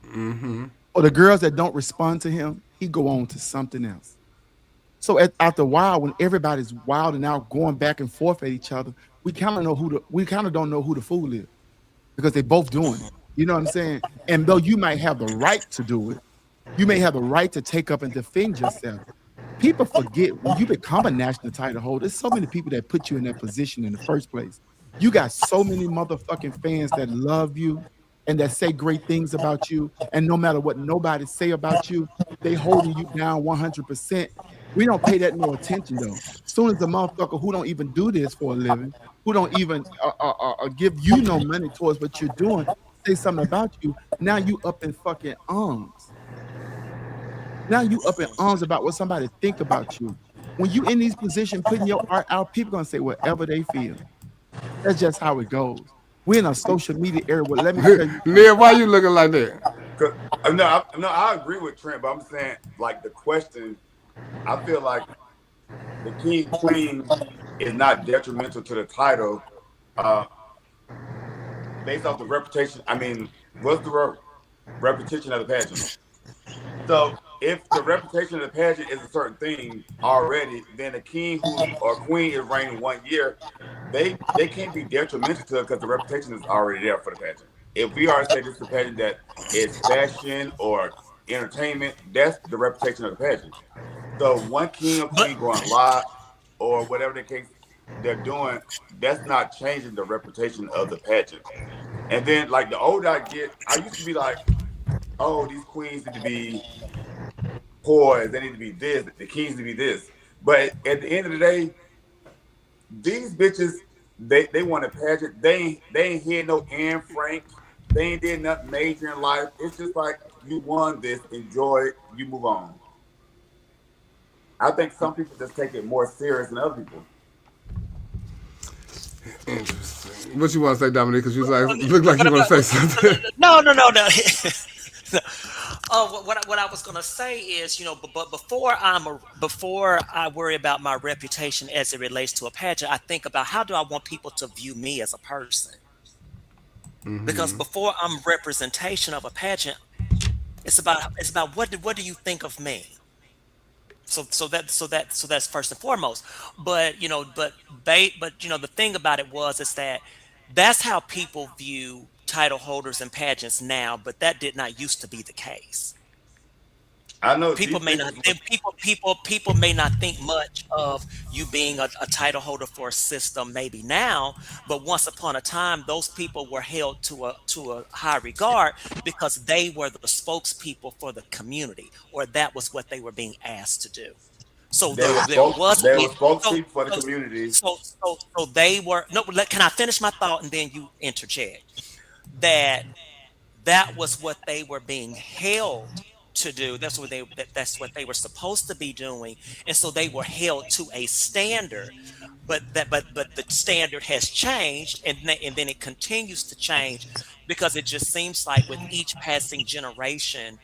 Or the girls that don't respond to him, he go on to something else. So after a while, when everybody's wild and out going back and forth at each other, we kind of don't know who the fool is because they both doing it. You know what I'm saying? And though you might have the right to do it, you may have the right to take up and defend yourself. People forget when you become a national title holder, there's so many people that put you in that position in the first place. You got so many motherfucking fans that love you and that say great things about you. And no matter what nobody say about you, they holding you down 100%. We don't pay that no attention though. Soon as the motherfucker who don't even do this for a living, who don't even give you no money towards what you're doing, say something about you, now you up in fucking arms. Now you up in arms about what somebody think about you. When you in these positions putting your art out, people gonna say whatever they feel. That's just how it goes. We're in a social media era. Well, let me tell you. Neil, why you looking like that? No, I agree with Trent, but I'm saying like the question. I feel like the king queen is not detrimental to the title, uh, based off the reputation. I mean, what's the reputation of the pageant? So if the reputation of the pageant is a certain thing already, then the king who or queen is reigning 1 year, they can't be detrimental to it because the reputation is already there for the pageant. If we already say this is a pageant that is fashion or entertainment, that's the reputation of the pageant. So one king or But queen going live or whatever the case they're doing, that's not changing the reputation of the pageant. And then like the older I get, I used to be like, oh, these queens need to be poised, they need to be this, the kings need to be this. But at the end of the day, these bitches, they want a pageant. They ain't hear no Anne Frank. They ain't did nothing major in life. It's just like you won this, enjoy it, you move on. I think some people just take it more serious than other people. Interesting. What you want to say, Dominique? Because you like, look like you want to say something. no. Oh, what I was gonna say is, but before I worry about my reputation as it relates to a pageant, I think about how do I want people to view me as a person? Because Mm-hmm. before I'm representation of a pageant, it's about what do you think of me? So that's first and foremost. But the thing about it is that that's how people view title holders and pageants now, but that did not used to be the case. I know People these may not bitches was think people may not think much of you being a title holder for a system maybe now, but once upon a time those people were held to a high regard because they were the spokespeople for the community, or that was what they were being asked to do. So there was they a were so spokespeople for the so community. so they were no. Can I finish my thought and then you interject? That that was what they were being held to do. That's what they were supposed to be doing, and so they were held to a standard. But the standard has changed, and then it continues to change because it just seems like with each passing generation,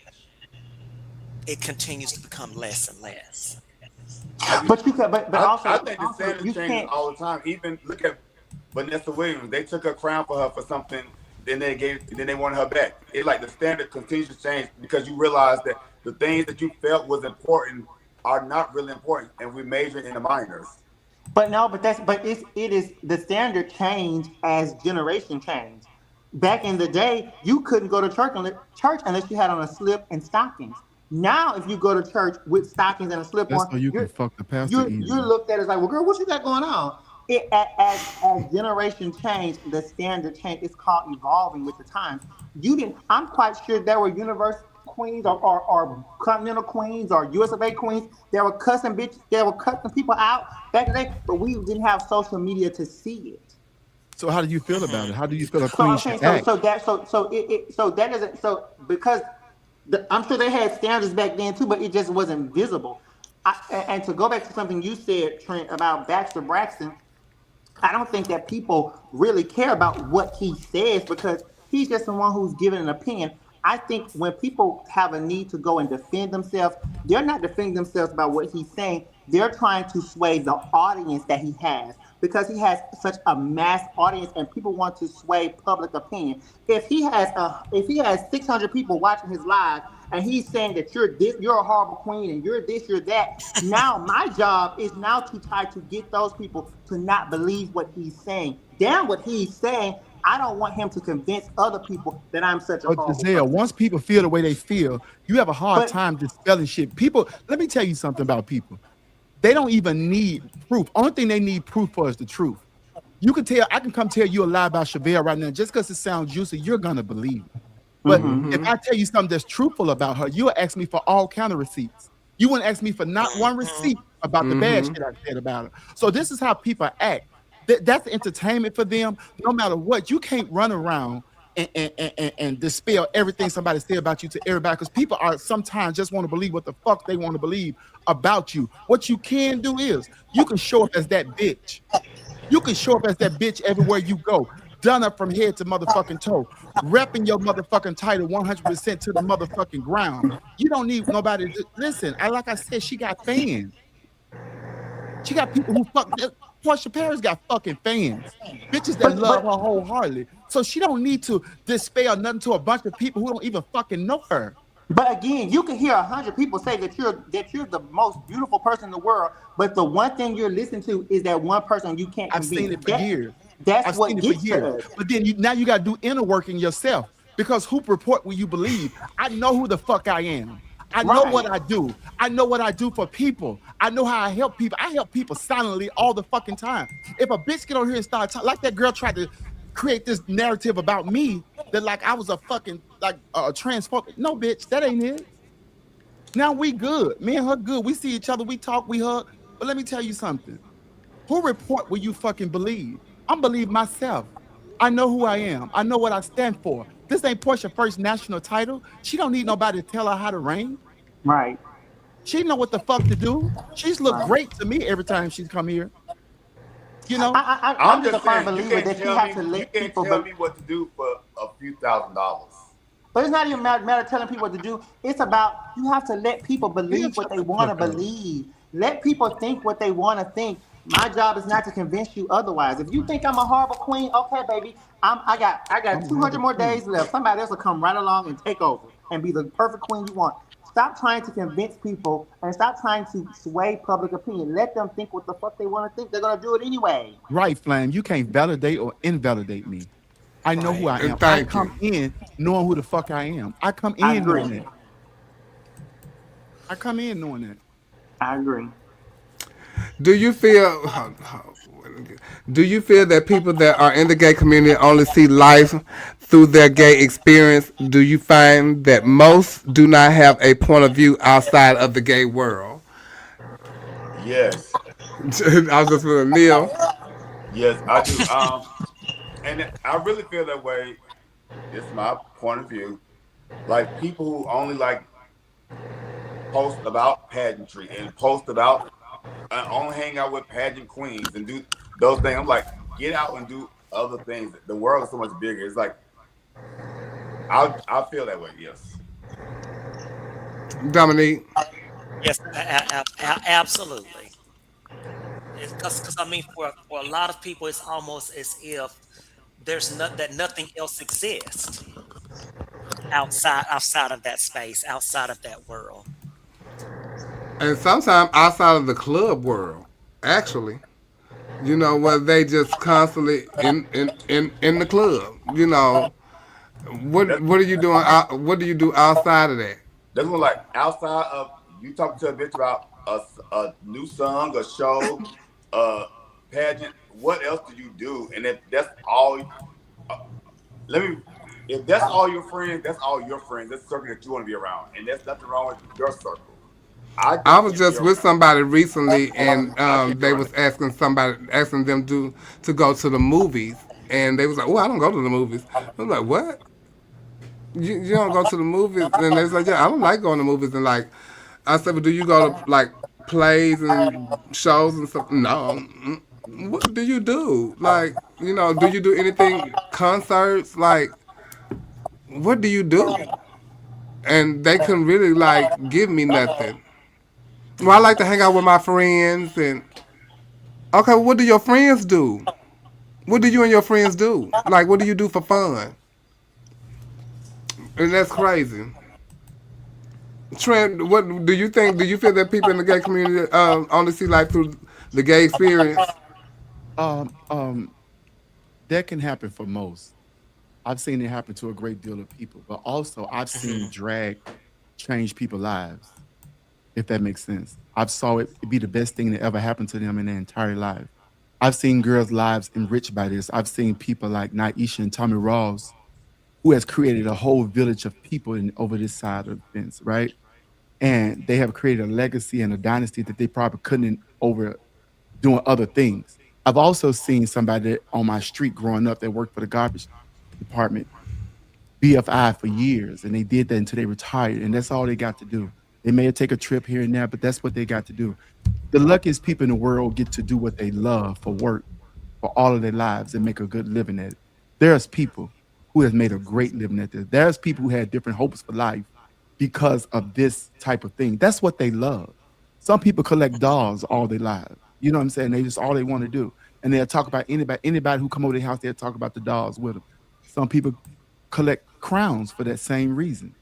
it continues to become less and less. But you could, but I also think the standard you changes can't. all the time. Even look at Vanessa Williams. They took her crown for her for something, then they wanted her back. It's like the standard continues to change because you realize that the things that you felt was important are not really important, and we major in the minors. But no, but it is the standard change as generation change. Back in the day, you couldn't go to church unless you had on a slip and stockings. Now, if you go to church with stockings and a slip That's on, so you can fuck the pastor you're easily. looked at as like, well, girl, what you got going on? As generation change, the standard change. It's called evolving with the times. You didn't. I'm quite sure there were universe queens or continental queens or US of A queens. There were cussing bitch. There were cussing people out back in the day, but we didn't have social media to see it. So how do you feel about it? How do you feel a So queen I'm should saying, act? so that doesn't because I'm sure they had standards back then too, but it just wasn't visible. And to go back to something you said, Trent, about Baxter Braxton, I don't think that people really care about what he says because he's just someone who's giving an opinion. I think when people have a need to go and defend themselves, they're not defending themselves about what he's saying. They're trying to sway the audience that he has because he has such a mass audience and people want to sway public opinion. If he has 600 people watching his live and he's saying that you're a horrible queen and you're this, you're that. Now my job is now to try to get those people to not believe what he's saying. Damn what he's saying. I don't want him to convince other people that I'm such a But horrible Giselle, person. once people feel the way they feel, you have a hard But time dispelling shit. People, let me tell you something about people. They don't even need proof. Only thing they need proof for is the truth. You can tell, I can come tell you a lie about Chevelle right now. Just because it sounds juicy, you're gonna believe it. But if Mm-hmm. I tell you something that's truthful about her, you'll ask me for all kind of receipts. You wouldn't ask me for not one Mhm. receipt about the bad Mm-hmm. shit I said about her. So this is how people act. That's entertainment for them. No matter what, you can't run around and dispel everything somebody said about you to everybody because people are sometimes just want to believe what the fuck they want to believe about you. What you can do is you can show up as that bitch. You can show up as that bitch everywhere you go, done up from head to motherfucking toe, repping your motherfucking title 100% to the motherfucking ground. You don't need nobody to listen. Like I said, she got fans. She got people who fuck. Portia Paris got fucking fans, bitches that but love but her wholeheartedly. So she don't need to dispel nothing to a bunch of people who don't even fucking know her. But again, you can hear 100 people say that you're the most beautiful person in the world, but the one thing you're listening to is that one person you can't I've seen convince. it for years. That's I've seen what it for gets to years. us. But then now you got to do inner working yourself because who report will you believe? I know who the fuck I am. I know Right. what I do. I know what I do for people. I know how I help people. I help people silently all the fucking time. If a bitch get on here and start talking, like that girl tried to create this narrative about me that like I was a fucking like transphobic. No, bitch, that ain't it. Now we good. Me and her good. We see each other. We talk. We hug. But let me tell you something. Who report will you fucking believe? I'm believe myself. I know who I am. I know what I stand for. This ain't Portia first national title. She don't need nobody to tell her how to reign. Right. She know what the fuck to do. She's looked Right. great to me every time she's come here. You know, I'm I'm just a just firm saying believer that you have to you let can't people. tell me what to do for a few $1,000. But it's not even matter telling people what to do. It's about you have to let people Yeah, believe what shut they the want to fuck up. believe. Let people think what they want to think. My job is not to convince you otherwise. If you think I'm a horrible queen, okay, baby, I got I'm a 200 horrible more queen. days left. Somebody else will come right along and take over and be the perfect queen you want. Stop trying to convince people and stop trying to sway public opinion. Let them think what the fuck they want to think. They're gonna do it anyway. Right, Flame. You can't validate or invalidate me. I know who Right. I am. And I thank come you. in knowing who the fuck I am. I come I in knowing agree. that. I come in knowing that. I agree. Do you feel? Do you feel that people that are in the gay community only see life through their gay experience? Do you find that most do not have a point of view outside of the gay world? Yes, I was just feeling Neil. yes, I do. And I really feel that way. It's my point of view. Like people who only like post about pageantry and post about only hang out with pageant queens and do those things. I'm like, get out and do other things. The world is so much bigger. It's like I feel that way. Yes. Dominique. Yes, absolutely. Because I mean, for a lot of people, it's almost as if nothing else exists outside of that space, outside of that world. And sometimes outside of the club world, actually. Where they just constantly in the club. That, What are you doing? What do you do outside of that? that's when like outside of you talking to a bitch about a new song, a show, a pageant. What else do you do? And if that's all, uh, let me. If that's all your friends, that's all your friends. That's the circle that you want to be around, and there's nothing wrong with your circle. I I just was can't be just with around. somebody recently, and I can't be they around was it. asking them to go to the movies, and they was like, "Oh, I don't go to the movies." I was like, "What? You don't go to the movies?" And they was like, "Yeah, I don't like going to movies." And like, I said, "But do you go to like plays and shows and stuff?" No. What do you do? Like, do you do anything concerts? Like, what do you do? And they couldn't really like give me nothing. Well, I like to hang out with my friends and okay, what do your friends do? What do you and your friends do? Like, what do you do for fun? And that's crazy. Trent, what do you think? Do you feel that people in the gay community only see life through the gay experience? Um, um, that can happen for most. I've seen it happen to a great deal of people, but also I've seen Hmm. drag change people's lives, if that makes sense. I've saw it be the best thing that ever happened to them in their entire life. I've seen girls' lives enriched by this. I've seen people like Naisha and Tommy Ross, who has created a whole village of people over this side of the fence, right? And they have created a legacy and a dynasty that they probably couldn't over doing other things. I've also seen somebody on my street growing up that worked for the garbage department, BFI for years, and they did that until they retired, and that's all they got to do. They may take a trip here and there, but that's what they got to do. The luckiest people in the world get to do what they love for work for all of their lives and make a good living at it. There's people who has made a great living at this. There's people who had different hopes for life because of this type of thing. That's what they love. Some people collect dolls all their lives. You know what I'm saying? They just all they want to do. And they'll talk about anybody who come over their house, they'll talk about the dolls with them. Some people collect crowns for that same reason,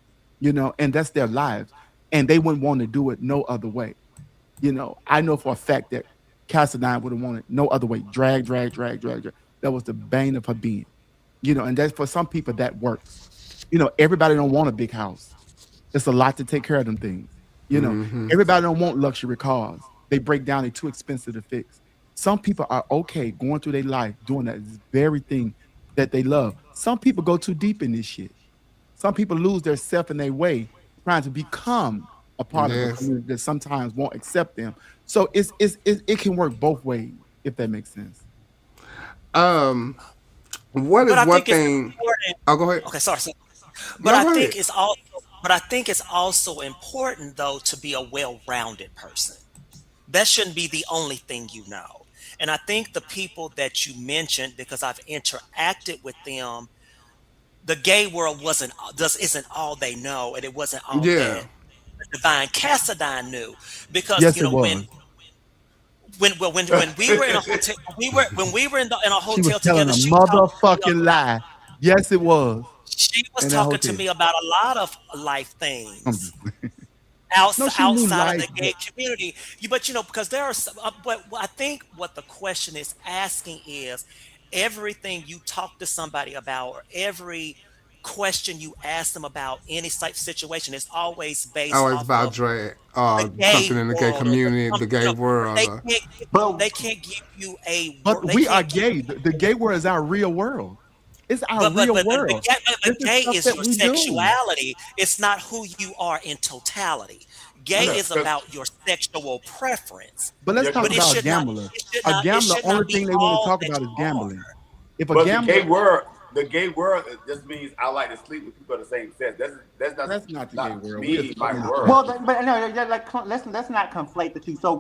and that's their lives. And they wouldn't want to do it no other way. I know for a fact that Cassadine would have wanted no other way. Drag, drag, drag, drag, drag. That was the bane of her being. And that's for some people that works. Everybody don't want a big house. It's a lot to take care of them things. Everybody don't want luxury cars. They break down, they're too expensive to fix. Some people are okay going through their life doing that very thing that they love. Some people go too deep in this shit. Some people lose their self in their way, trying to become a part of a Yes. community that sometimes won't accept them. So it can work both ways, if that makes sense. Um, what But is I one think it's thing? important. Oh, go ahead. Okay, sorry. But No, I go ahead. think it's also, but I think it's also important though to be a well-rounded person. That shouldn't be the only thing you know. And I think the people that you mentioned, because I've interacted with them, the gay world isn't all they know, and it wasn't all Yeah. that Divine Cassadine knew, because Yes, it was. when we were in a hotel, when we were in a She was hotel telling together, a she was talking to me motherfucking about lie. Yes, it was she was in that talking to hotel. me about a lot of life I'm things just playing. No, she knew outside of life, the gay community. But because there are some, but I think what the question is asking is, everything you talk to somebody about, or every question you ask them about any type situation, is always based Always off about of drag the or gay something in the gay world, or community, the gay world. they Or, can't give you But they can't give you but they we are can't give gay. The gay world is our real world. It's our real world. but This is gay stuff is that your we do. sexuality. It's not who you are in totality. Gay No, is about your sexual preference, But let's yeah, talk but about a gambler. it A gambler, should only not be thing they want to all talk that about is you are. gambling. If a but gambler, the gay world just means I like to sleep with people of the same sex. That's that's not the gay not world. We are me, my talking world. Well, but no, like let's not conflate the two. So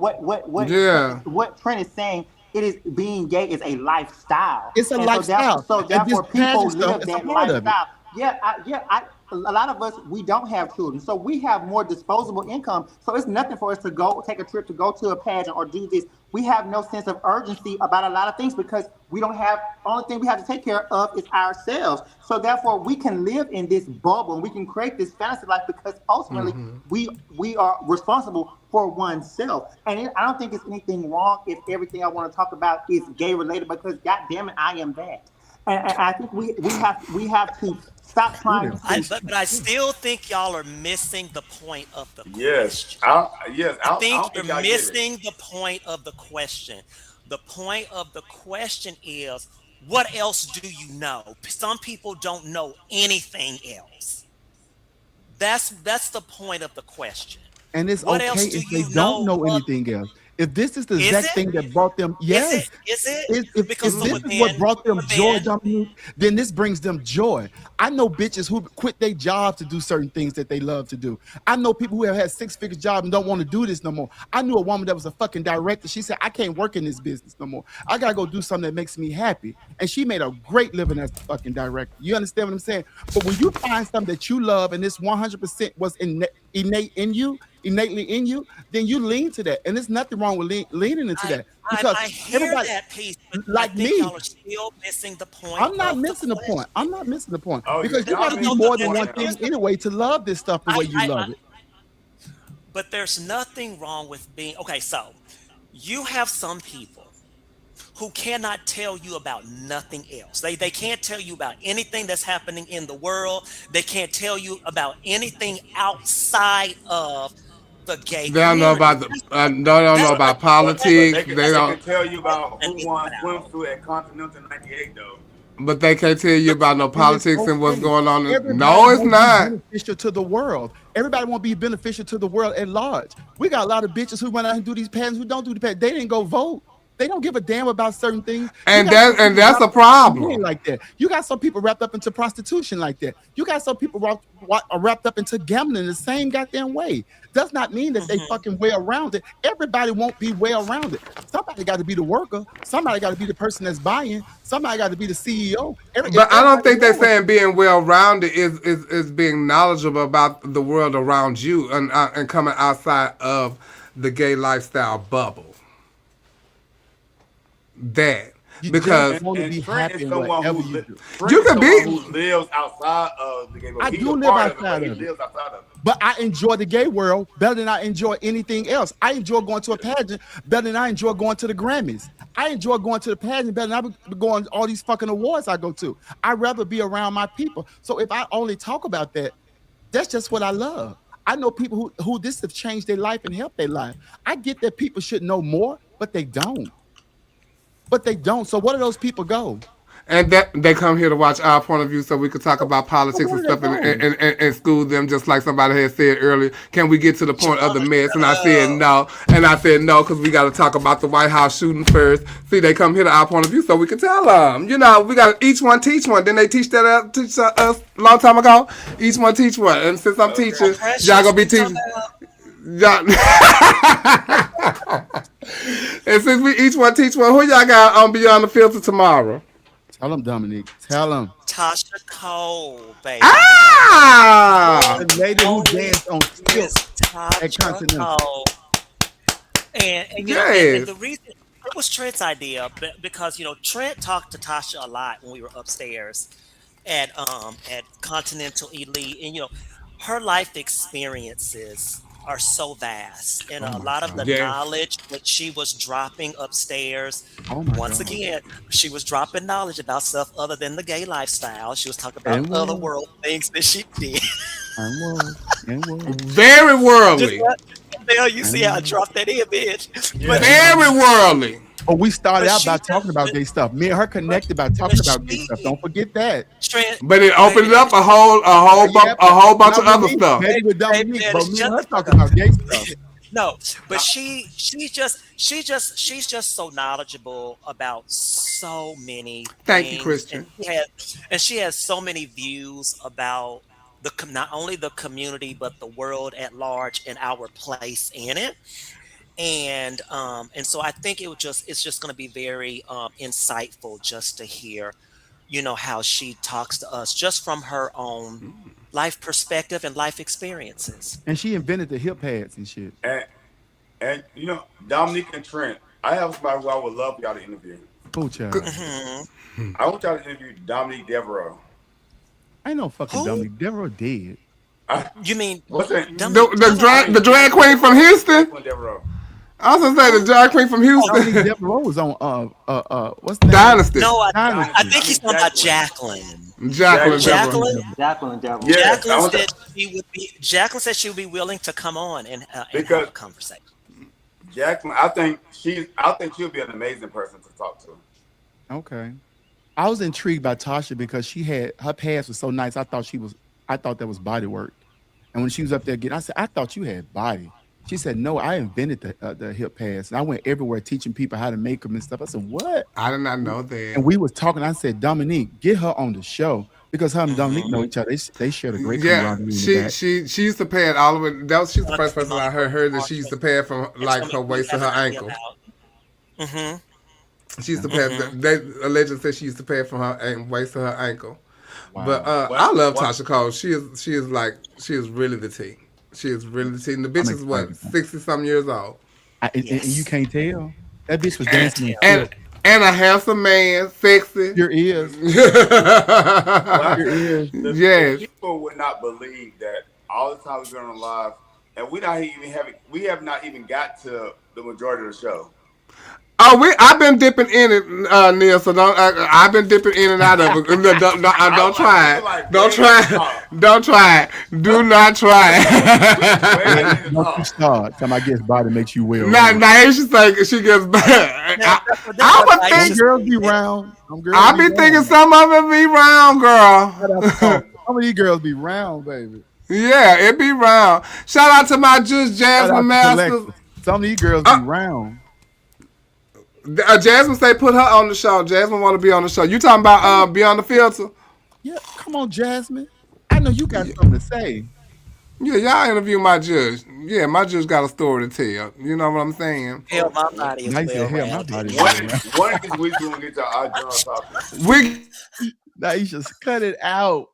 yeah. what Trent is saying, it is being gay is a lifestyle, it's a and lifestyle. so And this therefore people pageant stuff live is a that part of it. lifestyle. A lot of us, we don't have children, so we have more disposable income. So it's nothing for us to go take a trip to go to a pageant or do this. We have no sense of urgency about a lot of things because we don't have. Only thing we have to take care of is ourselves. So therefore, we can live in this bubble and we can create this fantasy life because ultimately we are responsible for oneself. And I don't think it's anything wrong if everything I want to talk about is gay related because God damn it, I am that. And I think we have to stop Do trying this. to. But I still think y'all are missing the point of the Yes, question. I Think don't you're think y'all get it. missing the point of the question. The point of the question is, what else do you know? Some people don't know anything else. That's the point of the question. And it's What okay else do if they you don't know? know anything else. If this is the Is exact it? thing that brought them, Is it? yes. Is it? If Because this is what brought them well joy, then, Dominique, then this brings them joy. I know bitches who quit their job to do certain things that they love to do. I know people who have had six-figure jobs and don't want to do this no more. I knew a woman that was a fucking director. She said, I can't work in this business no more. I gotta go do something that makes me happy. And she made a great living as a fucking director. You understand what I'm saying? But when you find something that you love and this 100% was innately in you, then you lean to that. And there's nothing wrong with leaning into I that because I hear everybody, that piece, but I like think me, y'all are still missing the point I'm not of the missing the point. question. I'm not missing the point Oh, because you got y'all to be missing the more than point one now. thing anyway to love this stuff the way you I love it. but there's nothing wrong with being okay. So you have some people who cannot tell you about nothing else. They can't tell you about anything that's happening in the world. They can't tell you about anything outside of the gay They don't know community. about they don't know That's But what about but that's but politics. they can They that's they what don't, can tell you you're about who telling me won about. swimsuit at Continental '98 though. but they can't tell you about no And it's politics and what's okay. going on. Everybody No, it's won't be not. beneficial to the world. Everybody won't be beneficial to the world at large. We got a lot of bitches who run out and do these patents who don't do the patent. They didn't go vote. They don't give a damn about certain things. You got some And people that's wrapped a up into men problem. like that. You got some people wrapped up into prostitution like that. You got some people wrapped up into gambling the same goddamn way. Does not mean that they Mhm. fucking way around it. Everybody won't be way around it. Somebody got to be the worker. Somebody got to be the person that's buying. Somebody got to be the CEO. If But I don't everybody think they're was, saying being well rounded is being knowledgeable about the world around you and coming outside of the gay lifestyle bubble. That you just because And, want to and be Trent happy is in someone whatever who you do. you Trent is could someone be. who lives outside of the game. I He's a do live part of it, but outside he of it. lives outside of it. But I enjoy the gay world better than I enjoy anything else. I enjoy going to a pageant better than I enjoy going to the Grammys. I enjoy going to the pageant better than I be going to all these fucking awards I go to. I'd rather be around my people. So if I only talk about that, that's just what I love. I know people who this have changed their life and helped their life. I get that people should know more, but they don't. But they don't. So where do those people go? And that they come here to watch our point of view so we could talk about So politics where and do they stuff go? and school them just like somebody had said earlier. Can we get to the point of the Georgia, mess? And shut I said up. no. And I said no because we got to talk about the White House shooting first. See, they come here to our point of view so we can tell them. You know, we got each one teach one. Didn't they teach us a long time ago? Each one teach one. And since I'm Okay. teaching, y'all Precious, gonna be what you teaching. talking about? Y'all. And since we each one teach one, who y'all got on Beyond the Filter tomorrow? Tell them, Dominique. Tell them. Tasha Cole, baby. We got the Ah, one, The lady who only danced on Miss stilts at Tasha Continental. Cole. And you know, and the yes. reason it was Trent's idea because Trent talked to Tasha a lot when we were upstairs at Continental Elite, and her life experiences are so vast, and Oh a my lot of the God. Yes. knowledge that she was dropping upstairs. Oh my Once God. again, she was dropping knowledge about stuff other than the gay lifestyle. She was talking about And other was. world things that she did. And was. And was. Very Just worldly. now you see And how I was. dropped that image, but Yeah. Very worldly. But we started but out by she talking just about gay stuff. Me and her but, connected by but talking about gay stuff. she Don't forget that. Trent, But it baby, opened that up is Yeah, a but whole bunch not of with other me. stuff. Maybe with baby, Dominique, that but is me and shut her the fuck talking up. about gay stuff. No, but she's just so knowledgeable about so many Thank you, things, Christian. and she has so many views about not only the community but the world at large and our place in it. And so I think it's just going to be very insightful just to hear how she talks to us just from her own life perspective and life experiences. And she invented the hip pads and shit. And Dominique and Trent, I have somebody who I would love for y'all to interview. Oh, child. Hmm. I want y'all to interview Dominique Devereaux. Ain't no fucking Who? Dominique. Devereaux dead. I, You mean what's that? Dominique I Devereaux? The mean, drag queen from Houston. Jacqueline Devereaux. I was gonna say the Who? drag queen from Oh, Dominique Houston. Devereaux was on what's the name? Dynasty. no, I Dynasty. think he's talking about Jacqueline. Jacqueline Jacqueline. Devereaux. Jacqueline. Jacqueline Devil. Yes, I want to, Jacqueline said she would be willing to come on and have because a conversation. Jacqueline, I think she'll be an amazing person to talk to. Okay. I was intrigued by Tasha because she had her past was so nice. I thought that was body work. And when she was up there again, I said, I thought you had body. She said, no, I invented the hip pads. And I went everywhere teaching people how to make them and stuff. I said, what? I did not know that. And we was talking. I said, Dominique, get her on the show because her and Dominique know each other. They shared a great Yeah, camaraderie in the back. she used to pad all the way. She's the Talk first to person I heard that she used to pad from and like tell me her what you waist to have her an idea ankle. about. Mm-hmm. She used to pad. They allegedly said she used to pad from her waist to her ankle. But Wow. I love What? Tasha Cole. She is really the tea. She is really the tea. And the I'm bitch is what excited. 60 some years old, And you Yes. can't tell. That bitch was Can't dancing in tell. and silk. and a handsome man, sexy. Your ears. Well, I Your tell you, ears. the Yes. people would not believe that all the time we've been on live, and we have not even got to the majority of the show. Oh, I've been dipping in it, Neil. So I've been dipping in and out of it. No, don't try We're it. like Don't way at try the it. top. Don't try it. Do not try Way it. at the Don't you top. start. Time I guess body makes you well Now, rounded. now she's like she gets. That's I what would Aisha Them think. girls be said. round. Them girls I be be thinking round. some of it be round, Shout out to girl. Tasha. Some of these girls be round, baby. Yeah, it be round. Shout out to my Just Shout Jasmine out to Masters. Collector. Some of these girls be Uh, round. Jasmine say put her on the show. Jasmine want to be on the show. You talking about Beyond the Filter? Yeah, come on, Jasmine. I know you got something to say. Yeah, y'all interview my judge. Yeah, my judge got a story to tell. You know what I'm saying? Hell, my body is Nice to well hell, my rounded. body One well round. one of these weeks we're gonna get to our general topic. We Now you just cut it out.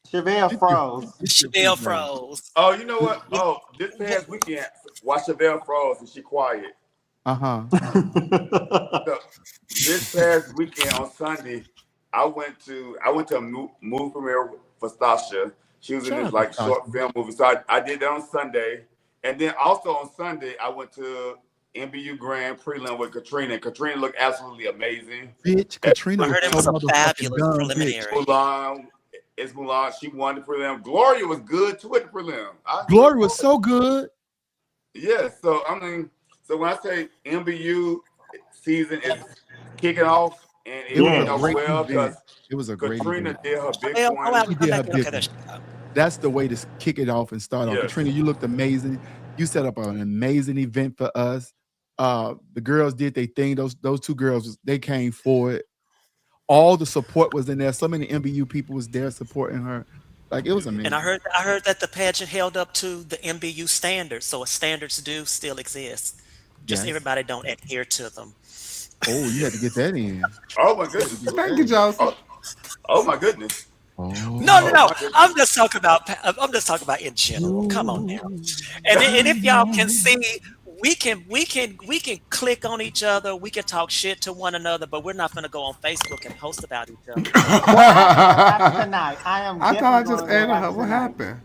Chevelle froze. Get your Chanel freak man. froze. Oh, you know what? Oh, this past weekend, while Chevelle froze and she quiet. Uh-huh. So, this past weekend on Sunday, I went to a movie premiere for Stasha. She was in Shout this out like to short Tasha. film movie. So I did that on Sunday. And then also on Sunday, I went to NBU Grand Prelim with Katrina. Katrina looked absolutely amazing. Bitch, Katrina I was heard it so was a motherfucking fabulous dumb, bitch. preliminary. Mulan, it's Mulan. She won the prelim. Gloria was good too at the prelim. I enjoyed Glory was both. so good. Yeah, so I mean, so when I say NBU season is kicking off and It it's was a kicking Yes. off great well event. because It was a great Katrina event. did her big Well, I'll have one. to She come did her back and look big at one. that. That's the way to kick it off and start off. Yes. Katrina, you looked amazing. You set up an amazing event for us. The girls did their thing. Those two girls, they came forward. All the support was in there. So many MBU people was there supporting her. Like it was And amazing. I heard that the pageant held up to the MBU standards, so standards do still exist. Just Yes. everybody don't adhere to them. Oh, you had to get that in. Oh my You had to goodness. get Thank that you, in. Joseph. Oh, oh my goodness. No, no, Oh Oh. no. my goodness. I'm just talking about. I'm just talking about in general. Come on now. And if y'all can see, we can click on each other. We can talk shit to one another, but we're not gonna go on Facebook and post about each other. Well, I am after tonight. I am I thought I definitely just going there added her. after What tonight. happened?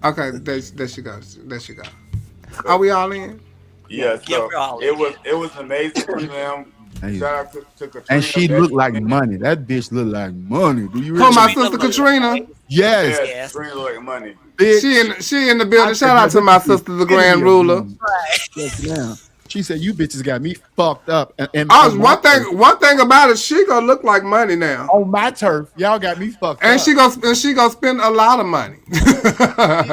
Okay, there she goes. There she go. Are So we all in? yeah, Yes. Yeah, so we're all in. it was amazing for them. Hey. Shout out to And Katrina she best looked like friend. money. That bitch looked like money. Do you Who, really? my Katrina sister looked Katrina? amazing. Yes, Yes, Yes. Katrina look like money. bitch. She in the I building. said, Shout girl, out to this my is the sister, the grand epitome of ruler. money. Yes, ma'am. She said, you bitches got me fucked up. And Oh, on my turf. one thing about it, she gonna look like money now, On my turf, y'all got me fucked and up. she gonna spend a lot of money.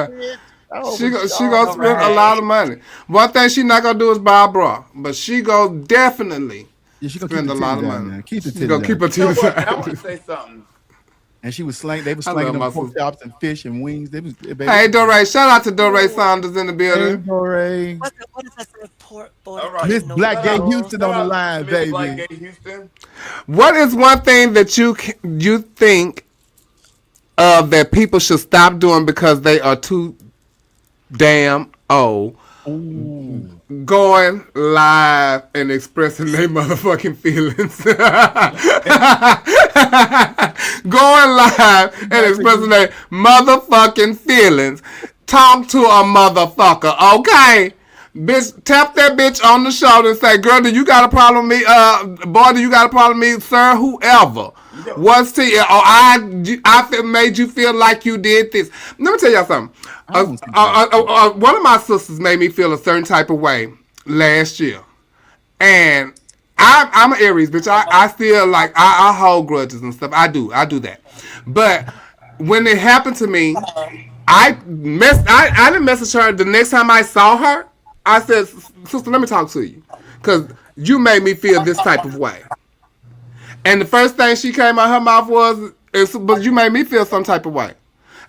Bitch. Oh, but She y'all, gonna All spend a right. lot of money. One thing she not gonna do is buy a bra, but she gonna definitely yeah, she gonna keep spend the a lot titties of out money. now. Keep the She's titties gonna keep out. her You know titties what? And I want out. to say something. And they were I slinging love them my pork sister. chops and fish and wings. Baby. Hey, Doree, shout out to Doree Saunders in the Hey, building. Dore. What is that say? Port All right. Miss Portofino Black Shout Gay out, noodles. Houston shout on the out to line, Miss Black baby. Gay Houston. What is one thing that you think that people should stop doing because they are too damn old? Ooh. Going live and expressing their motherfucking feelings. Going live and expressing their motherfucking feelings. Talk to a motherfucker, okay? Bitch, tap that bitch on the shoulder and say, girl, do you got a problem with me? Boy, do you got a problem with me? Sir, whoever. You know, What's to you? Or made you feel like you did this. Let me tell y'all something. I don't see that. One of my sisters made me feel a certain type of way last year. And I'm an Aries, bitch. I still like, I hold grudges and stuff. I do that. But when it happened to me, I didn't message her the next time I saw her. I said, sister, let me talk to you. Because you made me feel this type of way. And the first thing she came out her mouth was, but you made me feel some type of way.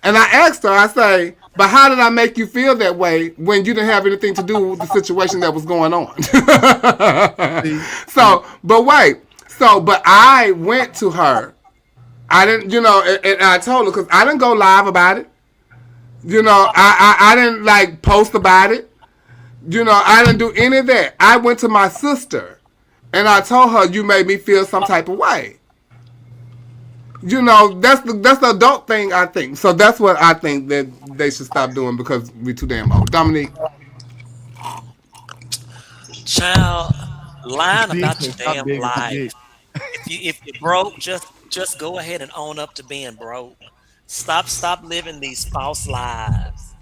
And I asked her, I say, but how did I make you feel that way when you didn't have anything to do with the situation that was going on? See, but wait. But I went to her. I didn't, and I told her, because I didn't go live about it. I didn't like post about it. I didn't do any of that. I went to my sister and I told her, you made me feel some type of way. That's the adult thing, I think. So that's what I think that they should stop doing because we're too damn old. Dominique. Child, lying big about said, your stop damn begging for life. dick. If you're broke, just go ahead and own up to being broke. Stop living these false lives.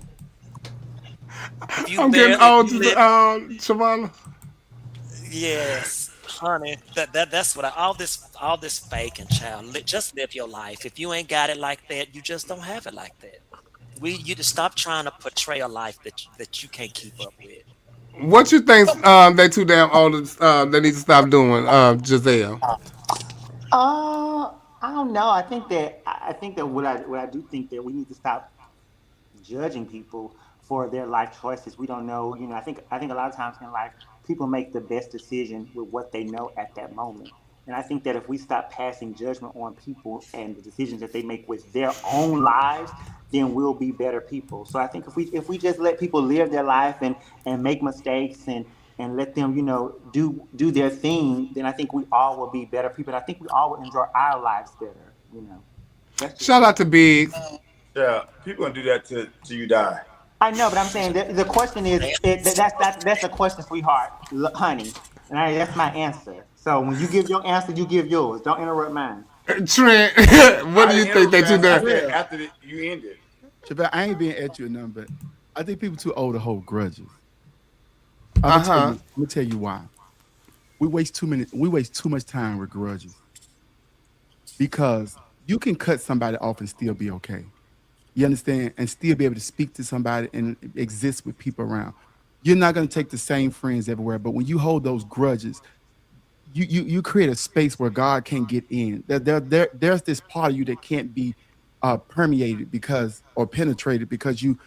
I'm getting If old, you live, Shavana. yes, honey, that's what all this faking, child. Just live your life. If you ain't got it like that, you just don't have it like that. You just stop trying to portray a life that you can't keep up with. What you think they too damn old they need to stop doing, Giselle? I don't know. I think that what I do think that we need to stop judging people for their life choices. We don't know, I think a lot of times in life people make the best decision with what they know at that moment. And I think that if we stop passing judgment on people and the decisions that they make with their own lives, then we'll be better people. So I think if we just let people live their life and make mistakes and let them, do their thing, then I think we all will be better people. And I think we all will enjoy our lives better. That's just Shout me. out to Biggs. yeah, people gonna do that till you die. I know, but I'm saying the question is that's a question, sweetheart, honey, and that's my answer. So when you give your answer, you give yours. Don't interrupt mine. Trent, what I do you didn't think interrupt they your too answer. I damn? said Well, after you ended. Shabbat, I ain't being at you or nothing, but I think people too old to hold grudges. I'm Uh gonna tell you. huh. I'm gonna tell you why. We waste too much time with grudges because you can cut somebody off and still be okay. You understand? And still be able to speak to somebody and exist with people around. You're not gonna take the same friends everywhere, but when you hold those grudges, you create a space where God can't get in. There's this part of you that can't be permeated because or penetrated because you're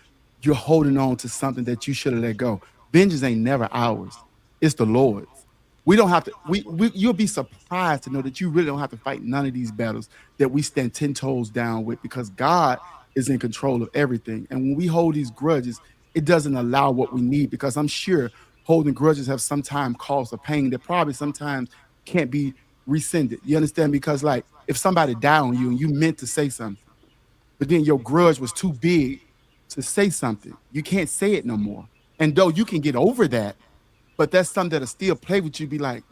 holding on to something that you should have let go. Vengeance ain't never ours; it's the Lord's. We don't have to. You'll be surprised to know that you really don't have to fight none of these battles that we stand 10 toes down with, because God is in control of everything. And when we hold these grudges, it doesn't allow what we need, because I'm sure holding grudges have sometimes caused a pain that probably sometimes can't be rescinded. You understand? Because like if somebody died on you and you meant to say something, but then your grudge was too big to say something, you can't say it no more. And though you can get over that, but that's something that'll still play with you. Be like,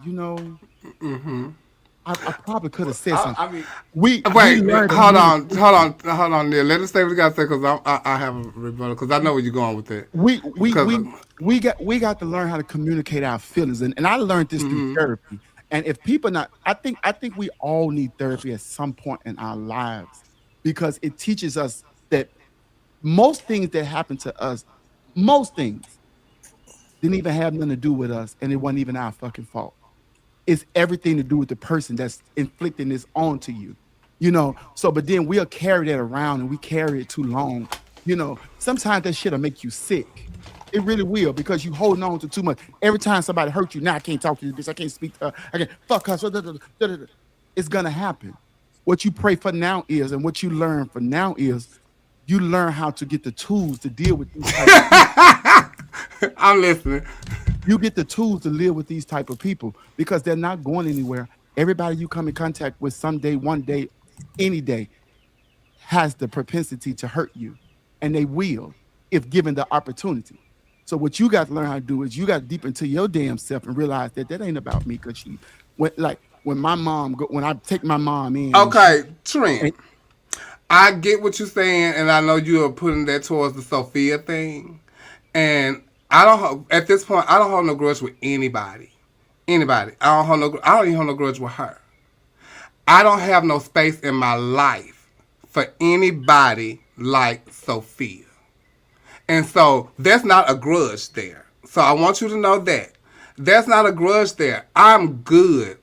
I probably could have said something. I mean, We learned hold on, Neil. Let us stay what you got to say, because I have a rebuttal, because I know where you're going with that. we got to learn how to communicate our feelings, and I learned this through therapy. And if people not, I think we all need therapy at some point in our lives, because it teaches us that most things that happen to us, most things didn't even have nothing to do with us, and it wasn't even our fucking fault. It's everything to do with the person that's inflicting this onto you, So, but then we'll carry that around, and we carry it too long. Sometimes that shit'll make you sick. It really will, because you holding on to too much. Every time somebody hurt you, now I can't talk to this bitch. I can't speak to her. I can't fuck her. It's gonna happen. What you pray for now is, and what you learn for now is, you learn how to get the tools to deal with these type of people. I'm listening. You get the tools to live with these type of people, because they're not going anywhere. Everybody you come in contact with someday, one day, any day, has the propensity to hurt you, and they will if given the opportunity. So what you got to learn how to do is you got to deep into your damn self and realize that ain't about me. Because when I take my mom in. Okay, Trent. I get what you're saying, and I know you are putting that towards the Sophia thing. And at this point, I don't hold no grudge with anybody. I don't even hold no grudge with her. I don't have no space in my life for anybody like Sophia. And so there's not a grudge there. So I want you to know that. There's not a grudge there. I'm good.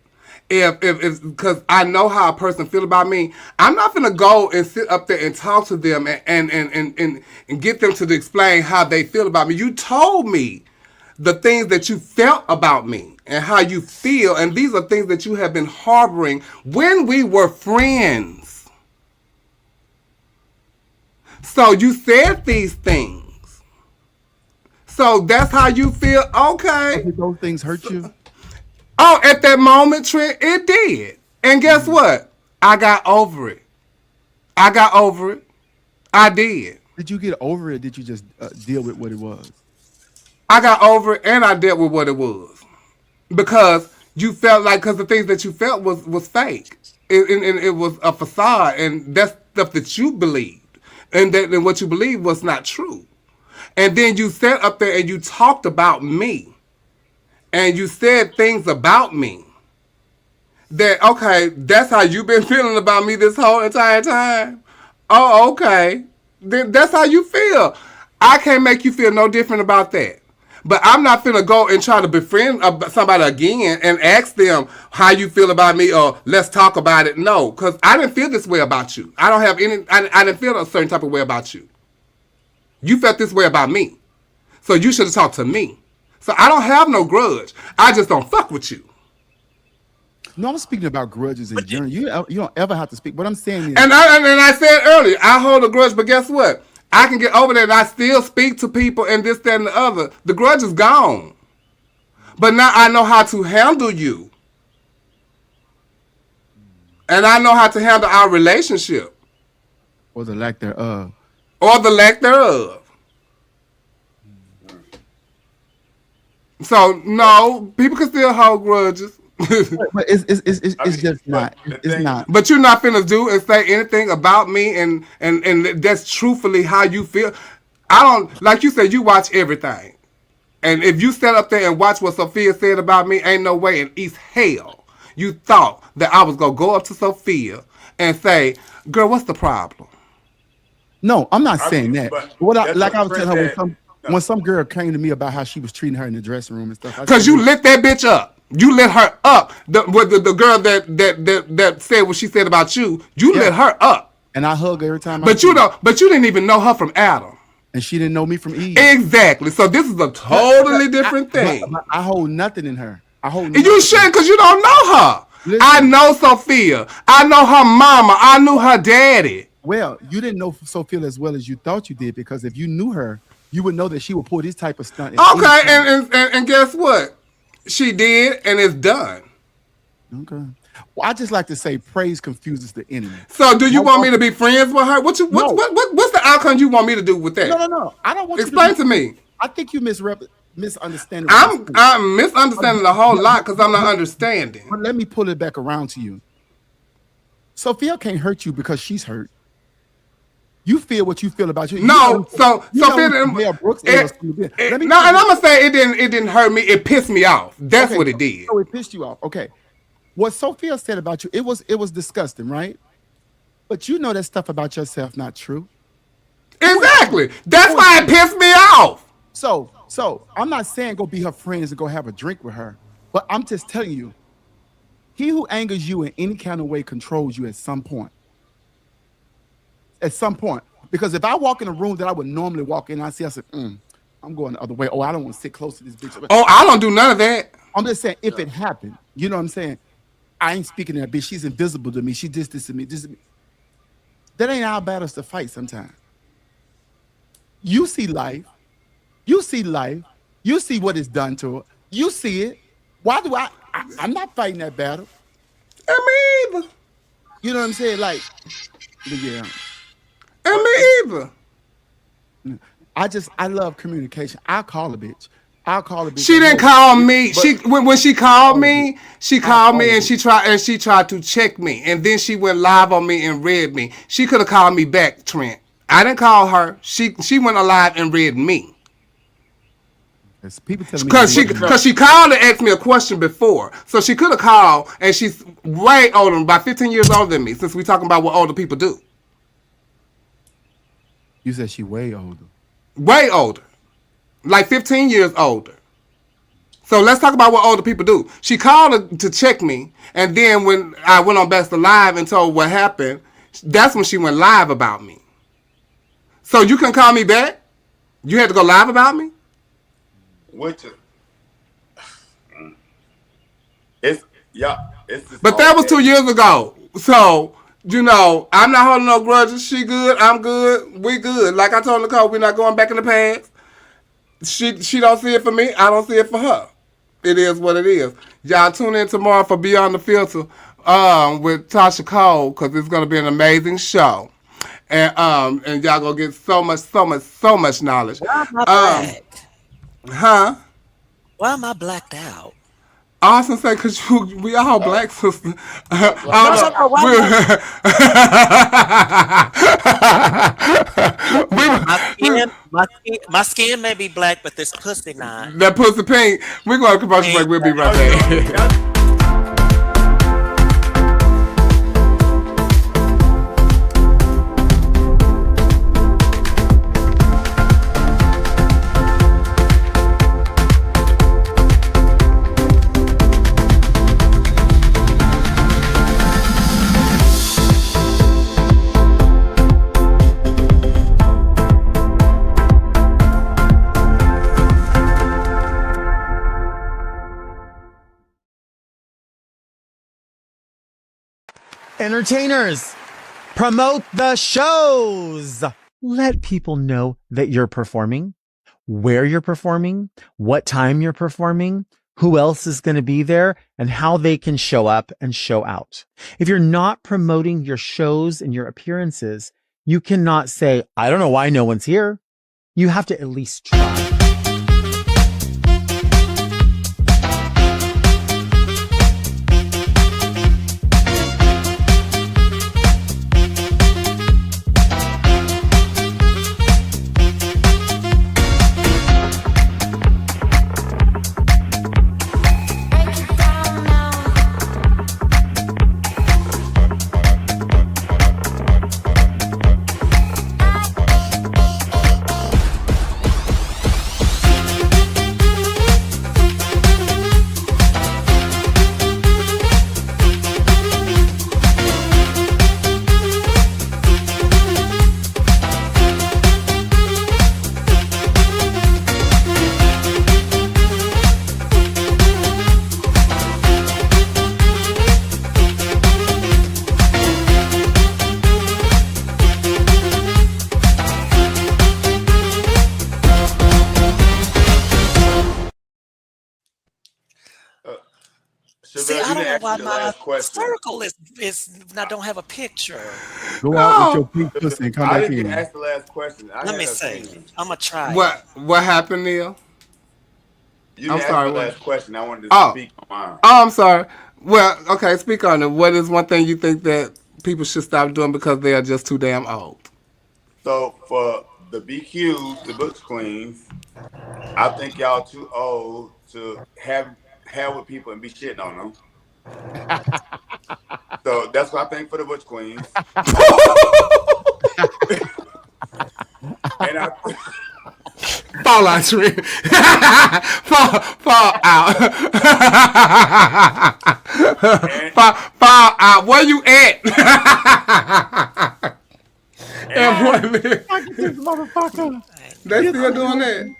If because I know how a person feel about me, I'm not gonna go and sit up there and talk to them and get them to explain how they feel about me. You told me the things that you felt about me and how you feel, and these are things that you have been harboring when we were friends. So you said these things. So that's how you feel. Okay. Did those things hurt you? Oh, at that moment, Trent, it did. And guess what? I got over it. I did. Did you get over it? Did you just deal with what it was? I got over it, and I dealt with what it was. Because you felt like, because the things that you felt was fake. It was a facade, and that's stuff that you believed. And what you believed was not true. And then you sat up there and you talked about me. And you said things about me that, okay, that's how you've been feeling about me this whole entire time? Oh, okay. Then that's how you feel. I can't make you feel no different about that. But I'm not finna go and try to befriend somebody again and ask them how you feel about me or let's talk about it. No, because I didn't feel this way about you. I didn't feel a certain type of way about you. You felt this way about me. So you should have talked to me. So I don't have no grudge. I just don't fuck with you. No, I'm speaking about grudges in general. You don't ever have to speak. What I'm saying is, and I said earlier, I hold a grudge, but guess what? I can get over that, and I still speak to people and this, that, and the other. The grudge is gone. But now I know how to handle you. And I know how to handle our relationship. Or the lack thereof. So no, people can still hold grudges. But it's just not. It's not. But you're not finna do and say anything about me, and that's truthfully how you feel. I don't, like you said, you watch everything. And if you sat up there and watch what Sophia said about me, ain't no way in East hell you thought that I was gonna go up to Sophia and say, "Girl, what's the problem?" No, I'm not saying that. I was telling her when some girl came to me about how she was treating her in the dressing room and stuff. Because you lit that bitch up. You lit her up. The girl that said what she said about you, you lit her up. And I hug every time. But you didn't even know her from Adam. And she didn't know me from Eve. Exactly. So this is a totally different thing. I hold nothing in her. I hold And you shouldn't because you don't know her. Listen. I know Sophia. I know her mama. I knew her daddy. Well, you didn't know Sophia as well as you thought you did, because if you knew her, you would know that she would pull this type of stunt. Okay, and guess what? She did, and it's done. Okay. Well, I just like to say praise confuses the enemy. So do you want me to be friends with her? What's the outcome you want me to do with that? No. I don't want Explain you to me. I think you misunderstanding. I'm misunderstanding a whole lot because I'm not understanding. But let me pull it back around to you. Sophia can't hurt you because she's hurt. You feel what you feel about you. No, Sophia. And I'm gonna say it didn't hurt me. It pissed me off. That's what it did. So it pissed you off. Okay. What Sophia said about you, it was disgusting, right? But you know that stuff about yourself not true. Exactly. That's why it pissed me off. So I'm not saying go be her friends and go have a drink with her, but I'm just telling you, he who angers you in any kind of way controls you at some point. At some point. Because if I walk in a room that I would normally walk in, I see, I said, I'm going the other way. Oh, I don't want to sit close to this bitch. Oh, I don't do none of that. I'm just saying, if it happened, you know what I'm saying? I ain't speaking to that bitch. She's invisible to me. She this to me. That ain't our battles to fight sometimes. You see life. You see life. You see what it's done to her. You see it. Why do I'm not fighting that battle. I mean, you know what I'm saying? Like, yeah. And me either. I love communication. I'll call a bitch. She didn't call me. When she called me, and she tried to check me, and then she went live on me and read me. She could have called me back, Trent. I didn't call her. She went live and read me. Because she called and asked me a question before, so she could have called, and she's way older, about 15 years older than me. Since we talking about what older people do. You said she way older. Way older. Like 15 years older. So let's talk about what older people do. She called to check me, and then when I went on Best Alive and told what happened, that's when she went live about me. So you can call me back? You had to go live about me? Which is but that was 2 years ago. So, you know, I'm not holding no grudges. She good, I'm good, we good. Like I told Nicole, we're not going back in the past. She don't see it for me, I don't see it for her. It is what it is. Y'all tune in tomorrow for Beyond the Filter with Tasha Cole, because it's gonna be an amazing show. And y'all gonna get so much knowledge. Why am I black? Huh? Why am I blacked out? I was gonna say, cause we all black sisters. My skin may be black, but this pussy not. That pussy pink. We're going to commercial break. We'll be right back. Entertainers, promote the shows. Let people know that you're performing, where you're performing, what time you're performing, who else is going to be there, and how they can show up and show out. If you're not promoting your shows and your appearances, you cannot say, I don't know why no one's here. You have to at least try. See, Chevelle, I you don't didn't know ask me why the my last question. circle is I don't have a picture. Go out with your Oh, pink pussy and come I back didn't get in. asked the last question. I Let had me a see. opinion. I'm gonna try it. what happened, Neil? You I'm didn't ask sorry. me the What? last question. I wanted to Oh, speak on mine. oh, I'm sorry. Well, okay. Speak on it. What is one thing you think that people should stop doing because they are just too damn old? So for the BQs, the Butch Queens, I think y'all too old to have with people and be shitting on them. So that's what I think for the Butch Queens. And I Fall out, tree. fall out. and, fall out. Where you at? And and what? This motherfucker. They Get still out doing of that. here.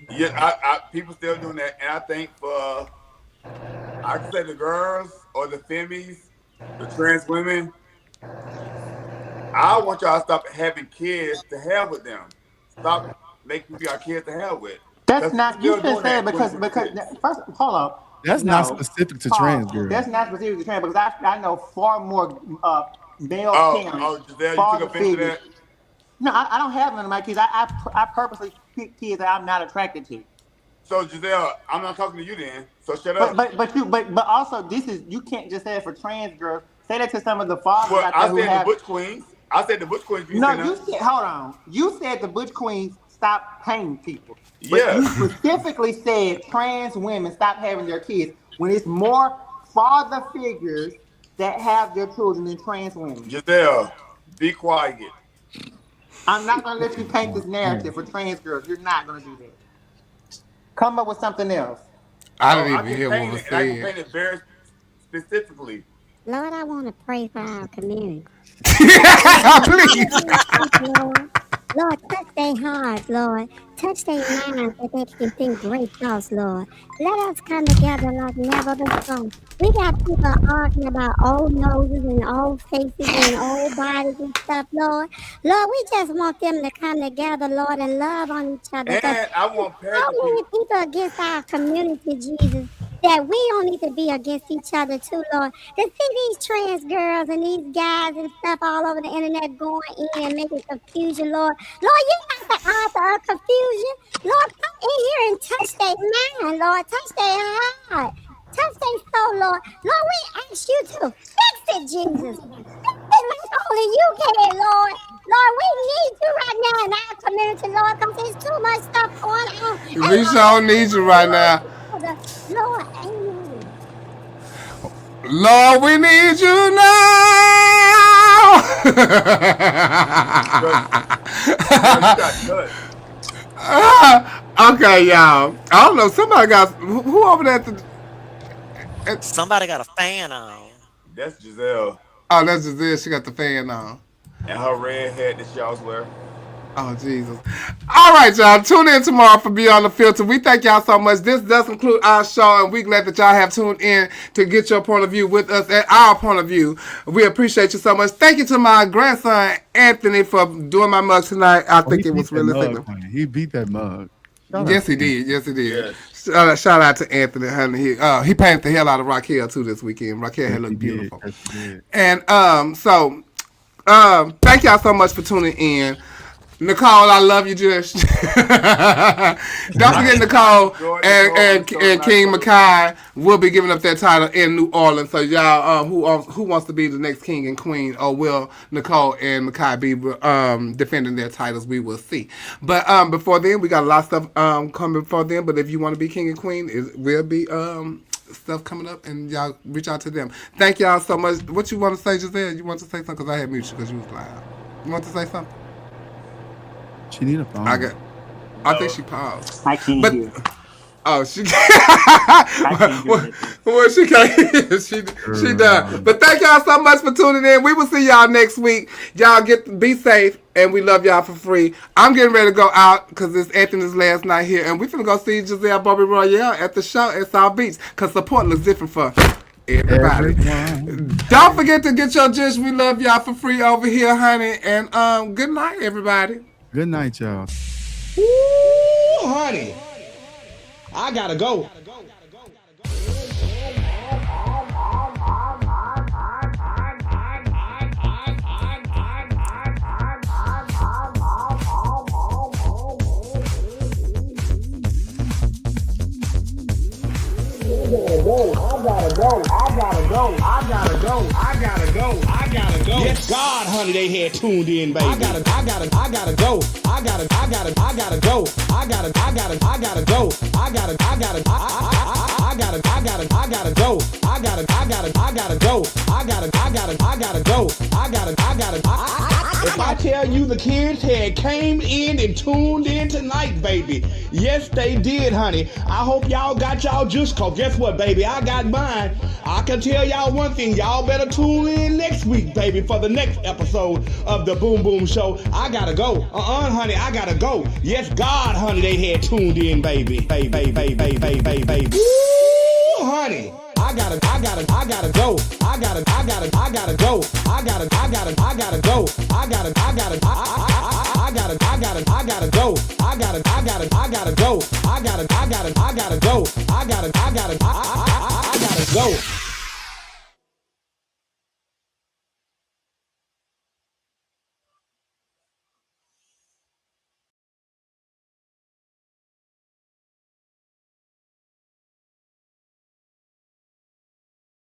yeah, people still doing that. And I think for I can say the girls or the femmies, the trans women, I want y'all to stop having kids to have with them. Stop making people our kids to have with. That's Because people not. You still should doing say that it in because 2026. first, hold on. That's not No, specific to trans Paul. girls. That's not specific to trans because I know far more male parents, Giselle, you took father offense to figures. that? No, I don't have none of my kids. I purposely pick kids that I'm not attracted to. So Giselle, I'm not talking to you then. So shut But up. but also this is you can't just say it for trans girls. Say that to some of the fathers Well, out there I who said the have. Butch Queens. I said the Butch Queens. You No, said you that? said hold on. You said the butch queens stop paying people, but you Yes. specifically said trans women stop having their kids when it's more father figures that have their children than trans women. Giselle, be quiet. I'm not gonna let you paint this narrative for trans girls. You're not gonna do that. Come up with something else. I Oh, didn't I even can hear what paint was it, and I can said. paint it very specifically. Lord, I want to pray for our community. Please. Lord, Lord, touch their hearts, Lord. Touch their minds that they can think great thoughts, Lord. Let us come together like never before. We got people arguing about old noses and old faces and old bodies and stuff, Lord. Lord, we just want them to come together, Lord, and love on each other. Because And I want so pageant many people. people against our community, Jesus, that we don't need to be against each other too, Lord. To see these trans girls and these guys and stuff all over the internet going in and making confusion, Lord. Lord, you're not the author of confusion. Lord, come in here and touch their mind, Lord. Touch their heart. Touch their soul, Lord. Lord, we ask you to fix it, Jesus. Fix it like only you can, Lord. Lord, we need you right now in our community, Lord, because there's too much stuff going on. And We Lord, sure need you right now. Lord, amen. Lord, we need you Girl, now. girl, you got touched. Okay, y'all. I don't know. Somebody got who over there at Somebody got a fan on. That's Giselle. oh, that's just it. She got the fan on. And her red hat that she always wear. Oh, Jesus. All right, y'all. Tune in tomorrow for Beyond the Filter. We thank y'all so much. This does conclude our show, and we're glad that y'all have tuned in to get your point of view with us and our point of view. We appreciate you so much. Thank you to my grandson, Anthony, for doing my mug tonight. I Oh, he think it beat was that really mug, effective. honey. He beat that mug. Shout out Yes, to he him. did. Yes, he did. Yes. Shout out to Anthony, honey. He painted the hell out of Raquel, too, this weekend. Raquel Yes, had he looked did. beautiful. Yes, he did. And thank y'all so much for tuning in. Nicole, I love you, just. Don't forget Nicole enjoyed and Nicole so King much. Mackay will be giving up that title in New Orleans. So y'all, who wants to be the next king and queen, or will Nicole and Mackay be defending their titles? We will see. But before then, we got a lot of stuff coming before then. But if you want to be king and queen, it will be stuff coming up, and y'all reach out to them. Thank y'all so much. What you want to say, Giselle? You want to say something? Because I had muted you because you was loud. You want to say something? She need a phone. I think No. she paused. I can't But hear. oh, she I can't hear that. well, she can't. She done. But thank y'all so much for tuning in. We will see y'all next week. Y'all be safe, and we love y'all for free. I'm getting ready to go out because it's Anthony's last night here, and we finna go see Giselle Bobby Royale at the show at South Beach because support looks different for everybody. Everyone. Don't forget to get your judge. We love y'all for free over here, honey. And good night, everybody. Good night, y'all. Ooh, honey. I gotta go. Yes, God, honey, they had tuned in, baby. I gotta go. I gotta go. I gotta go. I gotta go. I gotta go. I gotta go. I gotta go. I gotta go. I gotta go. I gotta go. I gotta go. I gotta. If I tell you the kids had came in and tuned in tonight, baby. Yes, they did, honey. I hope y'all got y'all juice, cause guess what, baby? I got mine. I can tell y'all one thing. Y'all better tune in next week, baby, for the next episode of the Boom Boom Show. I gotta go. Honey, I gotta go. Yes, God, honey, they had tuned in, baby. Baby. Woo, honey. I gotta go. I gotta go. I gotta go. I gotta go. I gotta go. I gotta go. I gotta go. I gotta go. I gotta go. I gotta go. I gotta go. I gotta go. I gotta go. I gotta go. I gotta go. I gotta go. I gotta